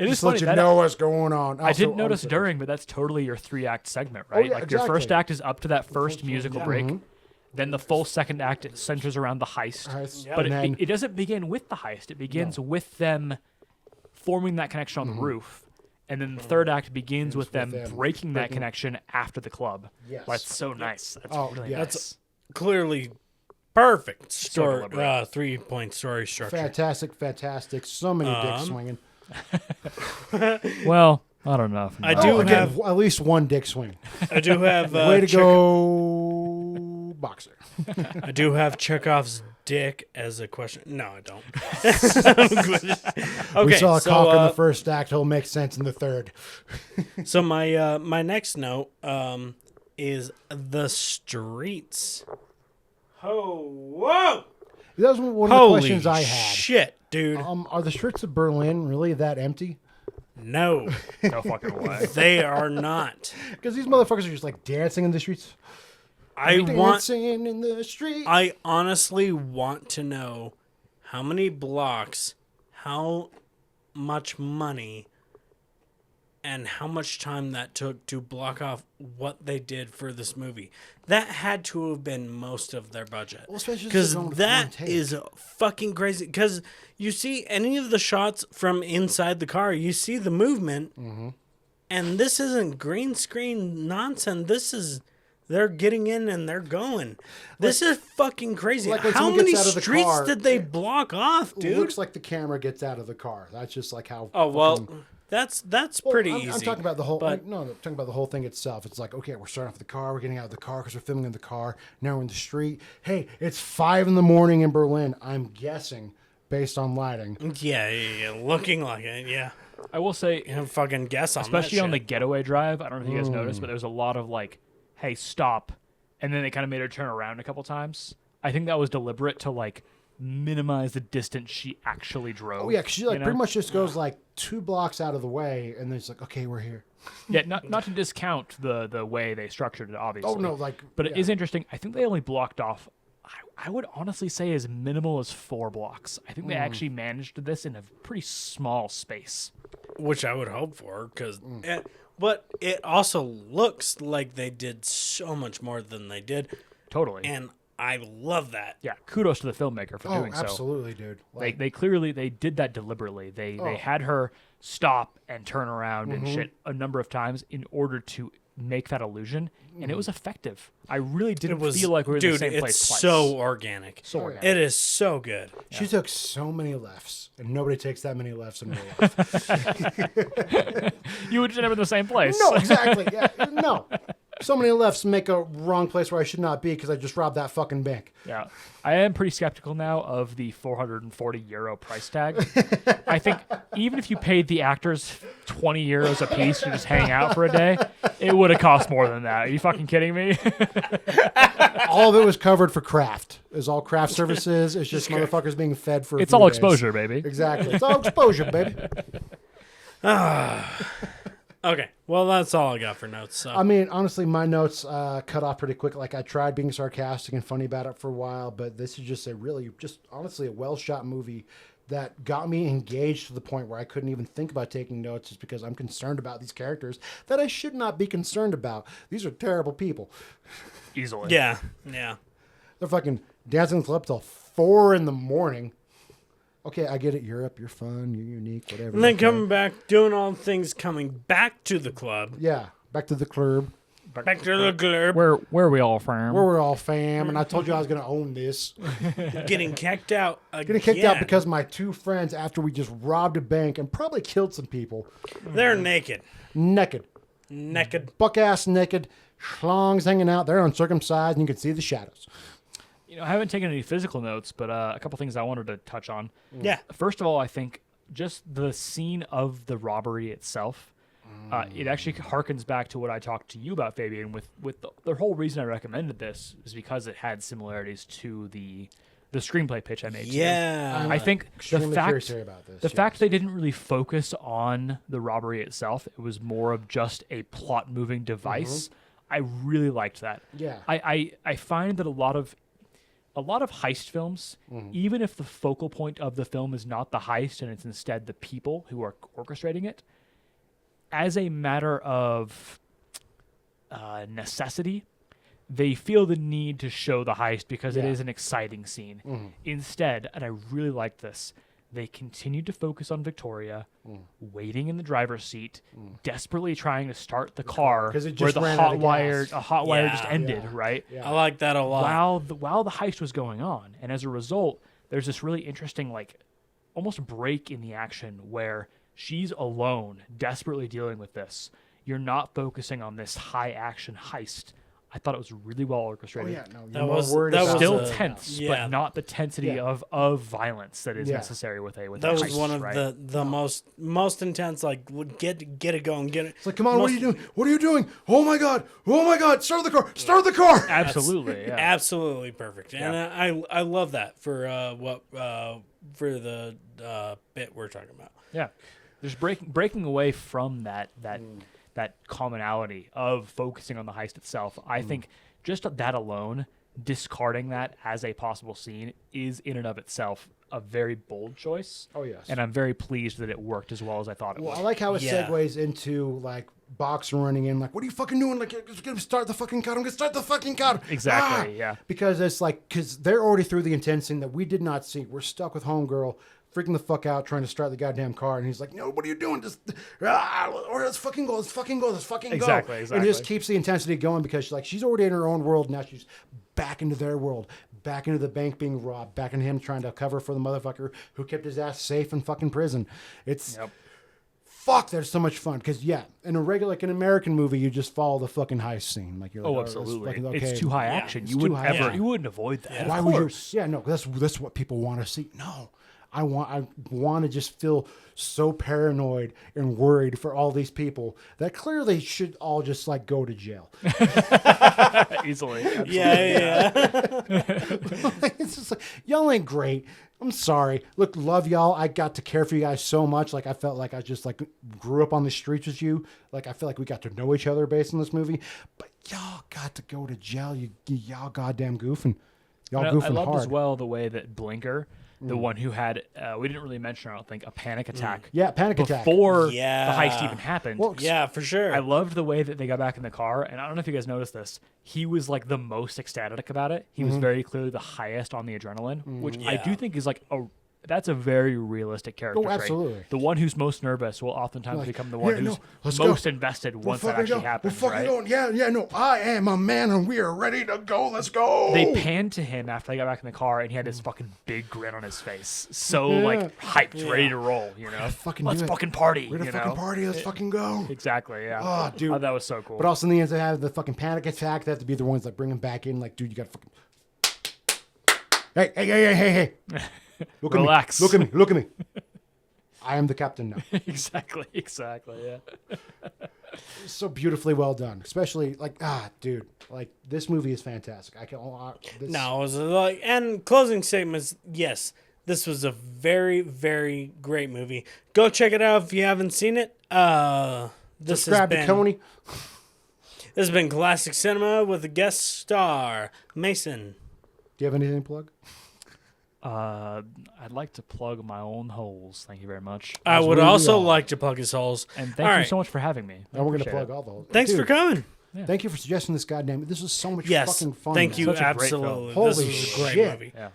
[SPEAKER 6] It is
[SPEAKER 5] Just
[SPEAKER 6] funny
[SPEAKER 5] let you
[SPEAKER 6] that
[SPEAKER 5] know what's going on.
[SPEAKER 6] I didn't notice
[SPEAKER 5] Also-
[SPEAKER 6] during, but that's totally your 3-act segment, right?
[SPEAKER 5] yeah,
[SPEAKER 6] Like your first
[SPEAKER 5] exactly.
[SPEAKER 6] act is up to that first musical break. Then the full second act it centers around the heist. But
[SPEAKER 5] And then-
[SPEAKER 6] it doesn't begin with the heist. It begins with them forming that connection on the roof. And then the third act begins with them breaking that connection after the club.
[SPEAKER 5] Yes.
[SPEAKER 6] That's so nice. That's really
[SPEAKER 5] yeah.
[SPEAKER 6] nice.
[SPEAKER 4] Clearly perfect story,
[SPEAKER 6] deliberate.
[SPEAKER 4] 3-point story structure.
[SPEAKER 5] Fantastic. So many dicks swinging.
[SPEAKER 6] Well, I don't know.
[SPEAKER 4] I do have
[SPEAKER 5] at least one dick swing.
[SPEAKER 4] I do have
[SPEAKER 5] Way to go, boxer.
[SPEAKER 4] I do have Chekhov's dick as a question. No, I don't. Okay,
[SPEAKER 5] We saw a
[SPEAKER 4] so,
[SPEAKER 5] cock in the first act. He'll make sense in the third.
[SPEAKER 4] so my next note is the streets. Oh, whoa!
[SPEAKER 5] That was one of the
[SPEAKER 4] Holy
[SPEAKER 5] questions I had.
[SPEAKER 4] shit, dude.
[SPEAKER 5] Are the streets of Berlin really that empty?
[SPEAKER 4] No,
[SPEAKER 6] No fucking way.
[SPEAKER 4] they are not.
[SPEAKER 5] Because these motherfuckers are just like dancing in the streets. Dancing in the street.
[SPEAKER 4] I honestly want to know how many blocks, how much money, and how much time that took to block off what they did for this movie. That had to have been most of their budget.
[SPEAKER 5] Well, especially
[SPEAKER 4] Because
[SPEAKER 5] just
[SPEAKER 4] that
[SPEAKER 5] one take.
[SPEAKER 4] is fucking crazy. Because you see any of the shots from inside the car, you see the movement, and this isn't green screen nonsense. This is... They're getting in and they're going. This is fucking crazy.
[SPEAKER 5] like when
[SPEAKER 4] How
[SPEAKER 5] someone
[SPEAKER 4] many
[SPEAKER 5] gets out of the
[SPEAKER 4] streets
[SPEAKER 5] car,
[SPEAKER 4] did they block off,
[SPEAKER 5] It
[SPEAKER 4] dude?
[SPEAKER 5] looks like the camera gets out of the car. That's just like how.
[SPEAKER 4] Oh well,
[SPEAKER 5] fucking-
[SPEAKER 4] that's
[SPEAKER 5] Well,
[SPEAKER 4] pretty
[SPEAKER 5] I'm
[SPEAKER 4] easy.
[SPEAKER 5] talking about the whole.
[SPEAKER 4] but
[SPEAKER 5] No, I'm talking about the whole thing itself. It's like, okay, we're starting off the car. We're getting out of the car because we're filming in the car. Now we're in the street. Hey, it's 5 a.m. in Berlin. I'm guessing based on lighting.
[SPEAKER 4] yeah, looking like it. Yeah,
[SPEAKER 6] I will say,
[SPEAKER 4] you have fucking guess on
[SPEAKER 6] especially
[SPEAKER 4] that
[SPEAKER 6] on the
[SPEAKER 4] shit.
[SPEAKER 6] getaway drive, I don't know if you guys noticed, but there's a lot of like, hey, stop. And then they kind of made her turn around a couple times. I think that was deliberate to like minimize the distance she actually drove.
[SPEAKER 5] Oh yeah, because she like
[SPEAKER 6] you know?
[SPEAKER 5] pretty much just goes like 2 blocks out of the way, and then it's like, okay, we're here.
[SPEAKER 6] Yeah, not to discount the way they structured it, obviously.
[SPEAKER 5] Oh no, like,
[SPEAKER 6] But it
[SPEAKER 5] yeah.
[SPEAKER 6] is interesting. I think they only blocked off, I would honestly say, as minimal as 4 blocks. I think they actually managed this in a pretty small space.
[SPEAKER 4] Which I would hope for, because. But it also looks like they did so much more than they did,
[SPEAKER 6] Totally.
[SPEAKER 4] and I love that.
[SPEAKER 6] Yeah, kudos to the filmmaker for
[SPEAKER 5] Oh,
[SPEAKER 6] doing so.
[SPEAKER 5] absolutely, dude. Like,
[SPEAKER 6] They clearly they did that deliberately. They had her stop and turn around and shit a number of times in order to make that illusion, and it was effective. I really didn't feel like we were in the same place
[SPEAKER 4] it's
[SPEAKER 6] twice.
[SPEAKER 4] so organic.
[SPEAKER 6] So organic.
[SPEAKER 4] It is so good.
[SPEAKER 5] she took so many lefts, and nobody takes that many lefts in real life.
[SPEAKER 6] You would just never in the same place.
[SPEAKER 5] No, exactly. Yeah, no. So many lefts make a wrong place where I should not be because I just robbed that fucking bank.
[SPEAKER 6] Yeah. I am pretty skeptical now of the €440 price tag. I think even if you paid the actors €20 a piece to just hang out for a day, it would have cost more than that. Are you fucking kidding me?
[SPEAKER 5] All of it was covered for craft. It was all craft services. It's just motherfuckers being fed for.
[SPEAKER 6] It's
[SPEAKER 5] a few
[SPEAKER 6] all
[SPEAKER 5] days.
[SPEAKER 6] exposure, baby.
[SPEAKER 5] Exactly. It's all exposure, baby.
[SPEAKER 4] Okay, well, that's all I got for notes. So.
[SPEAKER 5] I mean, honestly, my notes cut off pretty quick. Like, I tried being sarcastic and funny about it for a while, but this is just honestly a well-shot movie that got me engaged to the point where I couldn't even think about taking notes just because I'm concerned about these characters that I should not be concerned about. These are terrible people.
[SPEAKER 6] Easily.
[SPEAKER 4] yeah.
[SPEAKER 5] They're fucking dancing in the club till 4 a.m. Okay, I get it. Europe, you're fun, you're unique, whatever.
[SPEAKER 4] And then
[SPEAKER 5] okay.
[SPEAKER 4] coming back, doing all things, coming back to the club.
[SPEAKER 5] Yeah, back to the club.
[SPEAKER 4] Back to the club.
[SPEAKER 6] Where are we all from?
[SPEAKER 5] Where we're all fam, and I told you I was going to own this.
[SPEAKER 4] Getting kicked out again.
[SPEAKER 5] Getting kicked out because my 2 friends, after we just robbed a bank and probably killed some people,
[SPEAKER 4] They're naked.
[SPEAKER 5] naked, buck ass naked, schlongs hanging out. They're uncircumcised, and you can see the shadows.
[SPEAKER 6] You know, I haven't taken any physical notes, but a couple things I wanted to touch on.
[SPEAKER 4] Yeah.
[SPEAKER 6] First of all, I think just the scene of the robbery itself, it actually harkens back to what I talked to you about, Fabian. With the whole reason I recommended this is because it had similarities to the screenplay pitch I made. to you.
[SPEAKER 4] Yeah.
[SPEAKER 6] I think the
[SPEAKER 5] Extremely curious
[SPEAKER 6] fact
[SPEAKER 5] to hear about this.
[SPEAKER 6] the
[SPEAKER 5] yes.
[SPEAKER 6] fact they didn't really focus on the robbery itself, it was more of just a plot moving device. I really liked that.
[SPEAKER 5] Yeah.
[SPEAKER 6] I find that a lot of a lot of heist films, even if the focal point of the film is not the heist and it's instead the people who are orchestrating it, as a matter of necessity, they feel the need to show the heist because it is an exciting scene. Instead, and I really liked this, they continued to focus on Victoria, waiting in the driver's seat, desperately trying to start the car
[SPEAKER 5] 'Cause it
[SPEAKER 6] where
[SPEAKER 5] just
[SPEAKER 6] the
[SPEAKER 5] ran
[SPEAKER 6] hot
[SPEAKER 5] out of
[SPEAKER 6] wire,
[SPEAKER 5] gas.
[SPEAKER 6] a hot wire just
[SPEAKER 4] Yeah.
[SPEAKER 6] ended,
[SPEAKER 5] Yeah.
[SPEAKER 6] right?
[SPEAKER 5] Yeah.
[SPEAKER 4] I like that a lot.
[SPEAKER 6] While the heist was going on, and as a result, there's this really interesting, like, almost break in the action where she's alone, desperately dealing with this. You're not focusing on this high action heist. I thought it was really well
[SPEAKER 5] Oh
[SPEAKER 6] orchestrated.
[SPEAKER 5] yeah, no,
[SPEAKER 4] That
[SPEAKER 5] you're more
[SPEAKER 4] was-
[SPEAKER 5] worried
[SPEAKER 4] that
[SPEAKER 5] about
[SPEAKER 6] Still
[SPEAKER 4] was a-
[SPEAKER 6] tense,
[SPEAKER 4] yeah.
[SPEAKER 6] but not the tensity
[SPEAKER 5] Yeah.
[SPEAKER 6] of violence that is
[SPEAKER 5] Yeah.
[SPEAKER 6] necessary with a
[SPEAKER 4] That was
[SPEAKER 6] heist,
[SPEAKER 4] one of
[SPEAKER 6] right?
[SPEAKER 4] the most intense. Like, would get it going, get it.
[SPEAKER 5] It's like, come on, what are you doing? What are you doing? Oh my god! Oh my god! Start the car! Start the car!
[SPEAKER 6] Absolutely, yeah.
[SPEAKER 4] Absolutely perfect, and I love that for for the bit we're talking about.
[SPEAKER 6] Yeah, there's breaking away from that commonality of focusing on the heist itself. I think just that alone, discarding that as a possible scene, is in and of itself a very bold choice.
[SPEAKER 5] Oh, yes.
[SPEAKER 6] And I'm very pleased that it worked as well as I thought it
[SPEAKER 5] Well,
[SPEAKER 6] would.
[SPEAKER 5] I like how it
[SPEAKER 4] Yeah.
[SPEAKER 5] segues into like Boxer running in, like, what are you fucking doing? Like, it's gonna start the fucking car. I'm gonna start the fucking car.
[SPEAKER 6] Exactly, yeah.
[SPEAKER 5] Because it's like, because they're already through the intense scene that we did not see. We're stuck with homegirl, freaking the fuck out, trying to start the goddamn car, and he's like, no, what are you doing? Just, or let's fucking go, let's fucking go, let's fucking
[SPEAKER 6] Exactly,
[SPEAKER 5] go.
[SPEAKER 6] exactly.
[SPEAKER 5] And it just keeps the intensity going because she's already in her own world. Now she's back into their world, back into the bank being robbed, back into him trying to cover for the motherfucker who kept his ass safe in fucking prison. It's fuck. That's so much fun because in a regular, like an American movie, you just follow the fucking heist scene. Like you're like,
[SPEAKER 6] Oh,
[SPEAKER 5] that's
[SPEAKER 6] absolutely.
[SPEAKER 5] fucking okay.
[SPEAKER 6] It's too high action.
[SPEAKER 5] It's
[SPEAKER 6] You
[SPEAKER 5] too
[SPEAKER 6] wouldn't
[SPEAKER 5] high
[SPEAKER 6] ever,
[SPEAKER 5] action.
[SPEAKER 6] you wouldn't avoid that.
[SPEAKER 5] Why
[SPEAKER 6] of
[SPEAKER 5] would
[SPEAKER 6] course.
[SPEAKER 5] you? Yeah, no, that's what people want to see. No, I want to just feel so paranoid and worried for all these people that clearly should all just like go to jail.
[SPEAKER 6] Easily. Absolutely.
[SPEAKER 4] Yeah.
[SPEAKER 5] It's just like, y'all ain't great. I'm sorry. Look, love y'all. I got to care for you guys so much. Like I felt like I just like grew up on the streets with you. Like I feel like we got to know each other based on this movie. But y'all got to go to jail. Y'all goddamn goofing. Y'all
[SPEAKER 6] And
[SPEAKER 5] goofing
[SPEAKER 6] I loved
[SPEAKER 5] hard.
[SPEAKER 6] as well the way that Blinker, the one who had, we didn't really mention, I don't think, a panic attack.
[SPEAKER 5] Yeah, panic attack.
[SPEAKER 6] Before
[SPEAKER 4] Yeah.
[SPEAKER 6] the heist even happened.
[SPEAKER 5] Well,
[SPEAKER 4] Yeah, for sure.
[SPEAKER 6] I loved the way that they got back in the car, and I don't know if you guys noticed this. He was like the most ecstatic about it. He was very clearly the highest on the adrenaline, which I do
[SPEAKER 4] Yeah.
[SPEAKER 6] think is like that's a very realistic character trait.
[SPEAKER 5] absolutely.
[SPEAKER 6] The one who's most nervous will oftentimes
[SPEAKER 5] Like,
[SPEAKER 6] become the one
[SPEAKER 5] "Yeah,
[SPEAKER 6] who's
[SPEAKER 5] no, let's
[SPEAKER 6] most
[SPEAKER 5] go.
[SPEAKER 6] invested
[SPEAKER 5] We're
[SPEAKER 6] once that
[SPEAKER 5] fucking
[SPEAKER 6] actually
[SPEAKER 5] going.
[SPEAKER 6] happens.
[SPEAKER 5] We're fucking
[SPEAKER 6] right?
[SPEAKER 5] going. Yeah, no, I am a man and we are ready to go. Let's go.
[SPEAKER 6] They panned to him after they got back in the car, and he had this fucking big grin on his face, so like hyped, ready to roll. You know,
[SPEAKER 5] fucking
[SPEAKER 6] let's
[SPEAKER 5] do it.
[SPEAKER 6] fucking party.
[SPEAKER 5] We're gonna
[SPEAKER 6] you
[SPEAKER 5] fucking
[SPEAKER 6] know?
[SPEAKER 5] party. Let's fucking go.
[SPEAKER 6] Exactly. Yeah.
[SPEAKER 5] Oh, dude.
[SPEAKER 6] that was so cool.
[SPEAKER 5] But also in the end, they have the fucking panic attack. They have to be the ones that bring him back in. Like, dude, you got to fucking. Hey. Look
[SPEAKER 6] Relax.
[SPEAKER 5] at me. Look at me. I am the captain now.
[SPEAKER 6] exactly. Yeah.
[SPEAKER 5] It's so beautifully well done. Especially like, dude, like this movie is fantastic.
[SPEAKER 4] No, it was like, and closing statements. Yes, this was a very, very great movie. Go check it out if you haven't seen it. This
[SPEAKER 5] Subscribe to Coney.
[SPEAKER 4] This has been Classic Cinema with a guest star, Mason.
[SPEAKER 5] Do you have anything to plug?
[SPEAKER 6] I'd like to plug my own holes. Thank you very much.
[SPEAKER 4] I would
[SPEAKER 5] really
[SPEAKER 4] also
[SPEAKER 5] all.
[SPEAKER 4] like to plug his holes.
[SPEAKER 6] And
[SPEAKER 4] All
[SPEAKER 6] thank you
[SPEAKER 4] right.
[SPEAKER 6] so much for having me.
[SPEAKER 5] And we're gonna
[SPEAKER 6] appreciate
[SPEAKER 5] plug
[SPEAKER 6] it.
[SPEAKER 5] all the.
[SPEAKER 4] Thanks for
[SPEAKER 5] Dude,
[SPEAKER 4] coming.
[SPEAKER 5] Thank you for suggesting this goddamn. This was so much
[SPEAKER 4] Yes,
[SPEAKER 5] fucking fun.
[SPEAKER 4] thank
[SPEAKER 5] man.
[SPEAKER 4] you.
[SPEAKER 6] Such a great
[SPEAKER 4] Absolutely,
[SPEAKER 5] film.
[SPEAKER 4] this
[SPEAKER 5] Holy
[SPEAKER 4] was a great
[SPEAKER 5] shit.
[SPEAKER 4] movie.
[SPEAKER 6] Yeah.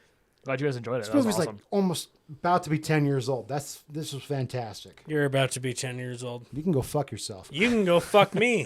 [SPEAKER 6] Glad you guys enjoyed it.
[SPEAKER 5] This
[SPEAKER 6] That was
[SPEAKER 5] movie's
[SPEAKER 6] awesome.
[SPEAKER 5] like almost about to be 10 years old. This was fantastic.
[SPEAKER 4] You're about to be 10 years old.
[SPEAKER 5] You can go fuck yourself.
[SPEAKER 4] You can go fuck me.